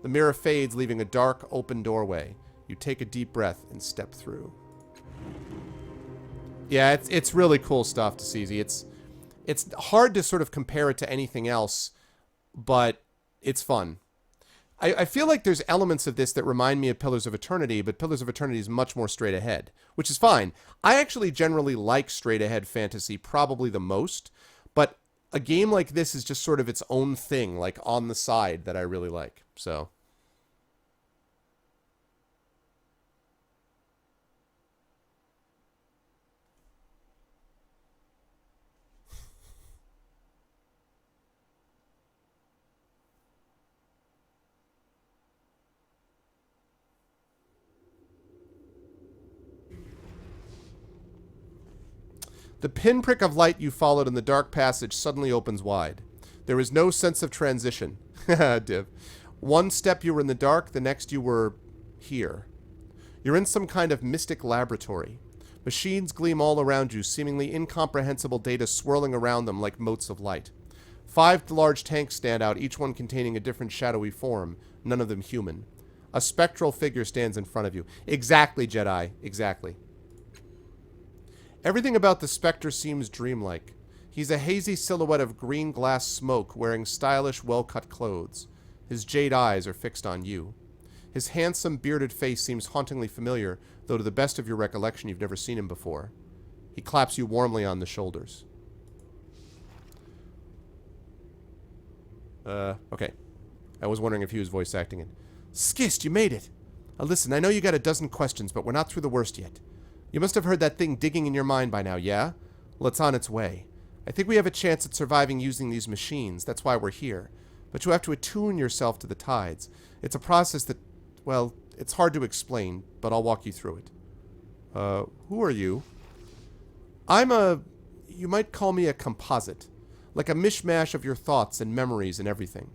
The mirror fades, leaving a dark, open doorway. You take a deep breath and step through. Yeah, it's really cool stuff to see. It's hard to sort of compare it to anything else, but it's fun. I feel like there's elements of this that remind me of Pillars of Eternity, but Pillars of Eternity is much more straight ahead, which is fine. I actually generally like straight ahead fantasy probably the most, but a game like this is just sort of its own thing, like on the side, that I really like. So the pinprick of light you followed in the dark passage suddenly opens wide. There is no sense of transition. Div. One step you were in the dark, the next you were here. You're in some kind of mystic laboratory. Machines gleam all around you, seemingly incomprehensible data swirling around them like motes of light. 5 large tanks stand out, each one containing a different shadowy form, none of them human. A spectral figure stands in front of you. Exactly, Jedi. Exactly. Everything about the Spectre seems dreamlike. He's a hazy silhouette of green glass smoke, wearing stylish, well-cut clothes. His jade eyes are fixed on you. His handsome, bearded face seems hauntingly familiar, though to the best of your recollection you've never seen him before. He claps you warmly on the shoulders. Okay. I was wondering if he was voice acting it. Skist, you made it! Listen, I know you got a dozen questions, but we're not through the worst yet. You must have heard that thing digging in your mind by now, yeah? Well, it's on its way. I think we have a chance at surviving using these machines. That's why we're here. But you have to attune yourself to the tides. It's a process that, well, it's hard to explain, but I'll walk you through it. Who are you? You might call me a composite. Like a mishmash of your thoughts and memories and everything.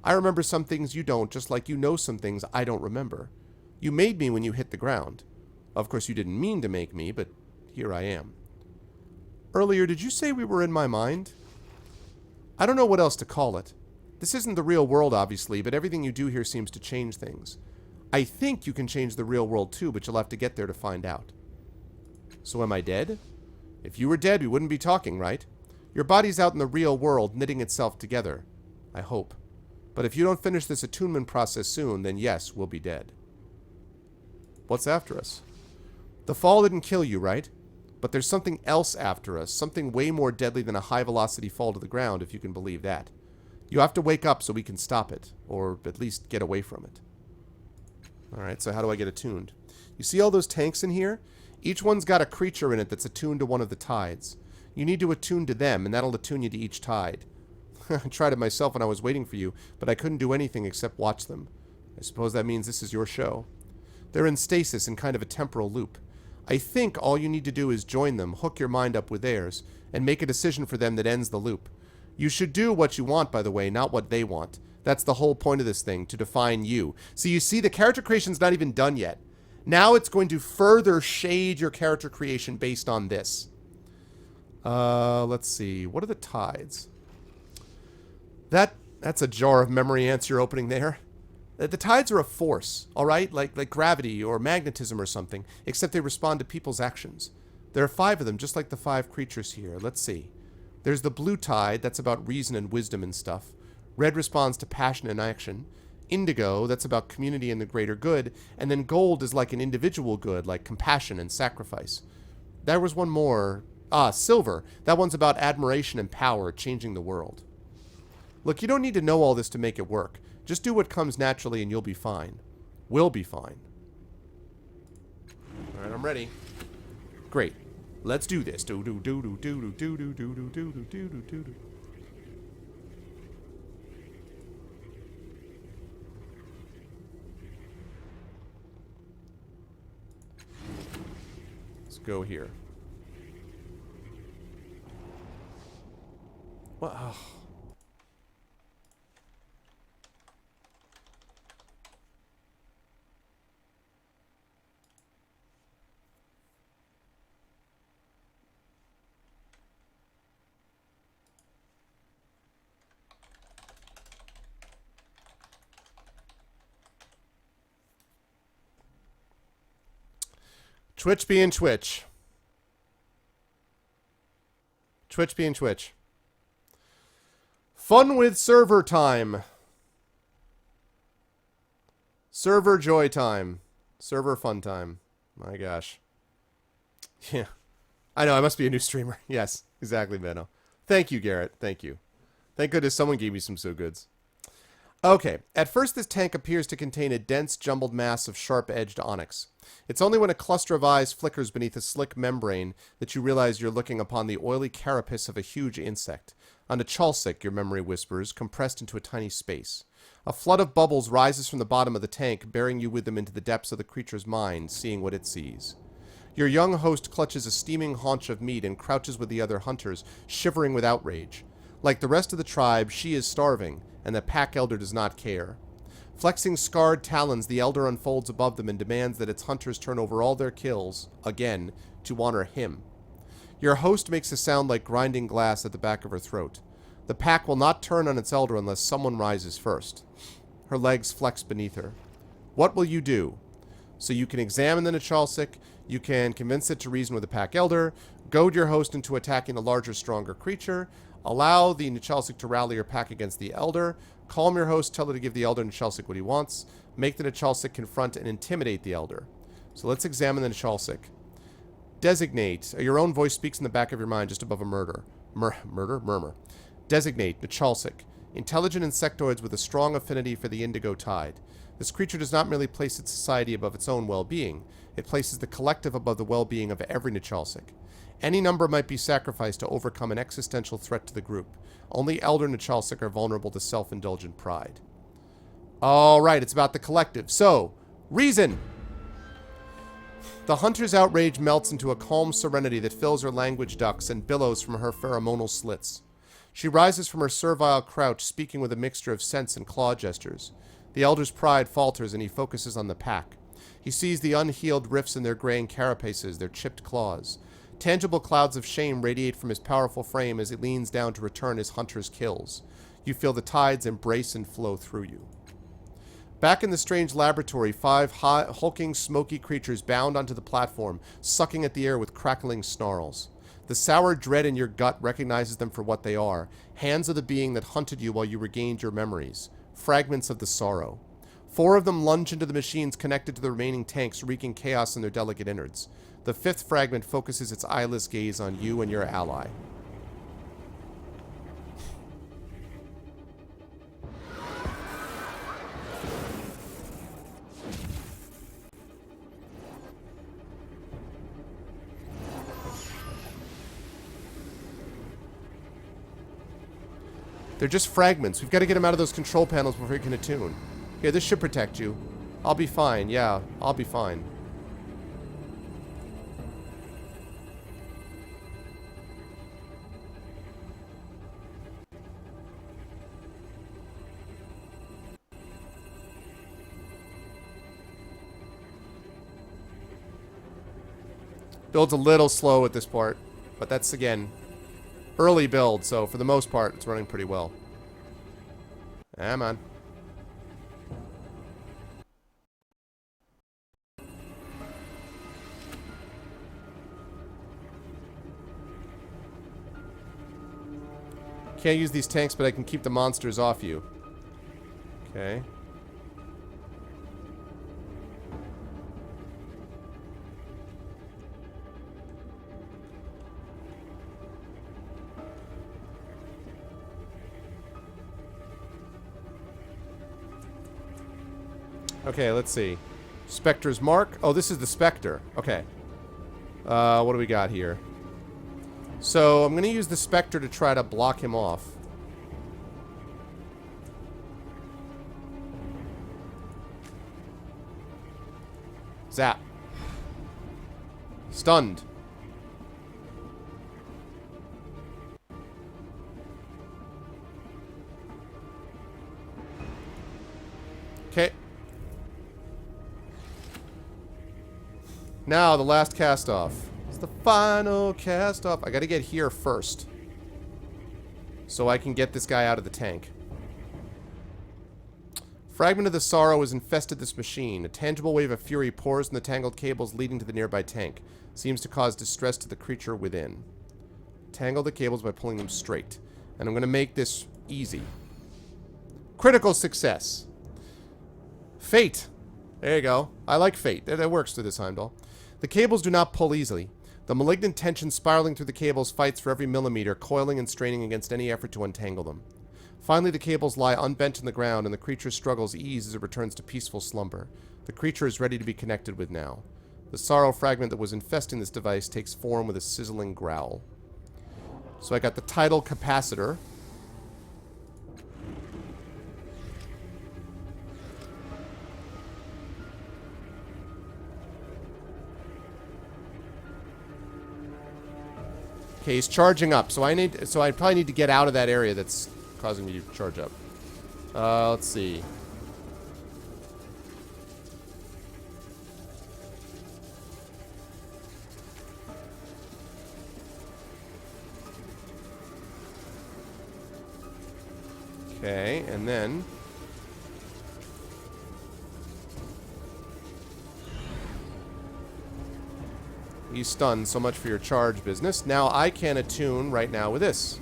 I remember some things you don't, just like you know some things I don't remember. You made me when you hit the ground. Of course, you didn't mean to make me, but here I am. Earlier, did you say we were in my mind? I don't know what else to call it. This isn't the real world, obviously, but everything you do here seems to change things. I think you can change the real world too, but you'll have to get there to find out. So am I dead? If you were dead, we wouldn't be talking, right? Your body's out in the real world, knitting itself together. I hope. But if you don't finish this attunement process soon, then yes, we'll be dead. What's after us? The fall didn't kill you, right? But there's something else after us, something way more deadly than a high-velocity fall to the ground, if you can believe that. You have to wake up so we can stop it, or at least get away from it. Alright, so how do I get attuned? You see all those tanks in here? Each one's got a creature in it that's attuned to one of the tides. You need to attune to them, and that'll attune you to each tide. I tried it myself when I was waiting for you, but I couldn't do anything except watch them. I suppose that means this is your show. They're in stasis in kind of a temporal loop. I think all you need to do is join them, hook your mind up with theirs, and make a decision for them that ends the loop. You should do what you want, by the way, not what they want. That's the whole point of this thing, to define you. So you see, the character creation's not even done yet. Now it's going to further shade your character creation based on this. Let's see. What are the tides? That's a jar of memory ants you're opening there. The tides are a force, all right? Like gravity or magnetism or something, except they respond to people's actions. There are 5 of them, just like the 5 creatures here. Let's see. There's the blue tide, that's about reason and wisdom and stuff. Red responds to passion and action. Indigo, that's about community and the greater good. And then gold is like an individual good, like compassion and sacrifice. There was one more. Silver. That one's about admiration and power, changing the world. Look, you don't need to know all this to make it work. Just do what comes naturally and you'll be fine. We'll be fine. Alright, I'm ready. Great. Let's do this. Do do do do do do do do do do do do do do do. Let's go here. What? Oh. Twitch being Twitch. Twitch being Twitch. Fun with server time. Server joy time. Server fun time. My gosh. Yeah. I know, I must be a new streamer. Yes, exactly, Benno. Thank you, Garrett. Thank you. Thank goodness someone gave me some so goods. Okay, at first this tank appears to contain a dense, jumbled mass of sharp-edged onyx. It's only when a cluster of eyes flickers beneath a slick membrane that you realize you're looking upon the oily carapace of a huge insect. On a chalsik, your memory whispers, compressed into a tiny space. A flood of bubbles rises from the bottom of the tank, bearing you with them into the depths of the creature's mind, seeing what it sees. Your young host clutches a steaming haunch of meat and crouches with the other hunters, shivering with outrage. Like the rest of the tribe, she is starving, and the pack elder does not care. Flexing scarred talons, the elder unfolds above them and demands that its hunters turn over all their kills, again, to honor him. Your host makes a sound like grinding glass at the back of her throat. The pack will not turn on its elder unless someone rises first. Her legs flex beneath her. What will you do? So you can examine the Nachalsik, you can convince it to reason with the pack elder, goad your host into attacking a larger, stronger creature, allow the Nachalsik to rally your pack against the elder, calm your host, tell her to give the elder Nachalsik what he wants, make the Nachalsik confront and intimidate the elder. So let's examine the Nachalsik. Designate. Your own voice speaks in the back of your mind just above a murmur. Designate Nachalsik. Intelligent insectoids with a strong affinity for the indigo tide. This creature does not merely place its society above its own well-being. It places the collective above the well-being of every Nachalsik. Any number might be sacrificed to overcome an existential threat to the group. Only elder Nachalsik are vulnerable to self-indulgent pride. Alright, it's about the collective. So, reason! The hunter's outrage melts into a calm serenity that fills her language ducts and billows from her pheromonal slits. She rises from her servile crouch, speaking with a mixture of sense and claw gestures. The elder's pride falters and he focuses on the pack. He sees the unhealed rifts in their graying carapaces, their chipped claws. Tangible clouds of shame radiate from his powerful frame as he leans down to return his hunter's kills. You feel the tides embrace and flow through you. Back in the strange laboratory, 5 hulking, smoky creatures bound onto the platform, sucking at the air with crackling snarls. The sour dread in your gut recognizes them for what they are, hands of the being that hunted you while you regained your memories, fragments of the sorrow. 4 of them lunge into the machines connected to the remaining tanks, wreaking chaos in their delicate innards. The 5th fragment focuses its eyeless gaze on you and your ally. They're just fragments. We've got to get them out of those control panels before we can attune. Here, this should protect you. I'll be fine. Yeah, I'll be fine. Build's a little slow at this part, but that's, again, early build, so for the most part, it's running pretty well. Come on. Can't use these tanks, but I can keep the monsters off you. Okay. Okay, let's see. Spectre's mark. Oh, this is the Spectre. Okay. What do we got here? So, I'm going to use the Spectre to try to block him off. Zap. Stunned. Okay. Now, the last cast-off. It's the final cast-off. I gotta get here first. So I can get this guy out of the tank. Fragment of the Sorrow has infested this machine. A tangible wave of fury pours from the tangled cables leading to the nearby tank. Seems to cause distress to the creature within. Tangle the cables by pulling them straight. And I'm gonna make this easy. Critical success. Fate. There you go. I like fate. That works through this Heimdall. The cables do not pull easily. The malignant tension spiraling through the cables fights for every millimeter, coiling and straining against any effort to untangle them. Finally, the cables lie unbent in the ground, and the creature's struggles ease as it returns to peaceful slumber. The creature is ready to be connected with now. The sorrow fragment that was infesting this device takes form with a sizzling growl. So I got the tidal capacitor. Okay, he's charging up, so I probably need to get out of that area that's causing me to charge up. Let's see. Okay, and then he's stunned. So much for your charge business. Now I can attune right now with this.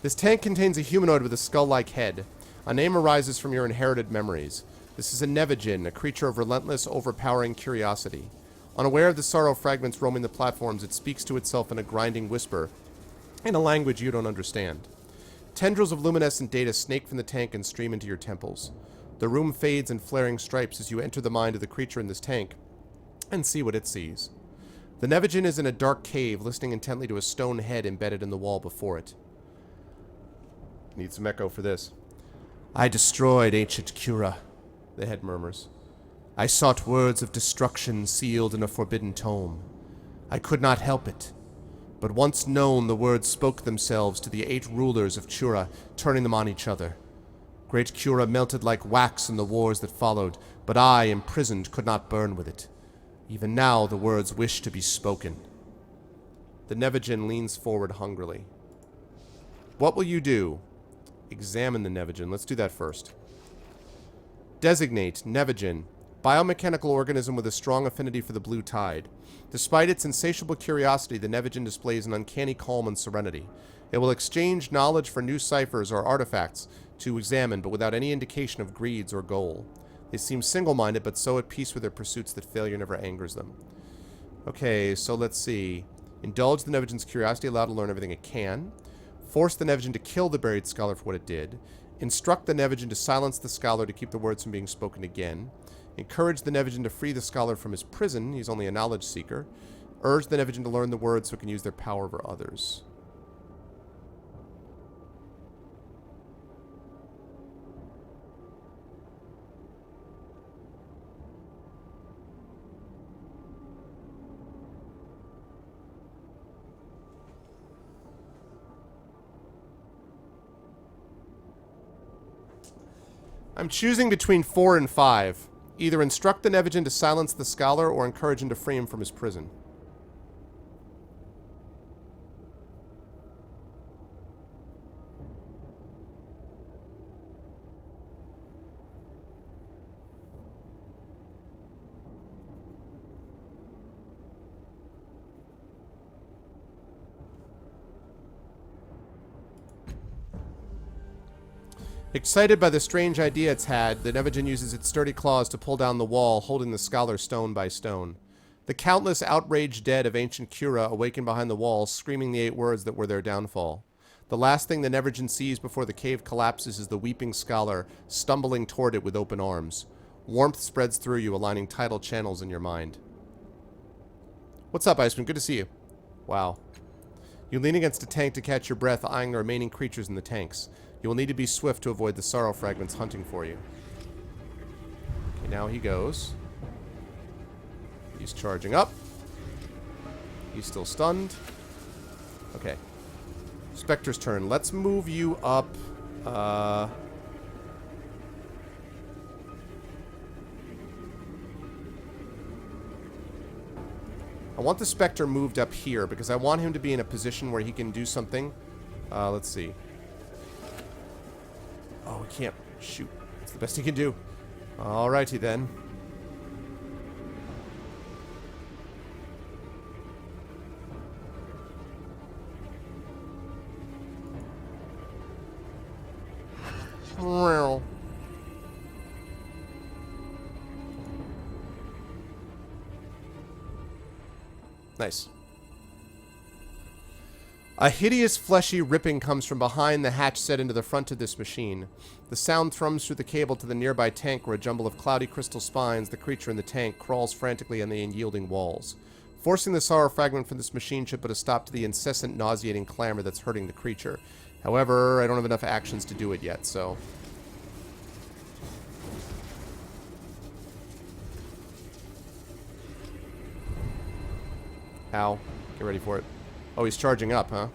This tank contains a humanoid with a skull-like head. A name arises from your inherited memories. This is a Nevigin, a creature of relentless, overpowering curiosity. Unaware of the sorrow fragments roaming the platforms, it speaks to itself in a grinding whisper, in a language you don't understand. Tendrils of luminescent data snake from the tank and stream into your temples. The room fades in flaring stripes as you enter the mind of the creature in this tank and see what it sees. The Nevigin is in a dark cave, listening intently to a stone head embedded in the wall before it. Need some echo for this. I destroyed ancient Cura, the head murmurs. I sought words of destruction sealed in a forbidden tome. I could not help it. But once known, the words spoke themselves to the 8 rulers of Cura, turning them on each other. Great Cura melted like wax in the wars that followed, but I, imprisoned, could not burn with it. Even now, the words wish to be spoken. The Nevigin leans forward hungrily. What will you do? Examine the Nevigin. Let's do that first. Designate Nevigin. Biomechanical organism with a strong affinity for the blue tide. Despite its insatiable curiosity, the Nevigin displays an uncanny calm and serenity. It will exchange knowledge for new ciphers or artifacts to examine, but without any indication of greeds or goal. They seem single-minded, but so at peace with their pursuits that failure never angers them. Okay, so let's see. Indulge the Nevigin's curiosity, allow it to learn everything it can. Force the Nevigin to kill the buried scholar for what it did. Instruct the Nevigin to silence the scholar to keep the words from being spoken again. Encourage the Nevigin to free the scholar from his prison. He's only a knowledge seeker. Urge the Nevigin to learn the words so it can use their power over others. I'm choosing between 4 and 5. Either instruct the Nevigin to silence the scholar or encourage him to free him from his prison. Excited by the strange idea it's had, the Nevagen uses its sturdy claws to pull down the wall, holding the scholar stone by stone. The countless outraged dead of ancient Cura awaken behind the wall, screaming the 8 words that were their downfall. The last thing the Nevagen sees before the cave collapses is the weeping scholar, stumbling toward it with open arms. Warmth spreads through you, aligning tidal channels in your mind. What's up, Iceman? Good to see you. Wow. You lean against a tank to catch your breath, eyeing the remaining creatures in the tanks. You will need to be swift to avoid the sorrow fragments hunting for you. Okay, now he goes. He's charging up. He's still stunned. Okay. Spectre's turn. Let's move you up. I want the Spectre moved up here because I want him to be in a position where he can do something. Let's see. Oh, he can't. Shoot. That's the best he can do. Alrighty then. Well. Nice. A hideous, fleshy ripping comes from behind the hatch set into the front of this machine. The sound thrums through the cable to the nearby tank where a jumble of cloudy crystal spines, the creature in the tank, crawls frantically on the unyielding walls. Forcing the sorrow fragment from this machine should put a stop to the incessant, nauseating clamor that's hurting the creature. However, I don't have enough actions to do it yet, so... Ow. Get ready for it. Oh, he's charging up, huh?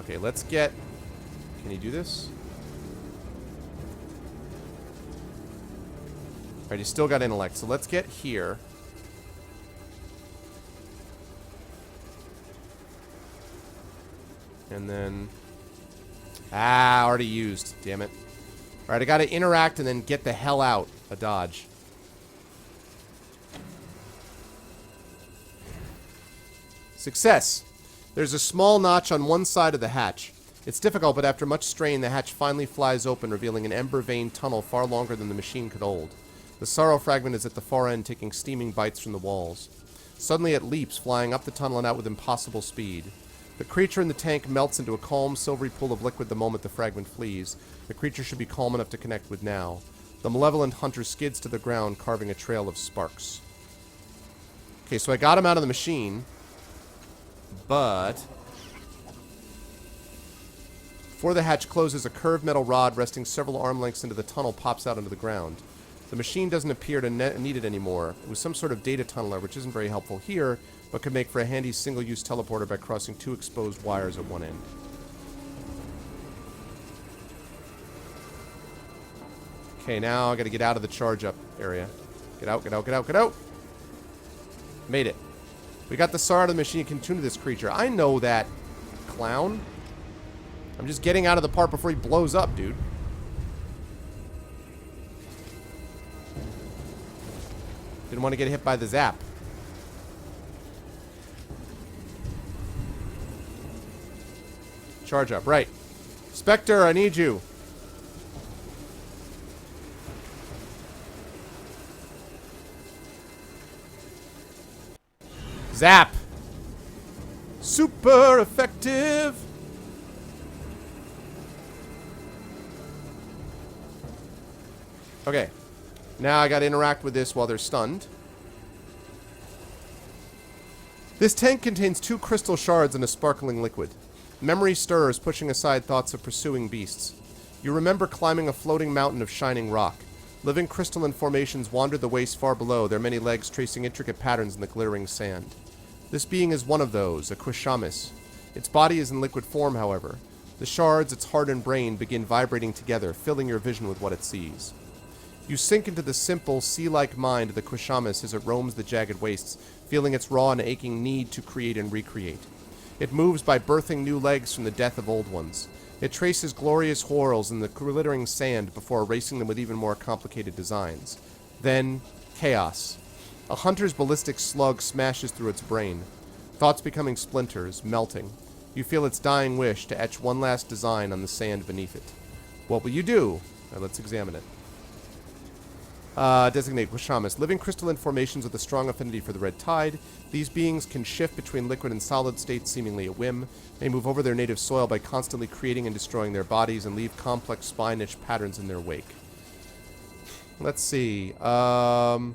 Okay, let's get... Can he do this? Alright, he's still got intellect, so let's get here. And then... Ah, already used. Damn it. Alright, I gotta interact and then get the hell out. A dodge. Success! There's a small notch on one side of the hatch. It's difficult, but after much strain, the hatch finally flies open, revealing an ember-veined tunnel far longer than the machine could hold. The sorrow fragment is at the far end, taking steaming bites from the walls. Suddenly it leaps, flying up the tunnel and out with impossible speed. The creature in the tank melts into a calm, silvery pool of liquid the moment the fragment flees. The creature should be calm enough to connect with now. The malevolent hunter skids to the ground, carving a trail of sparks. Okay, so I got him out of the machine. But before the hatch closes, a curved metal rod resting several arm lengths into the tunnel pops out into the ground. The machine doesn't appear to need it anymore. It was some sort of data tunneler, which isn't very helpful here, but could make for a handy single-use teleporter by crossing 2 exposed wires at one end. Okay, now I gotta get out of the charge-up area. Get out, get out, get out, get out! Made it. We got the SAR out of the machine and can tune to this creature. I know that, clown. I'm just getting out of the part before he blows up, dude. Didn't want to get hit by the zap. Charge up, right. Spectre, I need you. Zap! Super effective! Okay. Now I gotta interact with this while they're stunned. This tank contains 2 crystal shards and a sparkling liquid. Memory stirs, pushing aside thoughts of pursuing beasts. You remember climbing a floating mountain of shining rock. Living crystalline formations wander the waste far below, their many legs tracing intricate patterns in the glittering sand. This being is one of those, a Quishamis. Its body is in liquid form, however. The shards, its heart and brain, begin vibrating together, filling your vision with what it sees. You sink into the simple, sea-like mind of the Quishamis as it roams the jagged wastes, feeling its raw and aching need to create and recreate. It moves by birthing new legs from the death of old ones. It traces glorious whorls in the glittering sand before erasing them with even more complicated designs. Then, chaos. A hunter's ballistic slug smashes through its brain. Thoughts becoming splinters, melting. You feel its dying wish to etch one last design on the sand beneath it. What will you do? Now let's examine it. Designate Quashamas. Living crystalline formations with a strong affinity for the red tide. These beings can shift between liquid and solid states seemingly at whim. They move over their native soil by constantly creating and destroying their bodies and leave complex spine-niche patterns in their wake. Let's see. So,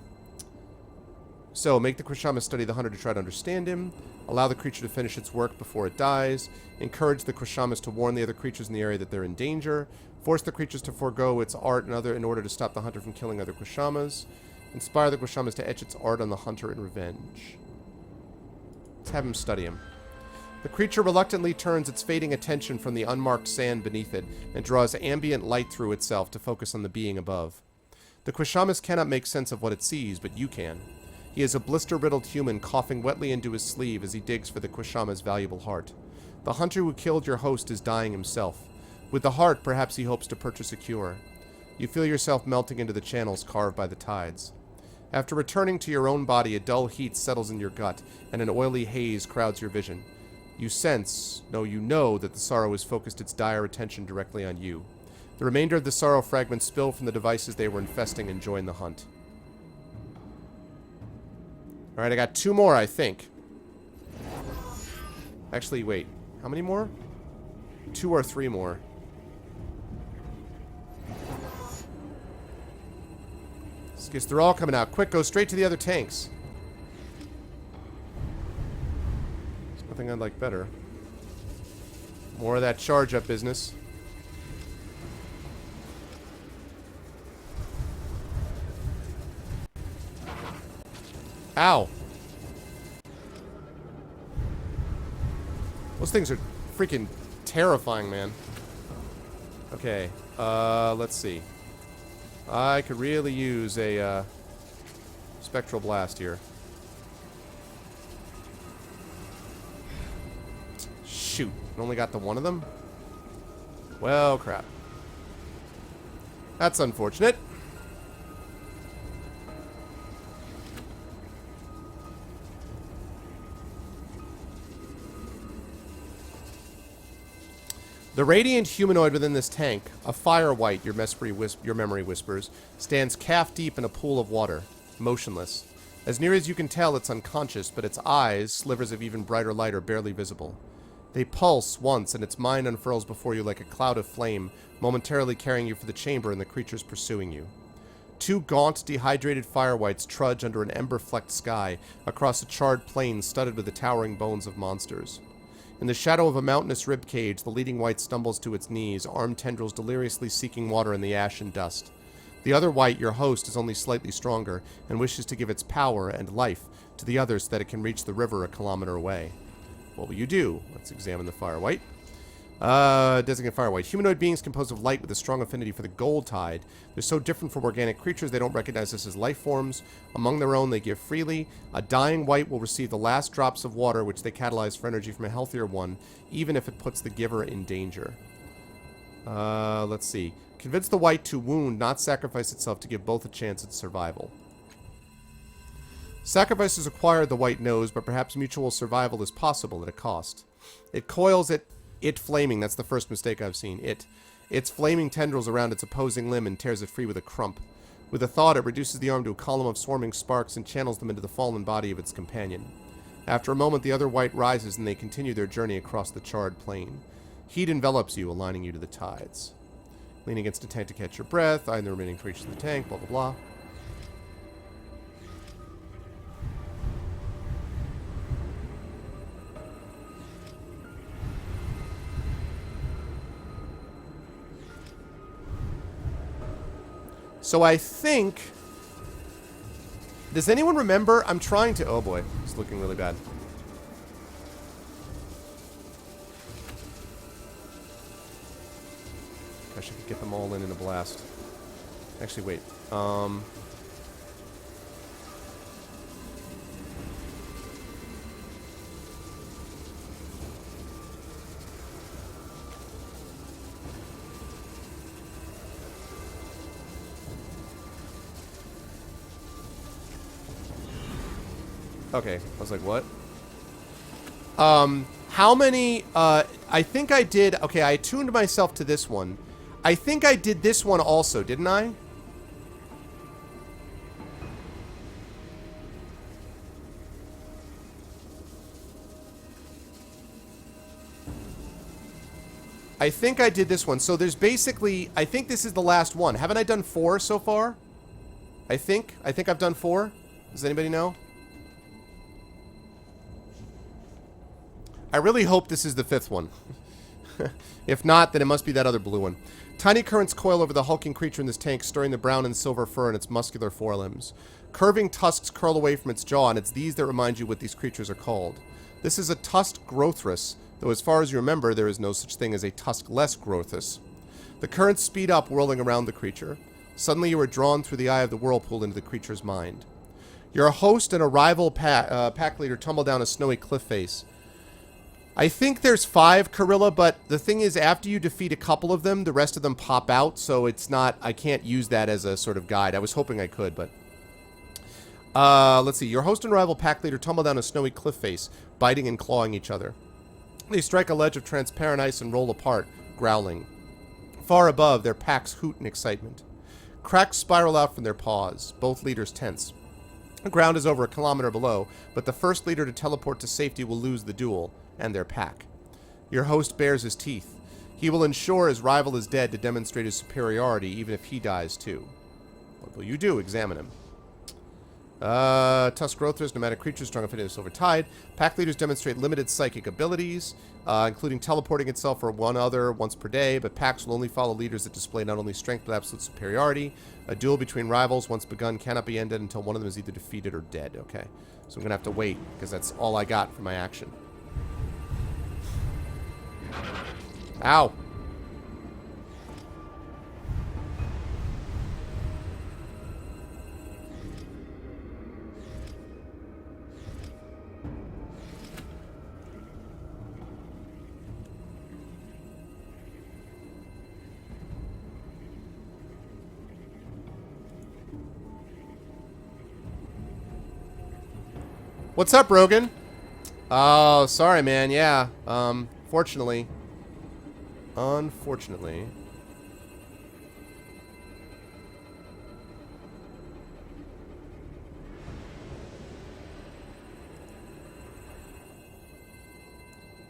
make the Quashamas study the hunter to try to understand him. Allow the creature to finish its work before it dies. Encourage the Quashamas to warn the other creatures in the area that they're in danger. Force the creatures to forego its art in order to stop the hunter from killing other Quashamas. Inspire the Quashamas to etch its art on the hunter in revenge. Let's have him study him. The creature reluctantly turns its fading attention from the unmarked sand beneath it and draws ambient light through itself to focus on the being above. The Quashamas cannot make sense of what it sees, but you can. He is a blister-riddled human coughing wetly into his sleeve as he digs for the Quashama's valuable heart. The hunter who killed your host is dying himself. With the heart, perhaps he hopes to purchase a cure. You feel yourself melting into the channels carved by the tides. After returning to your own body, a dull heat settles in your gut, and an oily haze crowds your vision. You sense, no, you know, that the sorrow has focused its dire attention directly on you. The remainder of the sorrow fragments spill from the devices they were infesting and join the hunt. Alright, I got 2 more, I think. Actually, wait. How many more? 2 or 3 more. Because they're all coming out. Quick, go straight to the other tanks. There's nothing I'd like better. More of that charge-up business. Ow. Those things are freaking terrifying, man. Okay, let's see. I could really use a, spectral blast here. Shoot, only got the one of them? Well, crap. That's unfortunate. The radiant humanoid within this tank, a fire white, your memory whispers, stands calf-deep in a pool of water, motionless. As near as you can tell, it's unconscious, but its eyes, slivers of even brighter light, are barely visible. They pulse once, and its mind unfurls before you like a cloud of flame, momentarily carrying you for the chamber and the creatures pursuing you. 2 gaunt, dehydrated fire whites trudge under an ember-flecked sky across a charred plain studded with the towering bones of monsters. In the shadow of a mountainous ribcage, the leading white stumbles to its knees, armed tendrils deliriously seeking water in the ash and dust. The other white, your host, is only slightly stronger, and wishes to give its power and life to the others so that it can reach the river a kilometer away. What will you do? Let's examine the fire white. Designate fire white. Humanoid beings composed of light with a strong affinity for the gold tide. They're so different from organic creatures they don't recognize us as life forms. Among their own, they give freely. A dying white will receive the last drops of water, which they catalyze for energy from a healthier one, even if it puts the giver in danger. Let's see. Convince the white to wound, not sacrifice itself, to give both a chance at survival. Sacrifice is required, the white knows, but perhaps mutual survival is possible at a cost. It coils it flaming, that's the first mistake I've seen. Its flaming tendrils around its opposing limb and tears it free with a crump. With a thought, it reduces the arm to a column of swarming sparks and channels them into the fallen body of its companion. After a moment, the other white rises and they continue their journey across the charred plain. Heat envelops you, aligning you to the tides. Lean against a tank to catch your breath, eyeing the remaining creatures in the tank, blah blah blah. So I think... Does anyone remember? I'm trying to... Oh boy, it's looking really bad. Gosh, I could get them all in a blast. Actually, wait. Okay, I was like, what? How many, I think I did, okay, I attuned myself to this one. I think I did this one also, didn't I? I think I did this one. So there's basically, I think this is the last one. Haven't I done 4 so far? I think I've done 4. Does anybody know? I really hope this is the 5th one. If not, then it must be that other blue one. Tiny currents coil over the hulking creature in this tank, stirring the brown and silver fur in its muscular forelimbs. Curving tusks curl away from its jaw, and it's these that remind you what these creatures are called. This is a tusked Growthrus, though as far as you remember, there is no such thing as a tuskless Growthus. The currents speed up, whirling around the creature. Suddenly you are drawn through the eye of the whirlpool into the creature's mind. Your host and a rival pack leader tumble down a snowy cliff face. I think there's 5, Carilla, but the thing is, after you defeat a couple of them, the rest of them pop out, so it's not, I can't use that as a sort of guide. I was hoping I could, but... let's see. Your host and rival pack leader tumble down a snowy cliff face, biting and clawing each other. They strike a ledge of transparent ice and roll apart, growling. Far above, their packs hoot in excitement. Cracks spiral out from their paws, both leaders tense. The ground is over a kilometer below, but the first leader to teleport to safety will lose the duel, and their pack. Your host bares his teeth. He will ensure his rival is dead to demonstrate his superiority, even if he dies too. What will you do? Examine him. Tusk Growthers, nomadic creatures, strong affinity to silver tide. Pack leaders demonstrate limited psychic abilities, including teleporting itself or one other once per day, but packs will only follow leaders that display not only strength but absolute superiority. A duel between rivals, once begun, cannot be ended until one of them is either defeated or dead. Okay, so I'm going to have to wait, because that's all I got for my action. Ow. What's up, Rogan? Oh, sorry, man. Yeah. Fortunately. Unfortunately.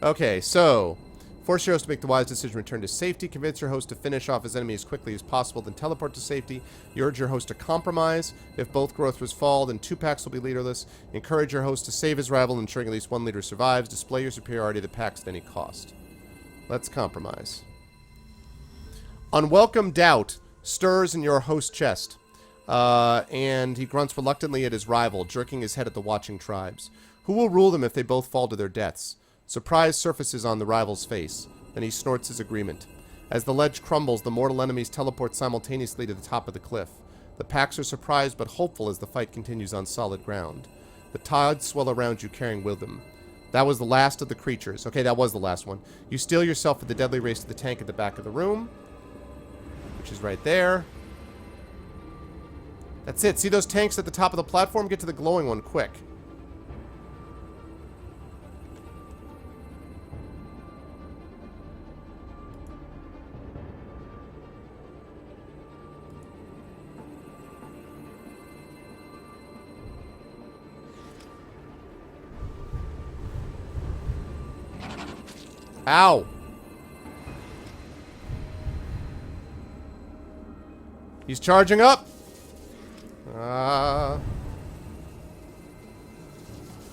Okay, so force your host to make the wise decision, return to safety. Convince your host to finish off his enemy as quickly as possible, then teleport to safety. You urge your host to compromise. If both Growthers fall, then 2 packs will be leaderless. Encourage your host to save his rival, ensuring at least one leader survives. Display your superiority to the packs at any cost. Let's compromise. Unwelcome doubt stirs in your host's chest, and he grunts reluctantly at his rival, jerking his head at the watching tribes. Who will rule them if they both fall to their deaths? Surprise surfaces on the rival's face. Then he snorts his agreement. As the ledge crumbles, the mortal enemies teleport simultaneously to the top of the cliff. The packs are surprised but hopeful as the fight continues on solid ground. The tides swell around you, carrying with them. That was the last of the creatures. Okay, that was the last one. You steel yourself for the deadly race to the tank at the back of the room, which is right there. That's it. See those tanks at the top of the platform? Get to the glowing one quick. Ow. He's charging up.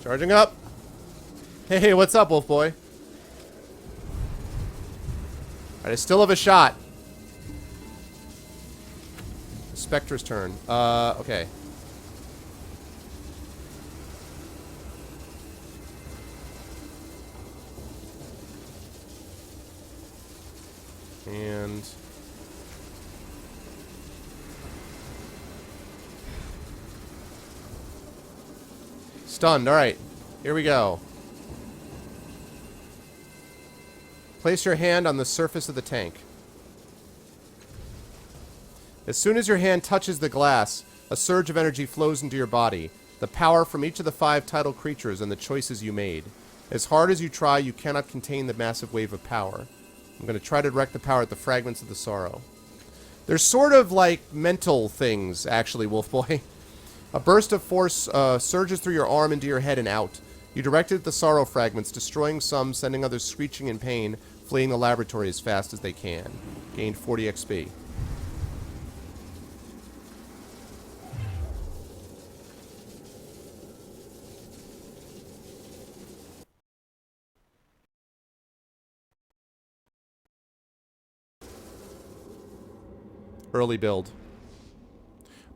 Charging up. Hey, what's up, Wolf Boy? Alright, I still have a shot. Spectre's turn. Okay. And stunned. Alright. Here we go. Place your hand on the surface of the tank. As soon as your hand touches the glass, a surge of energy flows into your body. The power from each of the 5 tidal creatures and the choices you made. As hard as you try, you cannot contain the massive wave of power. I'm going to try to direct the power at the fragments of the sorrow. They're sort of like mental things, actually, Wolf Boy. A burst of force surges through your arm into your head and out. You direct it at the sorrow fragments, destroying some, sending others screeching in pain, fleeing the laboratory as fast as they can. Gained 40 XP. Early build.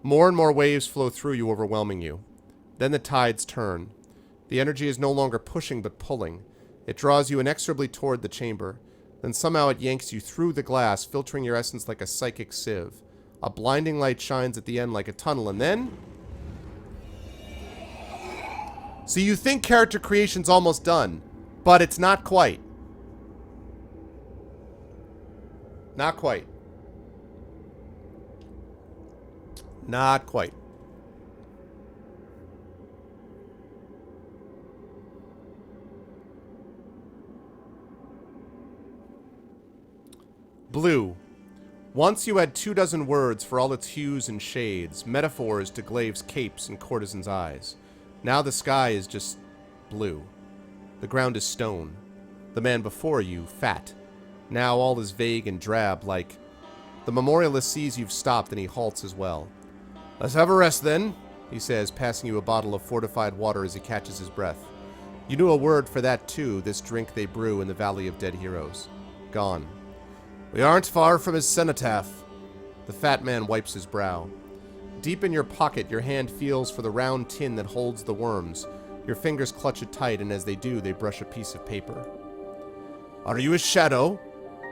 More and more waves flow through you, overwhelming you. Then the tides turn. The energy is no longer pushing, but pulling. It draws you inexorably toward the chamber. Then somehow it yanks you through the glass, filtering your essence like a psychic sieve. A blinding light shines at the end like a tunnel, and then... So you think character creation's almost done, but it's not quite. Not quite. Not quite. Blue. Once you had 24 words for all its hues and shades, metaphors to glaives' capes and courtesans' eyes. Now the sky is just blue. The ground is stone. The man before you, fat. Now all is vague and drab, like... The memorialist sees you've stopped and he halts as well. "Let's have a rest then," he says, passing you a bottle of fortified water as he catches his breath. You knew a word for that too, this drink they brew in the Valley of Dead Heroes. Gone. "We aren't far from his cenotaph." The fat man wipes his brow. Deep in your pocket, your hand feels for the round tin that holds the worms. Your fingers clutch it tight, and as they do, they brush a piece of paper. "Are you his shadow?"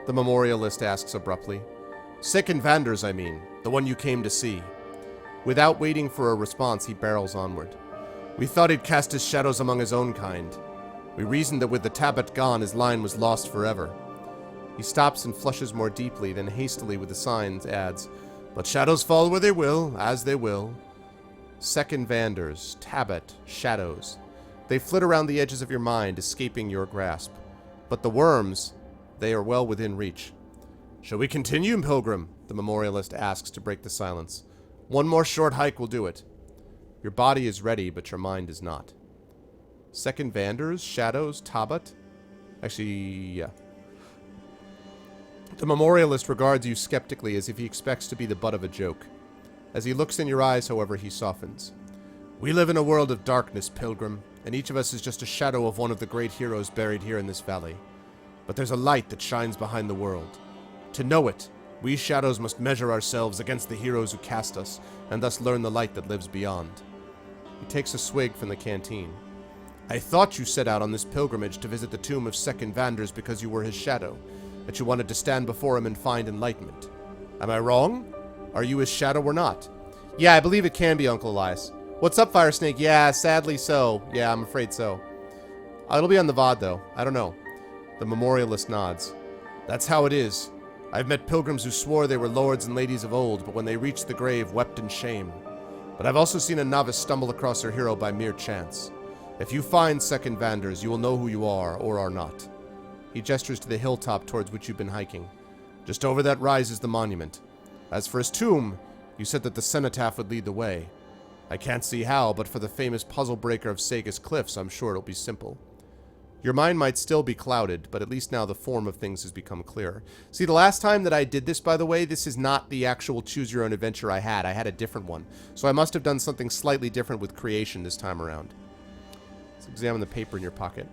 the memorialist asks abruptly. "Second Vander's, I mean. The one you came to see." Without waiting for a response, he barrels onward. "We thought he'd cast his shadows among his own kind. We reasoned that with the tablet gone, his line was lost forever." He stops and flushes more deeply, then hastily with the signs adds, "But shadows fall where they will, as they will." Second Vanders, Tablet, shadows. They flit around the edges of your mind, escaping your grasp. But the worms, they are well within reach. "Shall we continue, Pilgrim?" the memorialist asks to break the silence. "One more short hike will do it." Your body is ready, but your mind is not. Second Vanders, shadows, Tablet? Actually, yeah. The memorialist regards you skeptically as if he expects to be the butt of a joke. As he looks in your eyes, however, he softens. "We live in a world of darkness, Pilgrim, and each of us is just a shadow of one of the great heroes buried here in this valley. But there's a light that shines behind the world. To know it, we shadows must measure ourselves against the heroes who cast us, and thus learn the light that lives beyond." He takes a swig from the canteen. "I thought you set out on this pilgrimage to visit the tomb of Second Vanders because you were his shadow, that you wanted to stand before him and find enlightenment. Am I wrong? Are you his shadow or not?" "Yeah, I believe it can be, Uncle Elias." "What's up, Fire Snake?" "Yeah, sadly so. Yeah, I'm afraid so." "It'll be on the VOD, though. I don't know." The memorialist nods. "That's how it is. I've met pilgrims who swore they were lords and ladies of old, but when they reached the grave, wept in shame. But I've also seen a novice stumble across her hero by mere chance. If you find Second Vanders, you will know who you are, or are not." He gestures to the hilltop towards which you've been hiking. "Just over that rise is the monument. As for his tomb, you said that the cenotaph would lead the way. I can't see how, but for the famous puzzle breaker of Sagas Cliffs, I'm sure it'll be simple." Your mind might still be clouded, but at least now the form of things has become clearer. See, the last time that I did this, by the way, this is not the actual choose-your-own-adventure I had. I had a different one. So I must have done something slightly different with creation this time around. Let's examine the paper in your pocket.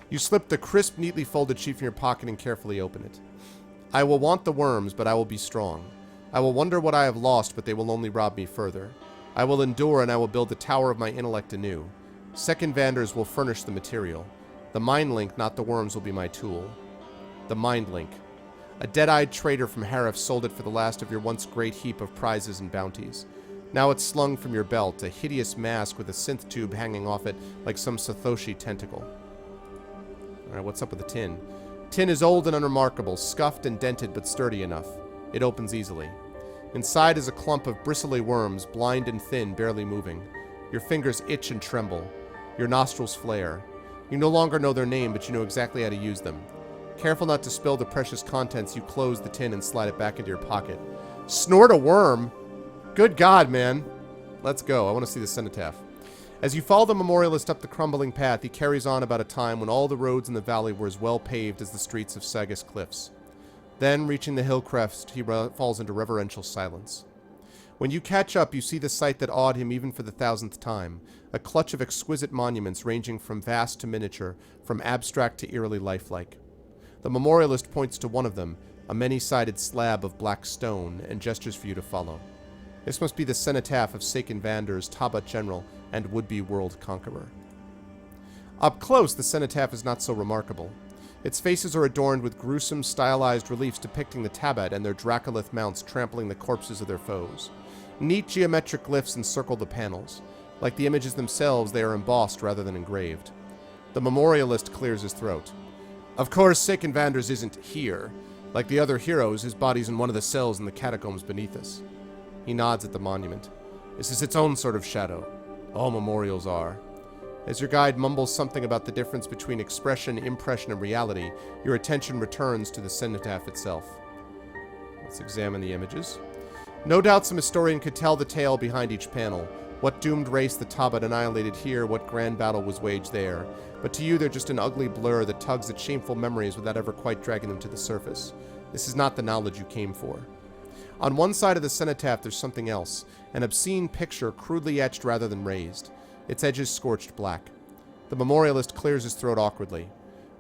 You slip the crisp, neatly folded sheet from your pocket and carefully open it. "I will want the worms, but I will be strong. I will wonder what I have lost, but they will only rob me further. I will endure, and I will build the tower of my intellect anew. Second Vanders will furnish the material. The mind link, not the worms, will be my tool." The mind link. A dead-eyed trader from Harif sold it for the last of your once great heap of prizes and bounties. Now it's slung from your belt, a hideous mask with a synth tube hanging off it like some Satoshi tentacle. Alright, what's up with the tin? Tin is old and unremarkable, scuffed and dented but sturdy enough. It opens easily. Inside is a clump of bristly worms, blind and thin, barely moving. Your fingers itch and tremble. Your nostrils flare. You no longer know their name, but you know exactly how to use them. Careful not to spill the precious contents, you close the tin and slide it back into your pocket. Snort a worm? Good God, man. Let's go. I want to see the cenotaph. As you follow the memorialist up the crumbling path, he carries on about a time when all the roads in the valley were as well paved as the streets of Sagas Cliffs. Then, reaching the hill crest, he falls into reverential silence. When you catch up, you see the sight that awed him even for the 1000th time, a clutch of exquisite monuments ranging from vast to miniature, from abstract to eerily lifelike. The memorialist points to one of them, a many-sided slab of black stone, and gestures for you to follow. This must be the cenotaph of Saken Vander's Tabat General and would-be world conqueror. Up close, the cenotaph is not so remarkable. Its faces are adorned with gruesome, stylized reliefs depicting the Tabat and their Dracolith mounts trampling the corpses of their foes. Neat geometric glyphs encircle the panels. Like the images themselves, they are embossed rather than engraved. The memorialist clears his throat. Of course, Saken Vander's isn't here. Like the other heroes, his body's in one of the cells in the catacombs beneath us. He nods at the monument. This is its own sort of shadow. All memorials are. As your guide mumbles something about the difference between expression, impression, and reality, your attention returns to the cenotaph itself. Let's examine the images. No doubt some historian could tell the tale behind each panel. What doomed race the Tabat annihilated here, what grand battle was waged there. But to you, they're just an ugly blur that tugs at shameful memories without ever quite dragging them to the surface. This is not the knowledge you came for. On one side of the cenotaph, there's something else. An obscene picture, crudely etched rather than raised. Its edges scorched black. The memorialist clears his throat awkwardly.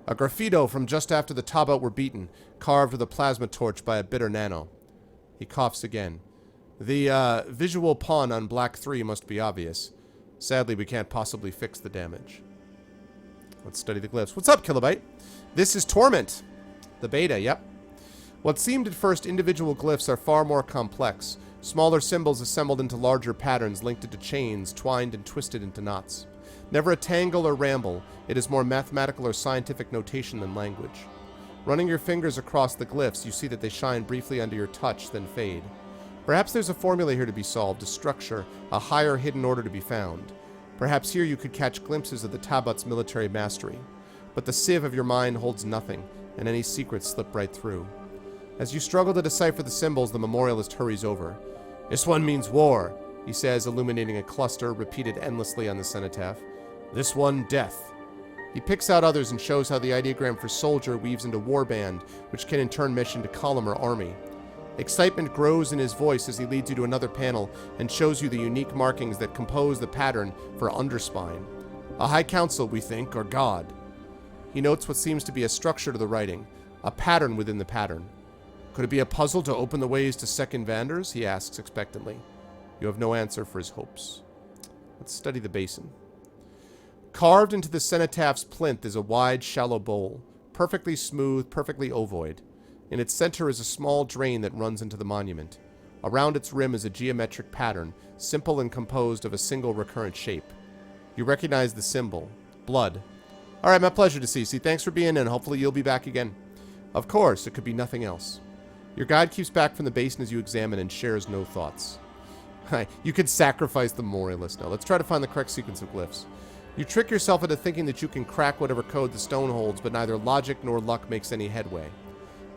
A graffito from just after the Tabat were beaten, carved with a plasma torch by a bitter nano. He coughs again. The visual pun on Black 3 must be obvious. Sadly, we can't possibly fix the damage. Let's study the glyphs. What's up, Kilobyte? This is Torment. The beta, yep. What seemed at first individual glyphs are far more complex. Smaller symbols assembled into larger patterns linked into chains, twined and twisted into knots. Never a tangle or ramble, it is more mathematical or scientific notation than language. Running your fingers across the glyphs, you see that they shine briefly under your touch, then fade. Perhaps there's a formula here to be solved, a structure, a higher hidden order to be found. Perhaps here you could catch glimpses of the Tabat's military mastery. But the sieve of your mind holds nothing, and any secrets slip right through. As you struggle to decipher the symbols, the memorialist hurries over. This one means war, he says, illuminating a cluster repeated endlessly on the cenotaph. This one, death. He picks out others and shows how the ideogram for soldier weaves into warband, which can in turn mesh into column or army. Excitement grows in his voice as he leads you to another panel and shows you the unique markings that compose the pattern for underspine. A high council, we think, or god. He notes what seems to be a structure to the writing, a pattern within the pattern. Could it be a puzzle to open the ways to Saken Vander's? He asks expectantly. You have no answer for his hopes. Let's study the basin. Carved into the cenotaph's plinth is a wide, shallow bowl, perfectly smooth, perfectly ovoid. In its center is a small drain that runs into the monument. Around its rim is a geometric pattern, simple and composed of a single recurrent shape. You recognize the symbol. Blood. All right, my pleasure to see. Thanks for being in. Hopefully you'll be back again. Of course, it could be nothing else. Your guide keeps back from the basin as you examine and shares no thoughts. You could sacrifice the memorialist now. Let's try to find the correct sequence of glyphs. You trick yourself into thinking that you can crack whatever code the stone holds, but neither logic nor luck makes any headway.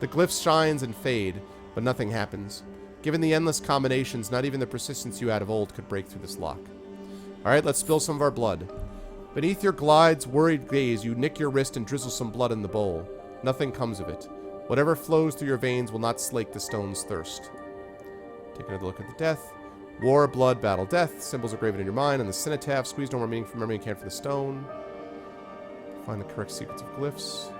The glyphs shines and fade, but nothing happens. Given the endless combinations, not even the persistence you had of old could break through this lock. Alright, let's spill some of our blood. Beneath your glide's worried gaze, you nick your wrist and drizzle some blood in the bowl. Nothing comes of it. Whatever flows through your veins will not slake the stone's thirst. Take another look at the death. War, blood, battle, death. Symbols are graven in your mind. On the cenotaph, squeeze no more meaning from memory and can't for the stone. Find the correct sequence of glyphs.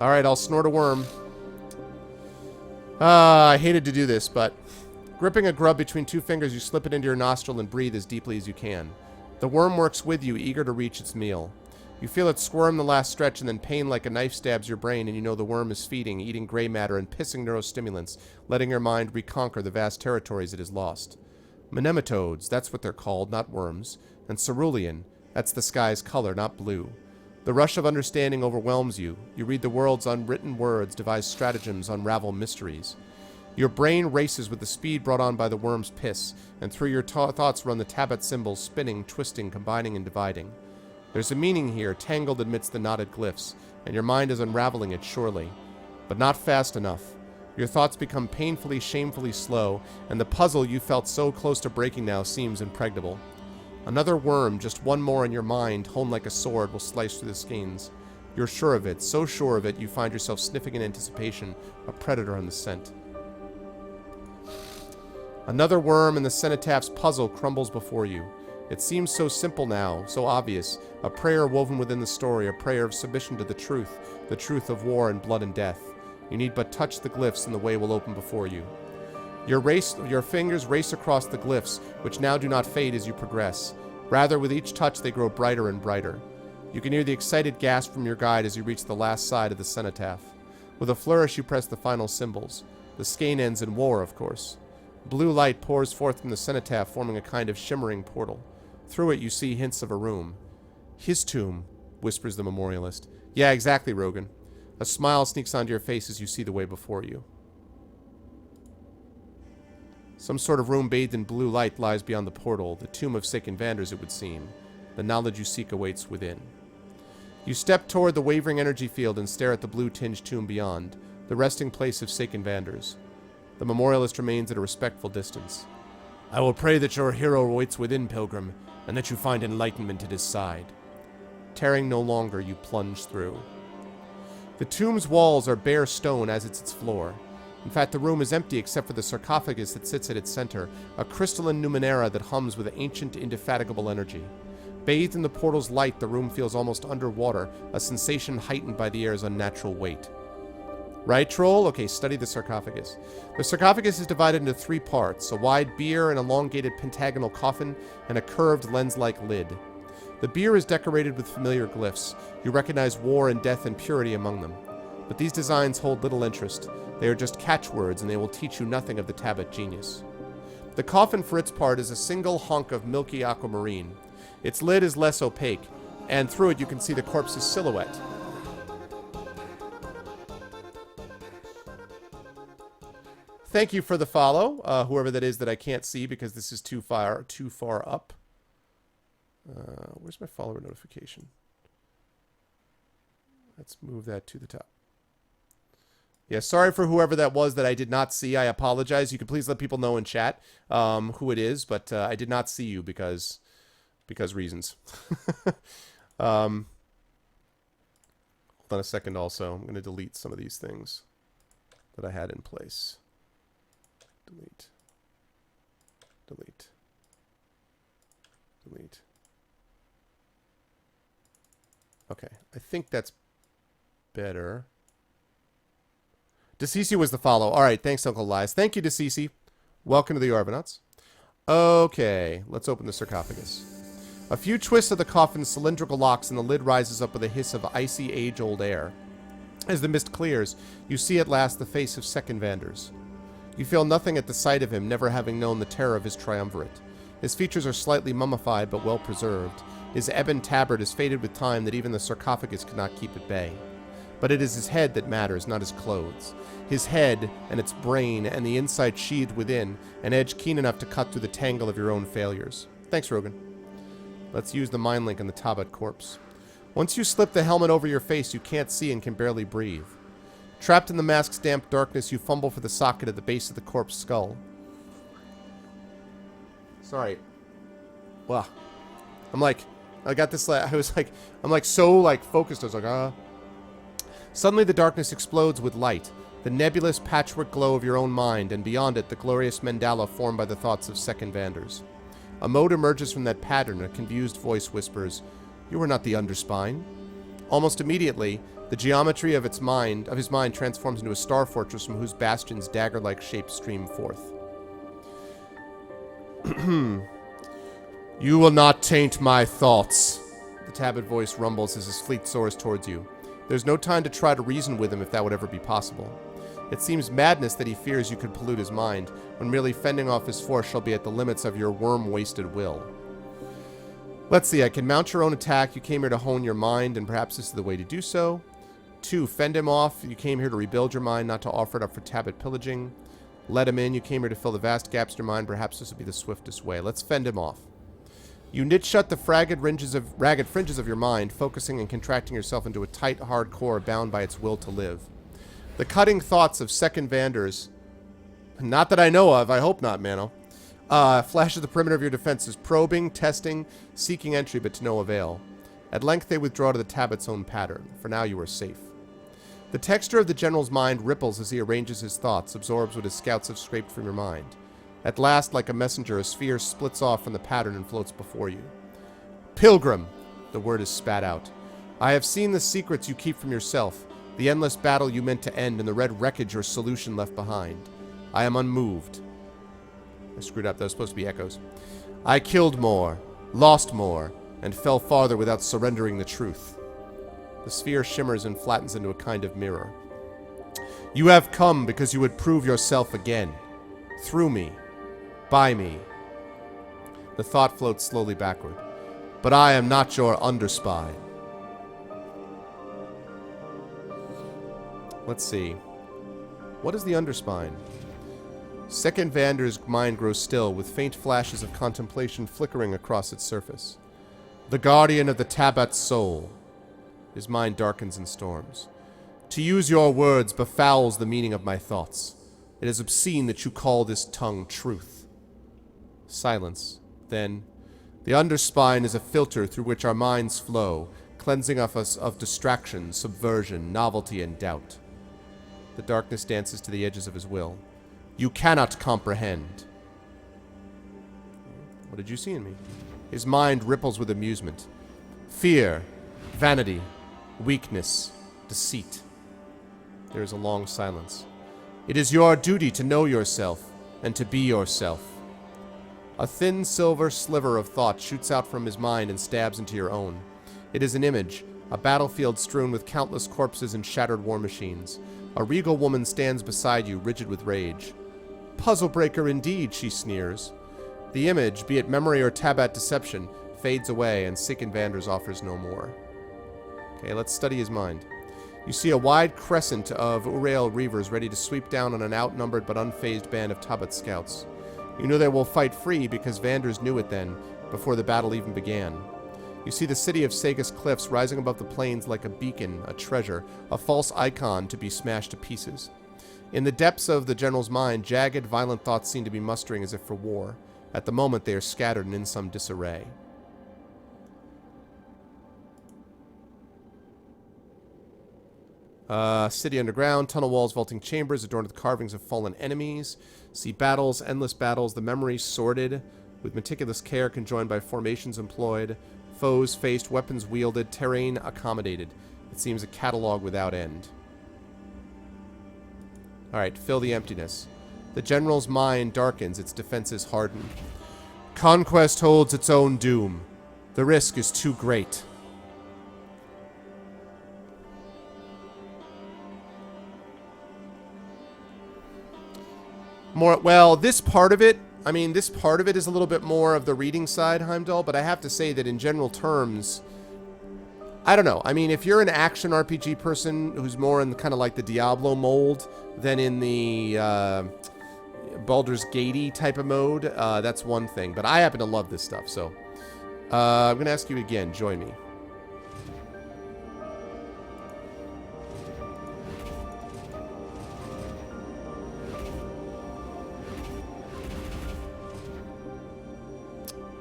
Alright, I'll snort a worm. I hated to do this, but... Gripping a grub between two fingers, you slip it into your nostril and breathe as deeply as you can. The worm works with you, eager to reach its meal. You feel it squirm the last stretch, and then pain like a knife stabs your brain, and you know the worm is feeding, eating gray matter and pissing neurostimulants, letting your mind reconquer the vast territories it has lost. Nematodes, that's what they're called, not worms. And cerulean, that's the sky's color, not blue. The rush of understanding overwhelms you. You read the world's unwritten words, devise stratagems, unravel mysteries. Your brain races with the speed brought on by the worm's piss, and through your thoughts run the tablet symbols, spinning, twisting, combining, and dividing. There's a meaning here, tangled amidst the knotted glyphs, and your mind is unraveling it, surely. But not fast enough. Your thoughts become painfully, shamefully slow, and the puzzle you felt so close to breaking now seems impregnable. Another worm, just one more in your mind, honed like a sword, will slice through the skeins. You're sure of it, so sure of it you find yourself sniffing in anticipation, a predator on the scent. Another worm in the Cenotaph's puzzle crumbles before you. It seems so simple now, so obvious, a prayer woven within the story, a prayer of submission to the truth of war and blood and death. You need but touch the glyphs and the way will open before you. Your fingers race across the glyphs, which now do not fade as you progress. Rather, with each touch they grow brighter and brighter. You can hear the excited gasp from your guide as you reach the last side of the Cenotaph. With a flourish you press the final symbols. The skein ends in war, of course. Blue light pours forth from the Cenotaph, forming a kind of shimmering portal. Through it you see hints of a room. His tomb, whispers the memorialist. Yeah, exactly, Rogan. A smile sneaks onto your face as you see the way before you. Some sort of room bathed in blue light lies beyond the portal, the tomb of Seiken Vanders, it would seem. The knowledge you seek awaits within. You step toward the wavering energy field and stare at the blue-tinged tomb beyond, the resting place of Seiken Vanders. The memorialist remains at a respectful distance. I will pray that your hero awaits within, Pilgrim, and that you find enlightenment at his side. Tearing no longer, you plunge through. The tomb's walls are bare stone as is its floor. In fact, the room is empty except for the sarcophagus that sits at its center, a crystalline Numenera that hums with ancient, indefatigable energy. Bathed in the portal's light, the room feels almost underwater, a sensation heightened by the air's unnatural weight. Right, Troll? Okay, study the sarcophagus. The sarcophagus is divided into 3 parts, a wide bier, an elongated pentagonal coffin, and a curved lens-like lid. The bier is decorated with familiar glyphs. You recognize war and death and purity among them. But these designs hold little interest. They are just catchwords, and they will teach you nothing of the Tablet genius. The coffin, for its part, is a single hunk of milky aquamarine. Its lid is less opaque, and through it you can see the corpse's silhouette. Thank you for the follow, whoever that is that I can't see because this is too far up. Where's my follower notification? Let's move that to the top. Yeah, sorry for whoever that was that I did not see. I apologize. You can please let people know in chat who it is, but I did not see you because reasons. Hold on a second also. I'm going to delete some of these things that I had in place. Delete. Delete. Delete. Okay, I think that's better. DeCeCe was the follow. All right, thanks, Uncle Lies. Thank you, DeCeCe. Welcome to the Arvanauts. Okay, let's open the sarcophagus. A few twists of the coffin's cylindrical locks and the lid rises up with a hiss of icy, age-old air. As the mist clears, you see at last the face of Seiken Vanders. You feel nothing at the sight of him, never having known the terror of his triumvirate. His features are slightly mummified but well preserved. His ebon tabard is faded with time that even the sarcophagus could not keep at bay. But it is his head that matters, not his clothes. His head, and its brain, and the insight sheathed within, an edge keen enough to cut through the tangle of your own failures. Thanks, Rogan. Let's use the mind link on the Tabbat corpse. Once you slip the helmet over your face, you can't see and can barely breathe. Trapped in the mask's damp darkness, you fumble for the socket at the base of the corpse's skull. Sorry. Wow. I'm so focused. I was like, Suddenly the darkness explodes with light, the nebulous patchwork glow of your own mind, and beyond it the glorious mandala formed by the thoughts of Seiken Vanders. A mode emerges from that pattern, a confused voice whispers, "You are not the underspine." Almost immediately, the geometry of his mind transforms into a star fortress from whose bastions dagger-like shapes stream forth. "You will not taint my thoughts," the Tabbat voice rumbles as his fleet soars towards you. There's no time to try to reason with him if that would ever be possible. It seems madness that he fears you could pollute his mind, when merely fending off his force shall be at the limits of your worm-wasted will. Let's see, I can mount your own attack. You came here to hone your mind, and perhaps this is the way to do so. 2, fend him off. You came here to rebuild your mind, not to offer it up for Tabbat pillaging. Let him in. You came here to fill the vast gaps in your mind. Perhaps this would be the swiftest way. Let's fend him off. You knit shut the ragged fringes of your mind, focusing and contracting yourself into a tight, hard core bound by its will to live. The cutting thoughts of second Vanders, not that I know of, I hope not, Mano, flash at the perimeter of your defenses, probing, testing, seeking entry, but to no avail. At length they withdraw to the tablet's own pattern. For now you are safe. The texture of the general's mind ripples as he arranges his thoughts, absorbs what his scouts have scraped from your mind. At last, like a messenger, a sphere splits off from the pattern and floats before you. Pilgrim! The word is spat out. I have seen the secrets you keep from yourself, the endless battle you meant to end, and the red wreckage your solution left behind. I am unmoved. I screwed up. That was supposed to be echoes. I killed more, lost more, and fell farther without surrendering the truth. The sphere shimmers and flattens into a kind of mirror. You have come because you would prove yourself again. Through me. By me. The thought floats slowly backward. But I am not your underspine. Let's see. What is the underspine? Second Vander's mind grows still, with faint flashes of contemplation flickering across its surface. The guardian of the Tabat's soul. His mind darkens and storms. To use your words befouls the meaning of my thoughts. It is obscene that you call this tongue truth. Silence. Then, the underspine is a filter through which our minds flow, cleansing us of distraction, subversion, novelty, and doubt. The darkness dances to the edges of his will. You cannot comprehend. What did you see in me? His mind ripples with amusement. Fear, vanity, weakness, deceit. There is a long silence. It is your duty to know yourself and to be yourself. A thin silver sliver of thought shoots out from his mind and stabs into your own. It is an image, a battlefield strewn with countless corpses and shattered war machines. A regal woman stands beside you, rigid with rage. Puzzle breaker indeed, she sneers. The image, be it memory or Tabat deception, fades away, and Sicken Vanders offers no more. Okay, let's study his mind. You see a wide crescent of Urael Reavers ready to sweep down on an outnumbered but unfazed band of Tabat scouts. You know they will fight free because Vanders knew it then, before the battle even began. You see the city of Sagus Cliffs rising above the plains like a beacon, a treasure, a false icon to be smashed to pieces. In the depths of the general's mind, jagged, violent thoughts seem to be mustering as if for war. At the moment, they are scattered and in some disarray. City underground, tunnel walls, vaulting chambers adorned with carvings of fallen enemies. See battles, endless battles, the memories sorted, with meticulous care conjoined by formations employed, foes faced, weapons wielded, terrain accommodated. It seems a catalog without end. Alright, fill the emptiness. The general's mind darkens, its defenses harden. Conquest holds its own doom. The risk is too great. Well, this part of it, this part of it is a little bit more of the reading side, Heimdall, but I have to say that in general terms, I don't know. If you're an action RPG person who's more in kind of like the Diablo mold than in the Baldur's Gate-y type of mode, that's one thing. But I happen to love this stuff, so I'm going to ask you again, join me.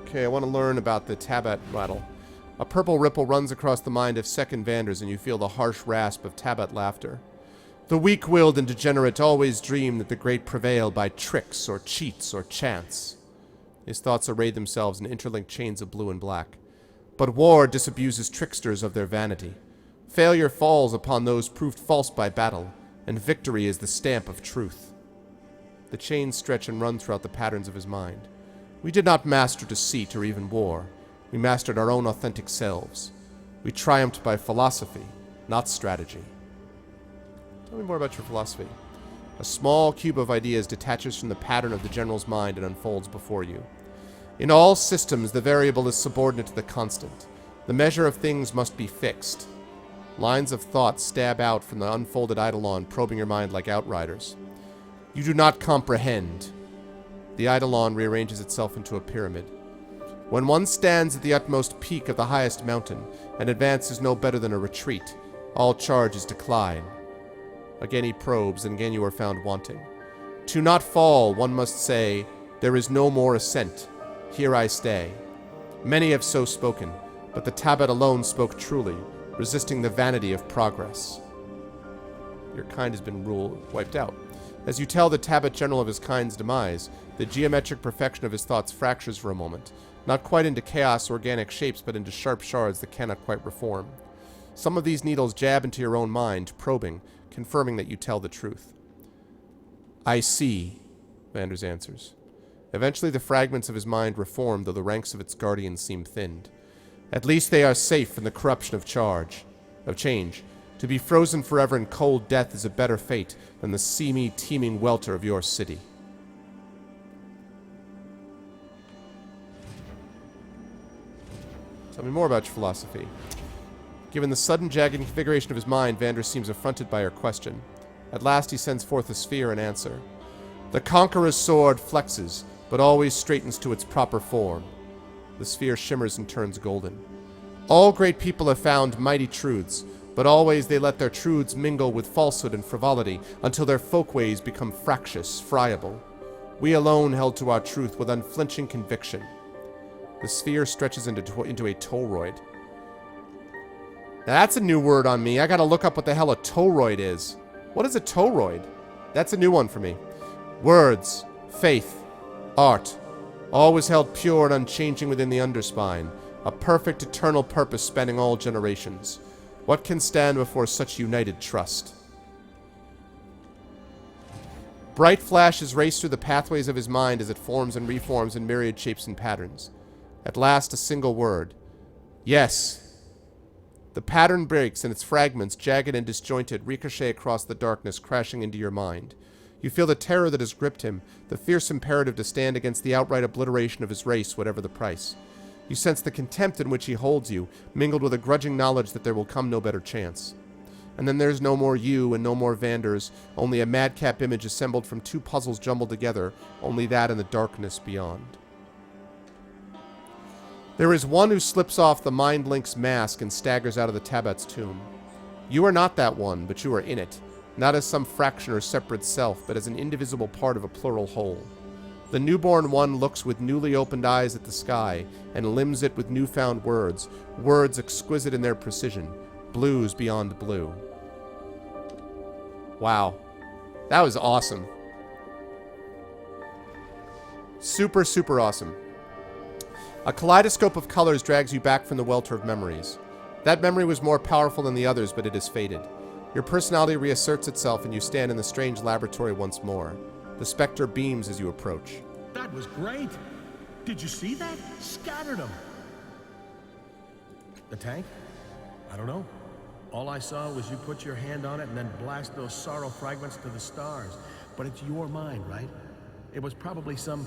Okay, I want to learn about the Tabat rattle. A purple ripple runs across the mind of Second Vanders, and you feel the harsh rasp of Tabat laughter. The weak-willed and degenerate always dream that the great prevail by tricks or cheats or chance. His thoughts array themselves in interlinked chains of blue and black. But war disabuses tricksters of their vanity. Failure falls upon those proved false by battle, and victory is the stamp of truth. The chains stretch and run throughout the patterns of his mind. We did not master deceit or even war. We mastered our own authentic selves. We triumphed by philosophy, not strategy. Tell me more about your philosophy. A small cube of ideas detaches from the pattern of the general's mind and unfolds before you. In all systems, the variable is subordinate to the constant. The measure of things must be fixed. Lines of thought stab out from the unfolded eidolon, probing your mind like outriders. You do not comprehend. The Eidolon rearranges itself into a pyramid. When one stands at the utmost peak of the highest mountain, an advance is no better than a retreat. All charges decline. Again he probes, and again you are found wanting. To not fall, one must say, there is no more ascent. Here I stay. Many have so spoken, but the Tablet alone spoke truly, resisting the vanity of progress. Your kind has been wiped out. As you tell the Tablet General of his kind's demise, the geometric perfection of his thoughts fractures for a moment, not quite into chaos organic shapes, but into sharp shards that cannot quite reform. Some of these needles jab into your own mind, probing, confirming that you tell the truth. I see, Vanders answers. Eventually the fragments of his mind reform, though the ranks of its guardians seem thinned. At least they are safe from the corruption of change. To be frozen forever in cold death is a better fate than the seamy, teeming welter of your city. Tell me more about your philosophy. Given the sudden jagged configuration of his mind, Vanders seems affronted by her question. At last he sends forth a sphere in answer. The conqueror's sword flexes, but always straightens to its proper form. The sphere shimmers and turns golden. All great people have found mighty truths, but always they let their truths mingle with falsehood and frivolity until their folkways become fractious, friable. We alone held to our truth with unflinching conviction. The sphere stretches into a toroid. Now that's a new word on me. I gotta look up what the hell a toroid is. What is a toroid? That's a new one for me. Words, faith, art, always held pure and unchanging within the underspine, a perfect eternal purpose spanning all generations. What can stand before such united trust? Bright flashes race through the pathways of his mind as it forms and reforms in myriad shapes and patterns. At last, a single word. Yes. The pattern breaks, and its fragments, jagged and disjointed, ricochet across the darkness, crashing into your mind. You feel the terror that has gripped him, the fierce imperative to stand against the outright obliteration of his race, whatever the price. You sense the contempt in which he holds you, mingled with a grudging knowledge that there will come no better chance. And then there's no more you and no more Vanders, only a madcap image assembled from two puzzles jumbled together, only that and the darkness beyond. There is one who slips off the Mind Link's mask and staggers out of the Tabbat's tomb. You are not that one, but you are in it, not as some fraction or separate self, but as an indivisible part of a plural whole. The newborn one looks with newly opened eyes at the sky, and limns it with newfound words, words exquisite in their precision, blues beyond blue. Wow. That was awesome. Super, super awesome. A kaleidoscope of colors drags you back from the welter of memories. That memory was more powerful than the others, but it has faded. Your personality reasserts itself, and you stand in the strange laboratory once more. The specter beams as you approach. That was great. Did you see that? Scattered them. The tank? I don't know. All I saw was you put your hand on it and then blast those sorrow fragments to the stars. But it's your mind, right? It was probably some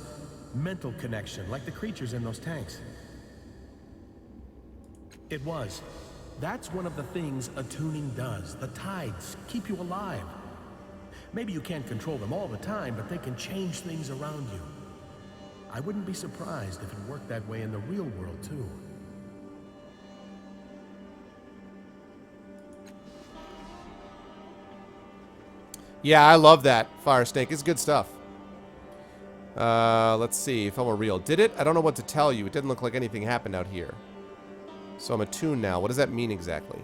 mental connection, like the creatures in those tanks. It was. That's one of the things attuning does. The tides keep you alive. Maybe you can't control them all the time, but they can change things around you. I wouldn't be surprised if it worked that way in the real world, too. Yeah, I love that, Fire Snake. It's good stuff. Let's see if I'm a real. Did it? I don't know what to tell you. It didn't look like anything happened out here. So I'm attuned now. What does that mean exactly?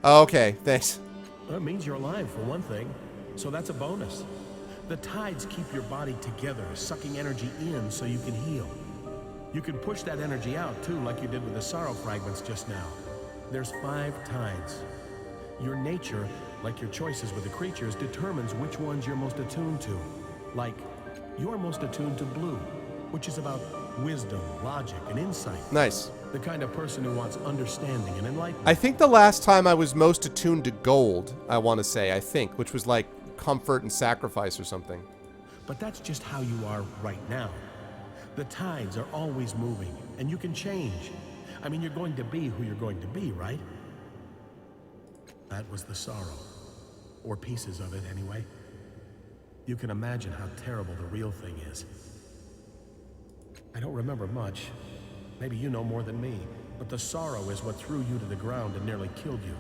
Oh, okay, thanks. Well, it means you're alive, for one thing. So that's a bonus. The tides keep your body together, sucking energy in so you can heal. You can push that energy out, too, like you did with the sorrow fragments just now. There's 5 tides. Your nature, like your choices with the creatures, determines which ones you're most attuned to. Like, you're most attuned to blue, which is about wisdom, logic, and insight. Nice. The kind of person who wants understanding and enlightenment. I think the last time I was most attuned to gold, I want to say, which was like comfort and sacrifice or something. But that's just how you are right now. The tides are always moving, and you can change. I mean, you're going to be who you're going to be, right? That was the sorrow. Or pieces of it, anyway. You can imagine how terrible the real thing is. I don't remember much. Maybe you know more than me, but the sorrow is what threw you to the ground and nearly killed you.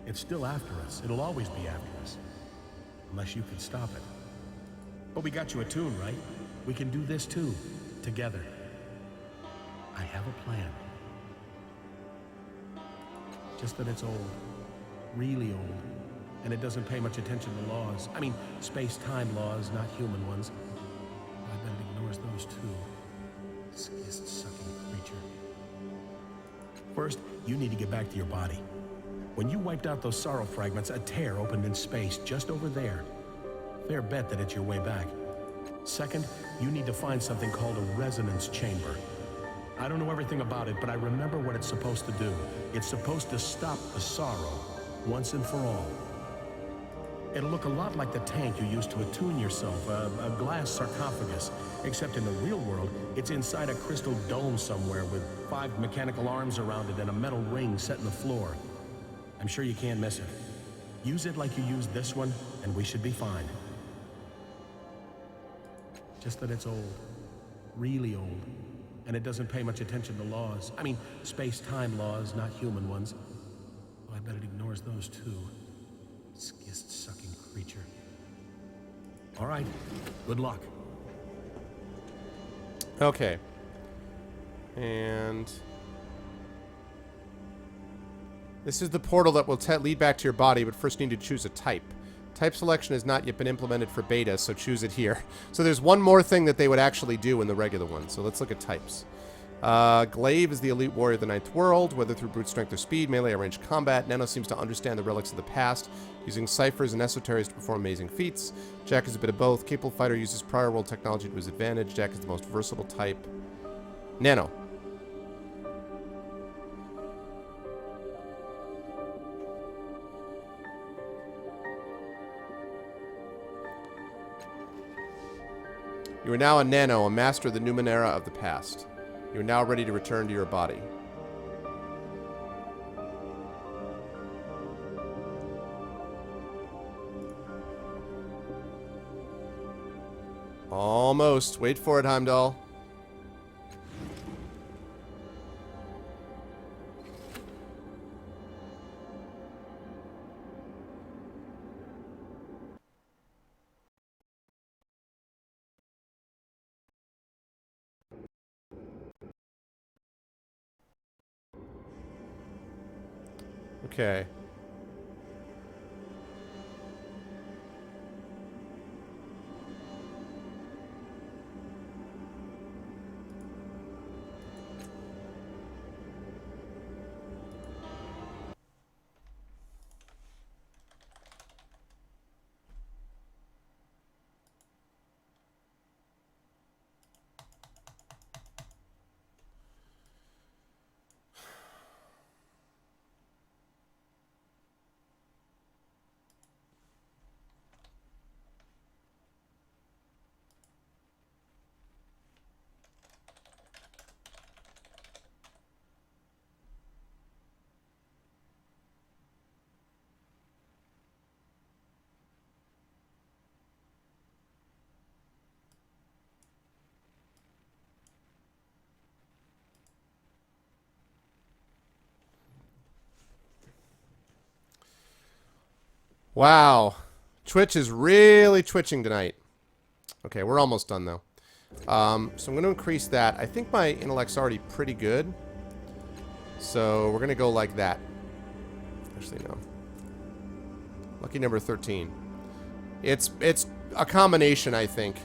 It's still after us. It'll always be after us. Unless you can stop it. But we got you a tune, right? We can do this too, together. I have a plan. Just that it's old. Really old. And it doesn't pay much attention to laws. I mean, space-time laws, not human ones. I bet it ignores those too. Schist-sucking creature. First, you need to get back to your body. When you wiped out those sorrow fragments, a tear opened in space just over there. Fair bet that it's your way back. Second, you need to find something called a resonance chamber. I don't know everything about it, but I remember what it's supposed to do. It's supposed to stop the sorrow, once and for all. It'll look a lot like the tank you used to attune yourself, a glass sarcophagus. Except in the real world, it's inside a crystal dome somewhere with 5 mechanical arms around it and a metal ring set in the floor. I'm sure you can't miss it. Use it like you used this one, and we should be fine. Just that it's old. Really old. And it doesn't pay much attention to laws. I mean, space-time laws, not human ones. Oh, I bet it ignores those too. Schist-sucking creature. All right. Good luck. Okay. And this is the portal that will lead back to your body, but first you need to choose a type. Type selection has not yet been implemented for beta, so choose it here. So there's one more thing that they would actually do in the regular one. So let's look at types. Glaive is the elite warrior of the Ninth World, whether through brute strength or speed, melee or ranged combat. Nano seems to understand the relics of the past, using ciphers and esoterics to perform amazing feats. Jack is a bit of both. Capable fighter uses prior world technology to his advantage. Jack is the most versatile type. Nano. You are now a Nano, a master of the Numenera of the past. You are now ready to return to your body. Almost. Wait for it, Heimdall. Okay. Wow. Twitch is really twitching tonight. Okay, we're almost done, though. So I'm going to increase that. I think my intellect's already pretty good. So we're going to go like that. Actually, no. Lucky number 13. It's a combination, I think.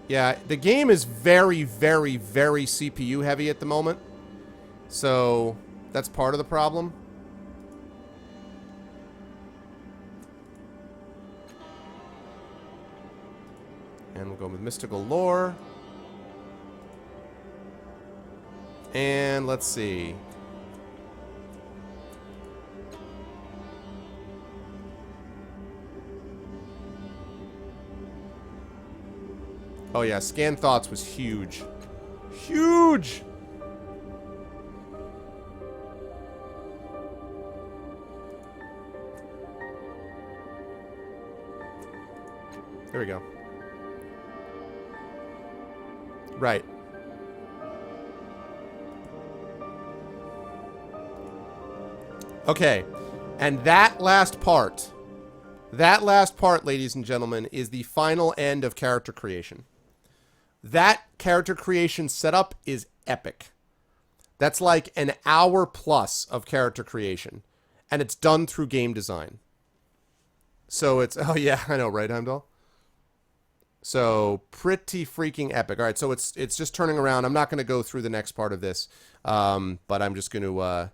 Yeah, the game is very, very, very CPU heavy at the moment. So that's part of the problem. And we'll go with mystical lore. And let's see. Oh yeah, Scan Thoughts was huge. Huge! There we go. Right. Okay. And that last part, ladies and gentlemen, is the final end of character creation. That character creation setup is epic. That's like an hour plus of character creation. And it's done through game design. So it's... Oh, yeah, I know, right, Heimdall? So, pretty freaking epic. All right, so it's just turning around. I'm not going to go through the next part of this. But I'm just going to...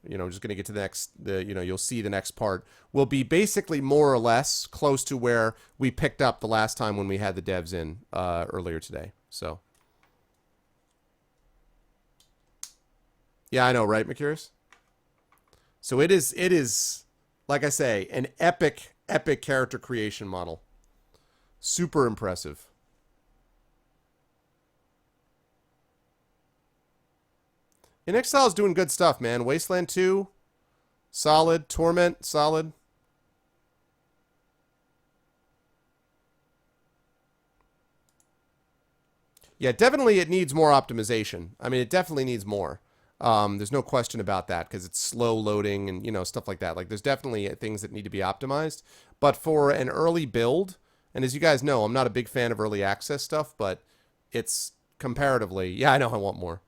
just going to get to the next... you'll see the next part will be basically more or less close to where we picked up the last time when we had the devs in earlier today. So... Yeah, I know, right, Mercurius? So it is, like I say, an epic character creation model. Super impressive. InXile is doing good stuff, man. Wasteland 2, solid. Torment, solid. Yeah, definitely it needs more optimization. I mean, it definitely needs more. There's no question about that because it's slow loading and, stuff like that. Like, there's definitely things that need to be optimized. But for an early build, and as you guys know, I'm not a big fan of early access stuff, but it's comparatively... Yeah, I know I want more.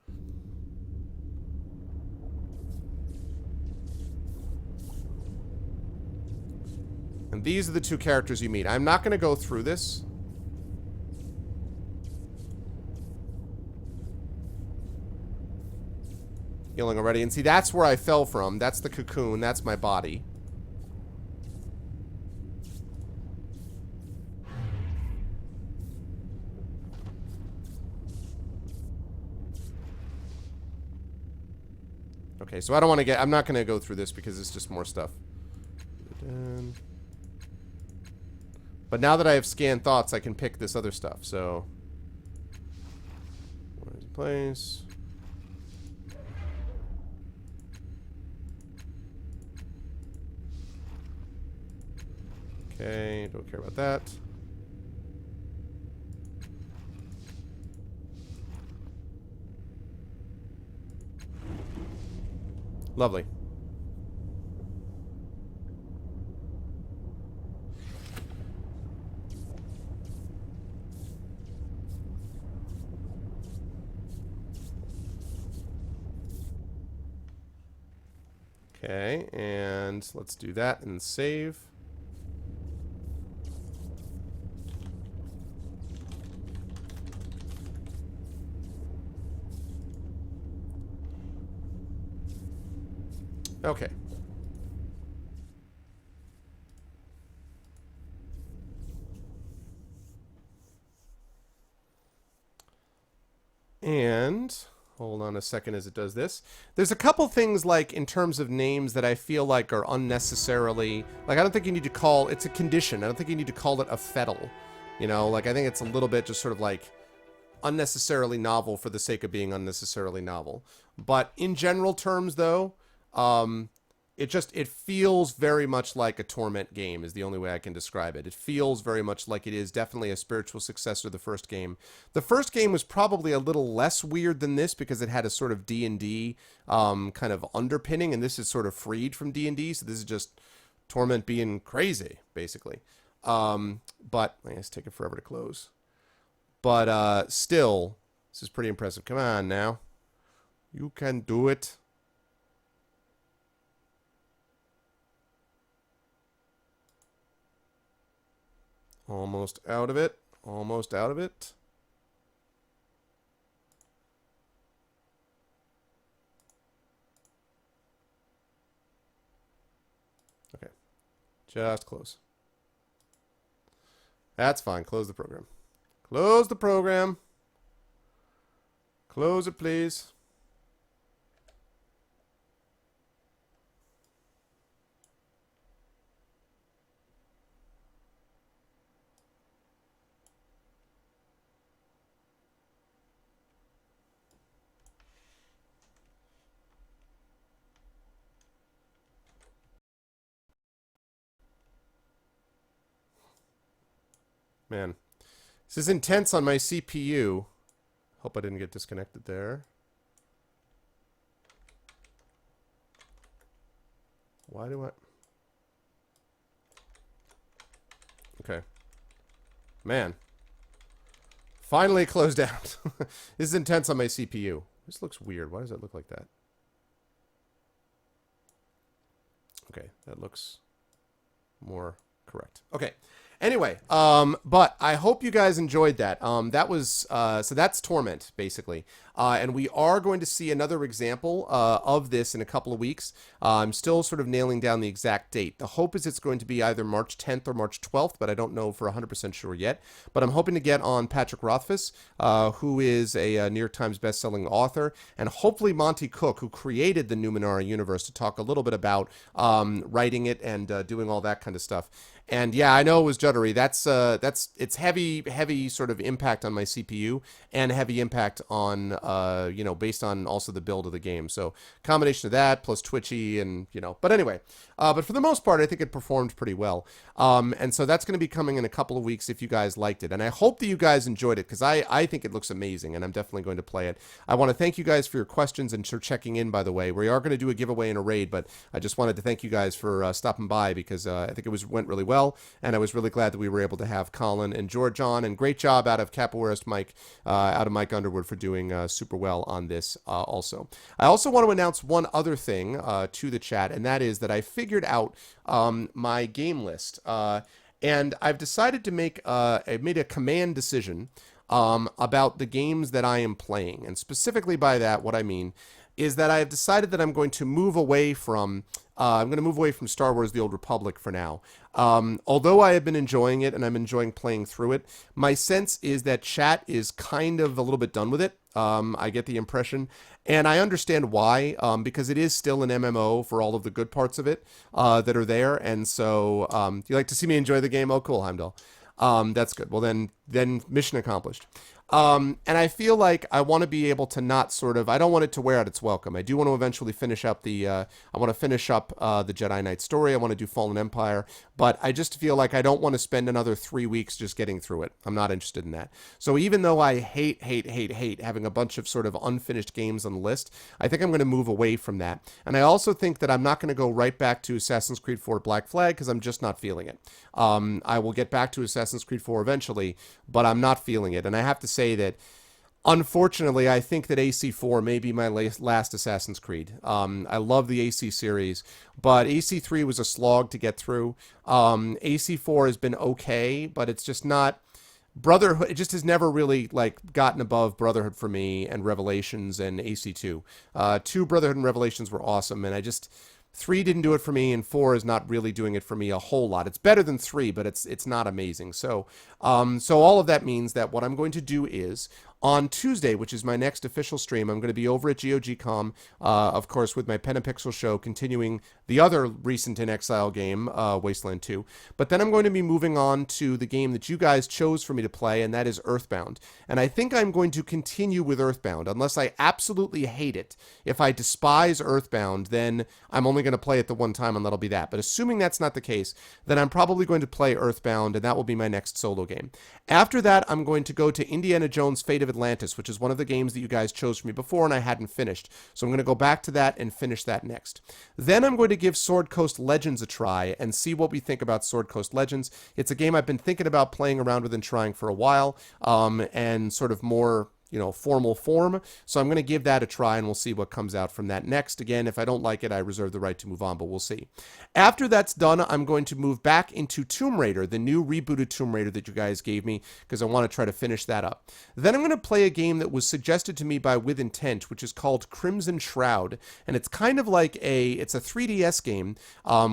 And these are the two characters you meet. I'm not going to go through this. Healing already. And see, that's where I fell from. That's the cocoon. That's my body. Okay, so I don't want to get... I'm not going to go through this because it's just more stuff. But now that I have scanned thoughts, I can pick this other stuff, so... Where's the place? Okay, don't care about that. Lovely. Okay, and let's do that and save. Okay. And hold on a second as it does this. There's a couple things like in terms of names that I feel like are unnecessarily, like I don't think you need to call, it's a condition. I don't think you need to call it a fettle. Like I think it's a little bit just sort of like unnecessarily novel for the sake of being unnecessarily novel. But in general terms though, it feels very much like a Torment game is the only way I can describe it. It feels very much like it is definitely a spiritual successor to the first game. The first game was probably a little less weird than this because it had a sort of D&D kind of underpinning, and this is sort of freed from D&D, so this is just Torment being crazy, basically. But I guess it's taking forever to close. But still, this is pretty impressive. Come on now. You can do it. Almost out of it. Almost out of it. Okay. Just close. That's fine. Close the program. Close the program. Close it, please. Man. This is intense on my CPU. Hope I didn't get disconnected there. Why do I... Okay. Man. Finally closed out. This is intense on my CPU. This looks weird. Why does that look like that? Okay, that looks more correct. Okay. Anyway, but I hope you guys enjoyed that. That was, so that's Torment, basically. And we are going to see another example of this in a couple of weeks. I'm still sort of nailing down the exact date. The hope is it's going to be either March 10th or March 12th, but I don't know for 100% sure yet. But I'm hoping to get on Patrick Rothfuss, who is a New York Times bestselling author, and hopefully Monty Cook, who created the Numenera universe, to talk a little bit about writing it and doing all that kind of stuff. And yeah, I know it was juddery. It's heavy sort of impact on my CPU and heavy impact on, based on also the build of the game. So combination of that plus twitchy and, but anyway, but for the most part, I think it performed pretty well. And so that's going to be coming in a couple of weeks if you guys liked it. And I hope that you guys enjoyed it because I think it looks amazing and I'm definitely going to play it. I want to thank you guys for your questions and for checking in, by the way. We are going to do a giveaway and a raid, but I just wanted to thank you guys for stopping by because I think it went really well. And I was really glad that we were able to have Colin and George on, and great job out of Capoeirist Mike, out of Mike Underwood for doing super well on this also. I also want to announce one other thing to the chat, and that is that I figured out my game list, and I've decided to I made a command decision about the games that I am playing, and specifically by that, what I mean is that I have decided that I'm going to move away from Star Wars: The Old Republic for now. Although I have been enjoying it and I'm enjoying playing through it, my sense is that chat is kind of a little bit done with it. I get the impression, and I understand why, because it is still an MMO for all of the good parts of it that are there. And so, you like to see me enjoy the game? Oh, cool, Heimdall. That's good. Well, then mission accomplished. And I feel like I want to be able to not I don't want it to wear out its welcome. I do want to eventually finish up the Jedi Knight story. I want to do Fallen Empire, but I just feel like I don't want to spend another 3 weeks just getting through it. I'm not interested in that. So even though I hate having a bunch of sort of unfinished games on the list, I think I'm going to move away from that. And I also think that I'm not going to go right back to Assassin's Creed 4 Black Flag because I'm just not feeling it. I will get back to Assassin's Creed 4 eventually, but I'm not feeling it. And I have to say that, unfortunately, I think that AC4 may be my last Assassin's Creed. I love the AC series, but AC3 was a slog to get through. AC4 has been okay, but it's just not... Brotherhood, it just has never really gotten above Brotherhood for me and Revelations and AC2. 2 Brotherhood and Revelations were awesome, and 3 didn't do it for me, and 4 is not really doing it for me a whole lot. It's better than 3, but it's not amazing. So all of that means that what I'm going to do is, on Tuesday, which is my next official stream, I'm going to be over at GOGCom, of course, with my Pen and Pixel show, continuing the other recent InXile game, Wasteland 2. But then I'm going to be moving on to the game that you guys chose for me to play, and that is Earthbound. And I think I'm going to continue with Earthbound, unless I absolutely hate it. If I despise Earthbound, then I'm only going to play it the one time, and that'll be that. But assuming that's not the case, then I'm probably going to play Earthbound, and that will be my next solo game. After that, I'm going to go to Indiana Jones Fate of Atlantis, which is one of the games that you guys chose for me before and I hadn't finished. So I'm going to go back to that and finish that next. Then I'm going to give Sword Coast Legends a try and see what we think about Sword Coast Legends. It's a game I've been thinking about playing around with and trying for a while, and sort of more formal form. So I'm going to give that a try and we'll see what comes out from that next. Again, if I don't like it, I reserve the right to move on, but we'll see. After that's done, I'm going to move back into Tomb Raider, the new rebooted Tomb Raider that you guys gave me, because I want to try to finish that up. Then I'm going to play a game that was suggested to me by With Intent, which is called Crimson Shroud, and it's kind of like it's a 3DS game,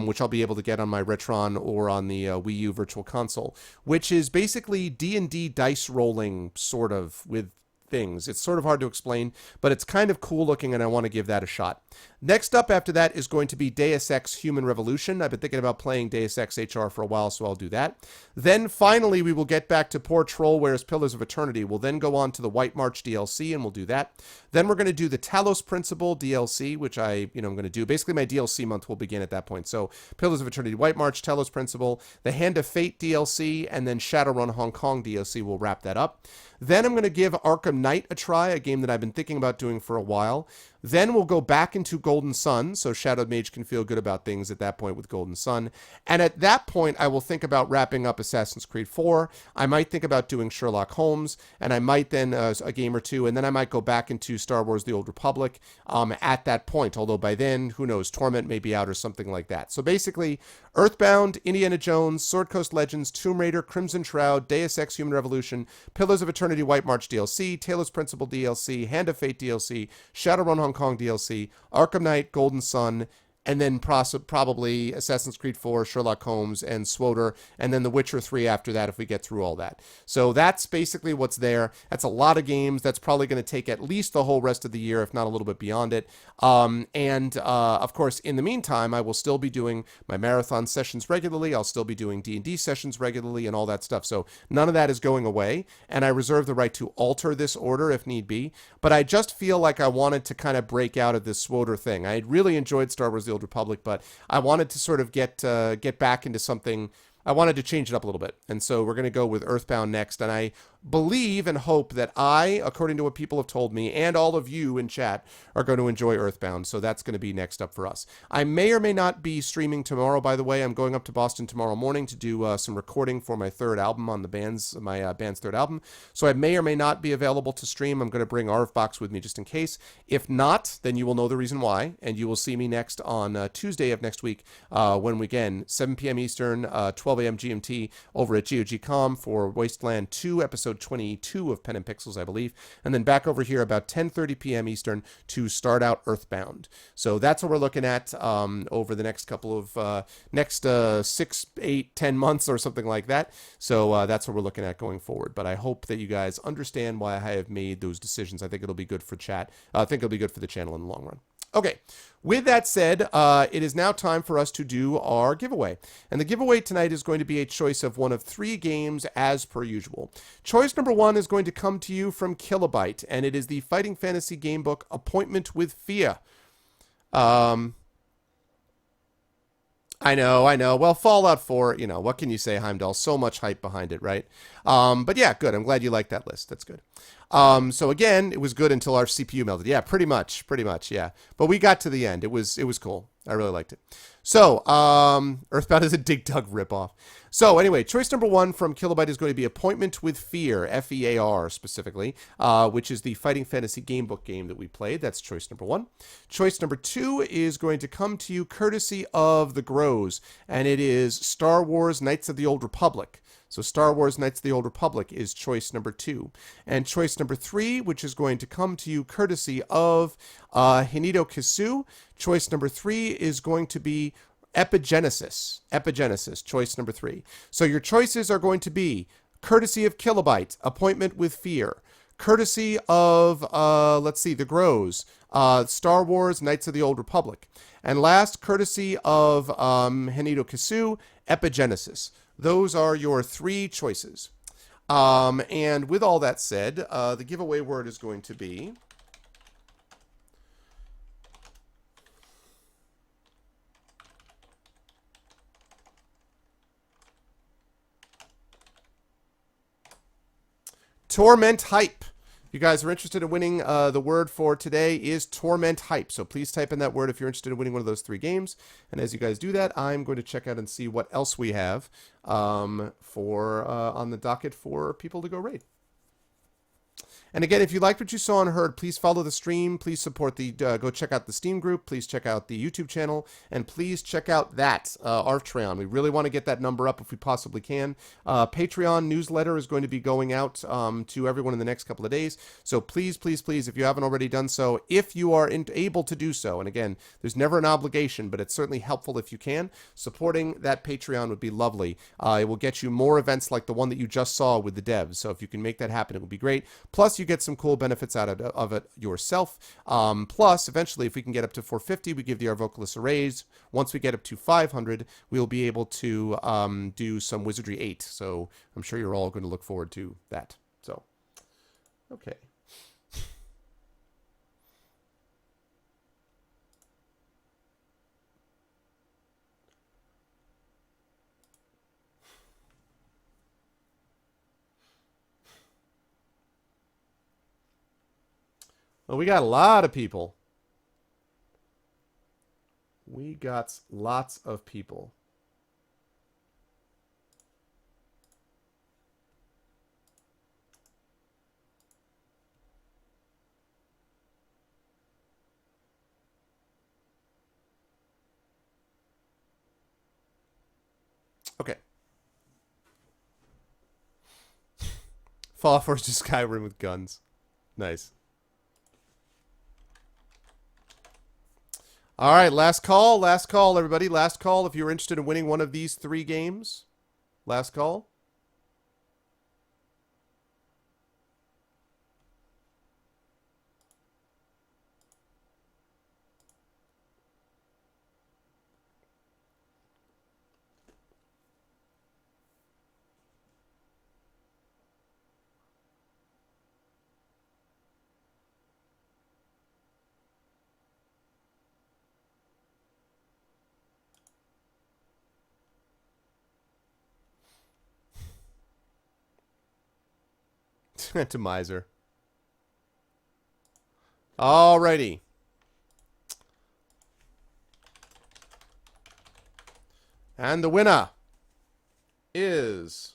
which I'll be able to get on my Retron or on the Wii U Virtual Console, which is basically D&D dice rolling, sort of, with things. It's sort of hard to explain, but it's kind of cool looking and I want to give that a shot. Next up after that is going to be Deus Ex Human Revolution. I've been thinking about playing Deus Ex HR for a while, so I'll do that. Then finally, we will get back to Poor Trollware's Pillars of Eternity. We'll then go on to the White March DLC, and we'll do that. Then we're going to do the Talos Principle DLC, which I'm going to do. Basically, my DLC month will begin at that point. So Pillars of Eternity, White March, Talos Principle, the Hand of Fate DLC, and then Shadowrun Hong Kong DLC will wrap that up. Then I'm going to give Arkham Knight a try, a game that I've been thinking about doing for a while. Then we'll go back into Golden Sun, so Shadowed Mage can feel good about things at that point with Golden Sun. And at that point, I will think about wrapping up Assassin's Creed 4. I might think about doing Sherlock Holmes, and I might then, a game or two, and then I might go back into Star Wars The Old Republic at that point. Although by then, who knows, Torment may be out or something like that. So basically, Earthbound, Indiana Jones, Sword Coast Legends, Tomb Raider, Crimson Shroud, Deus Ex Human Revolution, Pillars of Eternity, White March DLC, Talos Principle DLC, Hand of Fate DLC, Shadowrun Hong Kong DLC, Arkham Knight, Golden Sun, and then probably Assassin's Creed 4, Sherlock Holmes, and SWOTR, and then The Witcher 3 after that if we get through all that. So that's basically what's there. That's a lot of games. That's probably going to take at least the whole rest of the year, if not a little bit beyond it. Of course, in the meantime, I will still be doing my marathon sessions regularly. I'll still be doing D&D sessions regularly and all that stuff. So none of that is going away, and I reserve the right to alter this order if need be. But I just feel like I wanted to kind of break out of this SWOTR thing. I had really enjoyed Star Wars The Old Republic, but I wanted to sort of get back into something. I wanted to change it up a little bit, and so we're going to go with Earthbound next. And I believe and hope that according to what people have told me, and all of you in chat, are going to enjoy Earthbound. So that's going to be next up for us. I may or may not be streaming tomorrow. By the way, I'm going up to Boston tomorrow morning to do some recording for my third album on my band's third album. So I may or may not be available to stream. I'm going to bring RFBox with me just in case. If not, then you will know the reason why, and you will see me next on Tuesday of next week when we again 7 p.m. Eastern, 12 a.m. GMT over at GOG.com for Wasteland 2 episode 22 of Pen and Pixels, I believe, and then back over here about 10:30 p.m. Eastern to start out Earthbound. So that's what we're looking at over the next couple of 6, 8, 10 months or something like that. So that's what we're looking at going forward. But I hope that you guys understand why I have made those decisions. I think it'll be good for chat. I think it'll be good for the channel in the long run. Okay, with that said, it is now time for us to do our giveaway. And the giveaway tonight is going to be a choice of one of 3 games as per usual. Choice number 1 is going to come to you from Kilobyte, and it is the Fighting Fantasy Gamebook Appointment with Fear. I know. Well, Fallout 4, what can you say, Heimdall? So much hype behind it, right? But yeah, good. I'm glad you like that list. That's good. So again, it was good until our CPU melted. Yeah, pretty much, yeah. But we got to the end. It was cool. I really liked it. So, Earthbound is a Dig Dug ripoff. So anyway, choice number 1 from Kilobyte is going to be Appointment with Fear, F-E-A-R specifically, which is the Fighting Fantasy Gamebook game that we played. That's choice number 1. Choice number 2 is going to come to you courtesy of the Grows, and it is Star Wars Knights of the Old Republic. So Star Wars Knights of the Old Republic is choice number 2. And choice number 3, which is going to come to you courtesy of Hinito Kisu, choice number 3 is going to be Epigenesis, choice number 3. So your choices are going to be courtesy of Kilobyte, Appointment with Fear, courtesy of, the Grows, Star Wars Knights of the Old Republic, and last, courtesy of Hinito Kisu, Epigenesis. Those are your 3 choices. And with all that said, the giveaway word is going to be Torment Hype. If you guys are interested in winning, the word for today is Torment Hype. So please type in that word if you're interested in winning one of those 3 games. And as you guys do that, I'm going to check out and see what else we have on the docket for people to go raid. And again, if you liked what you saw and heard, please follow the stream. Please support go check out the Steam group. Please check out the YouTube channel. And please check out that, Arftreon. We really want to get that number up if we possibly can. Patreon newsletter is going to be going out to everyone in the next couple of days. So please, if you haven't already done so, if you are able to do so, and again, there's never an obligation, but it's certainly helpful if you can, supporting that Patreon would be lovely. It will get you more events like the one that you just saw with the devs. So if you can make that happen, it would be great. Plus, you get some cool benefits out of it yourself. Plus, eventually, if we can get up to 450, we give the Arvocalus a raise. Once we get up to 500, we'll be able to do some Wizardry 8. So I'm sure you're all going to look forward to that. So, okay. Well, we got a lot of people. We got lots of people. Okay. Fall Force to Skyrim with guns. Nice. All right, last call, everybody. Last call if you're interested in winning one of these 3 games. Last call. To Miser. Alrighty. And the winner is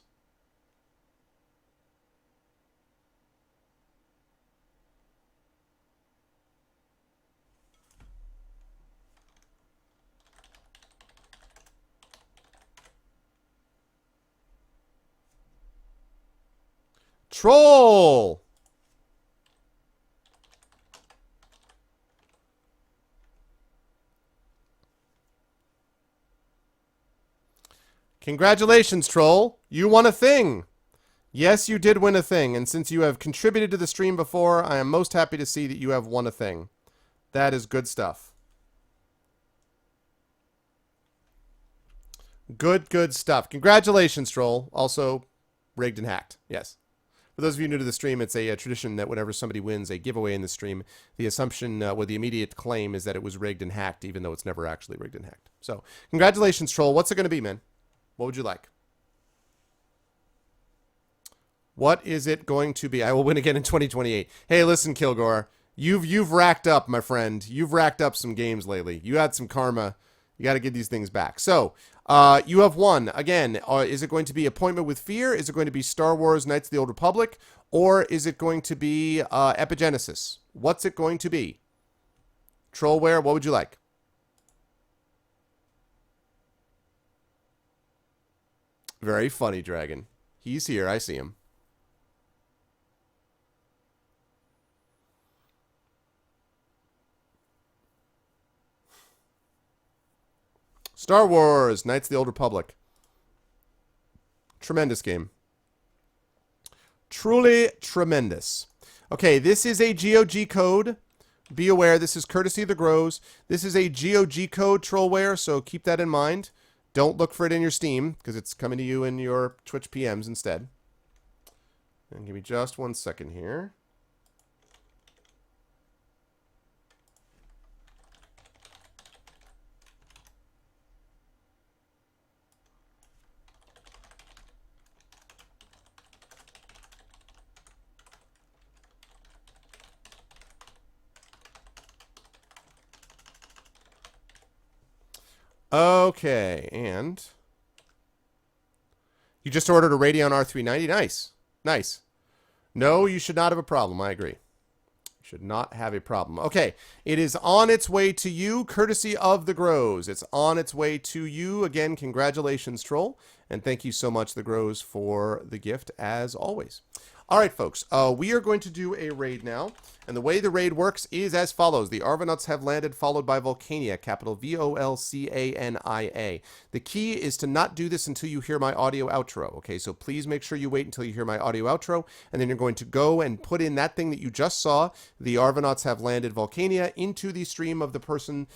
Troll. Congratulations, Troll. You won a thing. Yes, you did win a thing. And since you have contributed to the stream before, I am most happy to see that you have won a thing. That is good stuff. Good stuff. Congratulations, Troll. Also, rigged and hacked. Yes. For those of you new to the stream, it's a tradition that whenever somebody wins a giveaway in the stream, the assumption with the immediate claim is that it was rigged and hacked, even though it's never actually rigged and hacked. So, congratulations, Troll. What's it going to be, man? What would you like? What is it going to be? I will win again in 2028. Hey, listen, Kilgore. You've racked up, my friend. You've racked up some games lately. You had some karma. You got to get these things back. So, you have won. Again, is it going to be Appointment with Fear? Is it going to be Star Wars Knights of the Old Republic? Or is it going to be Epigenesis? What's it going to be? Trollware, what would you like? Very funny, Dragon. He's here. I see him. Star Wars Knights of the Old Republic. Tremendous game. Truly tremendous. Okay, this is a GOG code. Be aware, this is courtesy of the Grows. This is a GOG code, Trollware, so keep that in mind. Don't look for it in your Steam, because it's coming to you in your Twitch PMs instead. And give me just 1 second here. Okay, and you just ordered a Radeon R390. Nice. Nice. No, you should not have a problem. I agree. You should not have a problem. Okay, it is on its way to you, courtesy of the Grows. It's on its way to you. Again, congratulations, Troll. And thank you so much, the Grows, for the gift, as always. All right, folks. We are going to do a raid now. And the way the raid works is as follows. The Argonauts have landed, followed by Volcania, capital Volcania. The key is to not do this until you hear my audio outro, okay? So please make sure you wait until you hear my audio outro, and then you're going to go and put in that thing that you just saw, the Argonauts have landed Volcania, into the stream of the person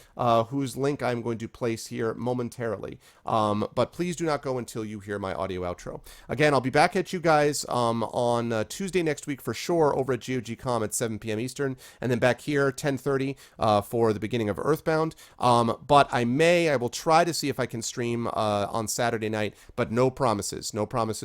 whose link I'm going to place here momentarily. But please do not go until you hear my audio outro. Again, I'll be back at you guys on Tuesday next week for sure over at GOGCom at 7 p.m. Eastern, and then back here 10:30 for the beginning of Earthbound. But I will try to see if I can stream on Saturday night, but no promises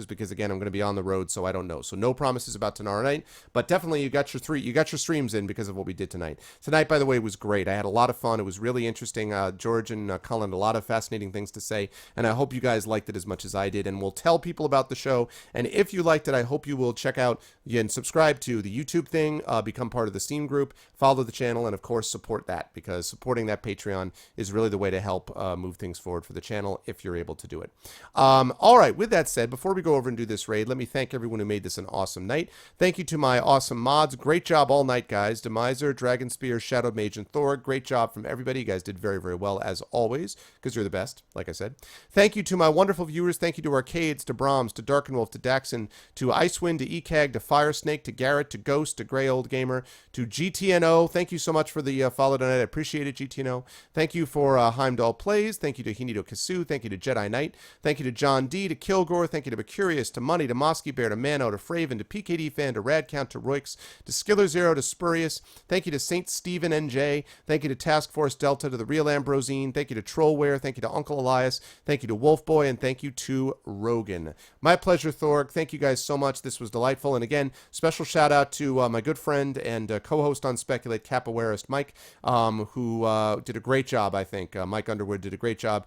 because again I'm going to be on the road, so I don't know. So no promises about tomorrow night, but definitely you got your streams in because of what we did tonight. Tonight, by the way, was great. I had a lot of fun. It was really interesting. George and Colin, a lot of fascinating things to say, and I hope you guys liked it as much as I did, and we'll tell people about the show. And if you liked it, I hope you will check out and subscribe to the YouTube thing, become part of the Steam group, follow the channel, and of course support that, because supporting that Patreon is really the way to help move things forward for the channel if you're able to do it. All right, with that said, before we go over and do this raid, let me thank everyone who made this an awesome night. Thank you to my awesome mods. Great job all night, guys. Demiser, Dragon Spear, Shadow Mage, and Thor. Great job from everybody. You guys did very, very well as always, because you're the best, like I said. Thank you to my wonderful viewers. Thank you to Arcades, to Brahms, to Darkenwolf, to Daxon, to Icewind, to ECAG, to Firesnake, to Garrett, to Ghost, to Grey Old Gamer, to GTNO. Thank you so much for the follow tonight. I appreciate it, GTNO. Thank you for Heimdall Plays. Thank you to Hinito Kasu. Thank you to Jedi Knight. Thank you to John D, to Kilgore. Thank you to Mercurius, to Money, to Mosky Bear, to Mano, to Fraven, to PKD Fan, to Radcount, to Roix, to Skiller Zero, to Spurious. Thank you to Saint Stephen NJ. Thank you to Task Force Delta, to the Real Ambrosine. Thank you to Trollware. Thank you to Uncle Elias. Thank you to Wolfboy, and thank you to Rogan. My pleasure, Thorg. Thank you guys so much. This was delightful. And again, special shout out to my good friend and co-host on Speculate, Capoeirist Mike, who did a great job, I think. Mike Underwood did a great job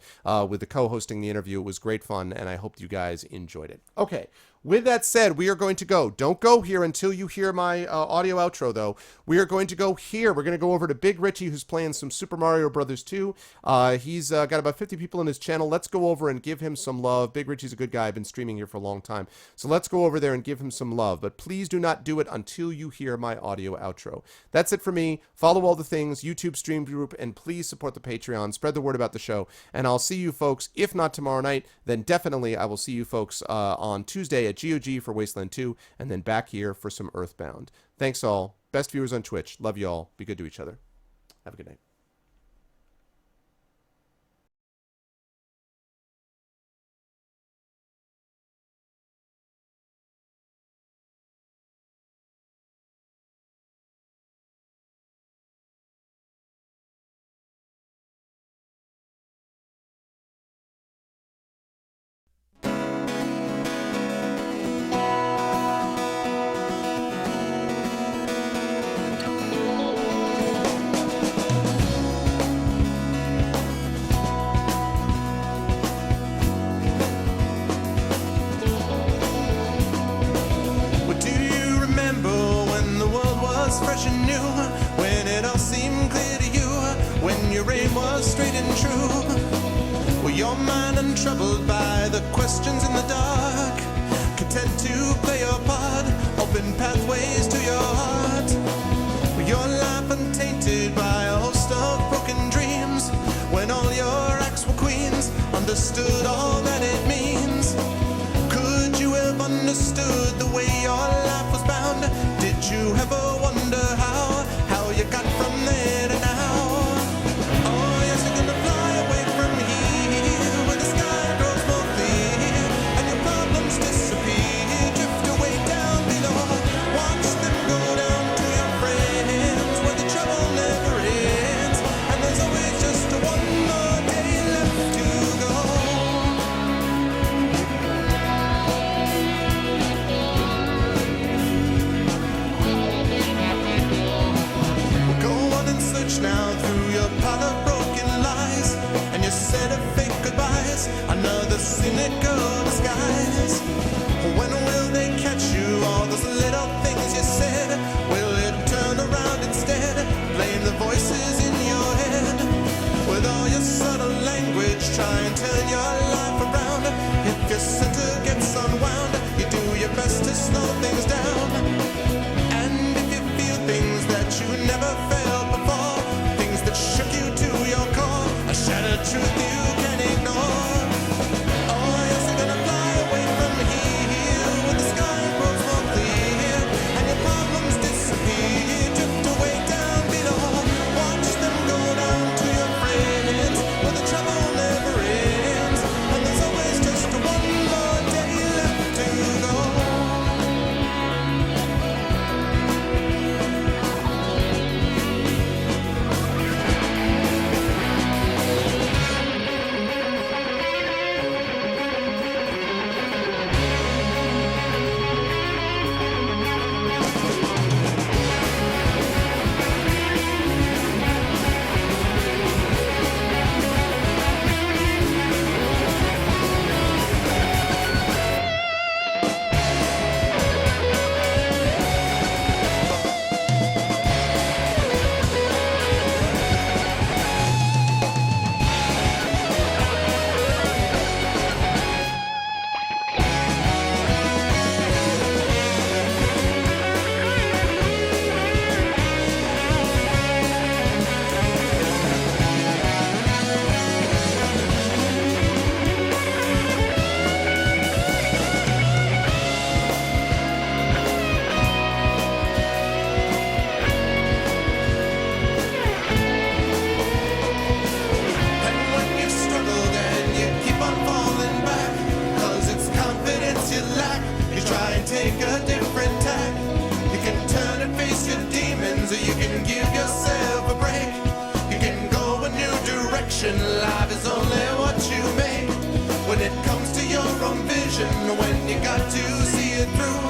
with the co-hosting the interview. It was great fun, and I hope you guys enjoyed it. Okay. With that said, we are going to go. Don't go here until you hear my audio outro, though. We are going to go here. We're going to go over to Big Richie, who's playing some Super Mario Brothers 2. He's got about 50 people in his channel. Let's go over and give him some love. Big Richie's a good guy. I've been streaming here for a long time. So let's go over there and give him some love. But please do not do it until you hear my audio outro. That's it for me. Follow all the things, YouTube stream group, and please support the Patreon. Spread the word about the show. And I'll see you folks, if not tomorrow night, then definitely I will see you folks on Tuesday at GOG for Wasteland 2, and then back here for some Earthbound. Thanks all. Best viewers on Twitch. Love you all. Be good to each other. Have a good night. Fresh and new, when it all seemed clear to you, when your aim was straight and true. Were your mind untroubled by the questions in the dark, content to play your part, open pathways to your heart? Were your life untainted by a host of broken dreams, when all your acts were queens, understood all that it means? Could you have understood the way your life was bound? Did you ever wonder how you got from there to now? Oh yes, you're gonna fly away from here, where the sky grows more clear, and your problems disappear, drift away down below. Watch them go down to your friends, where the trouble never ends, and there's always just one more day left to go. Now through your pile of broken lies and your set of fake goodbyes, another cynical disguise. When will they catch you? All those little things you said, will it turn around instead? Blame the voices in your head. With all your subtle language, try and turn your life around. If your center gets unwound, you do your best to slow things down. And if you feel things that take a different tack. You can turn and face your demons, or you can give yourself a break. You can go a new direction, life is only what you make. When it comes to your own vision, when you got to see it through,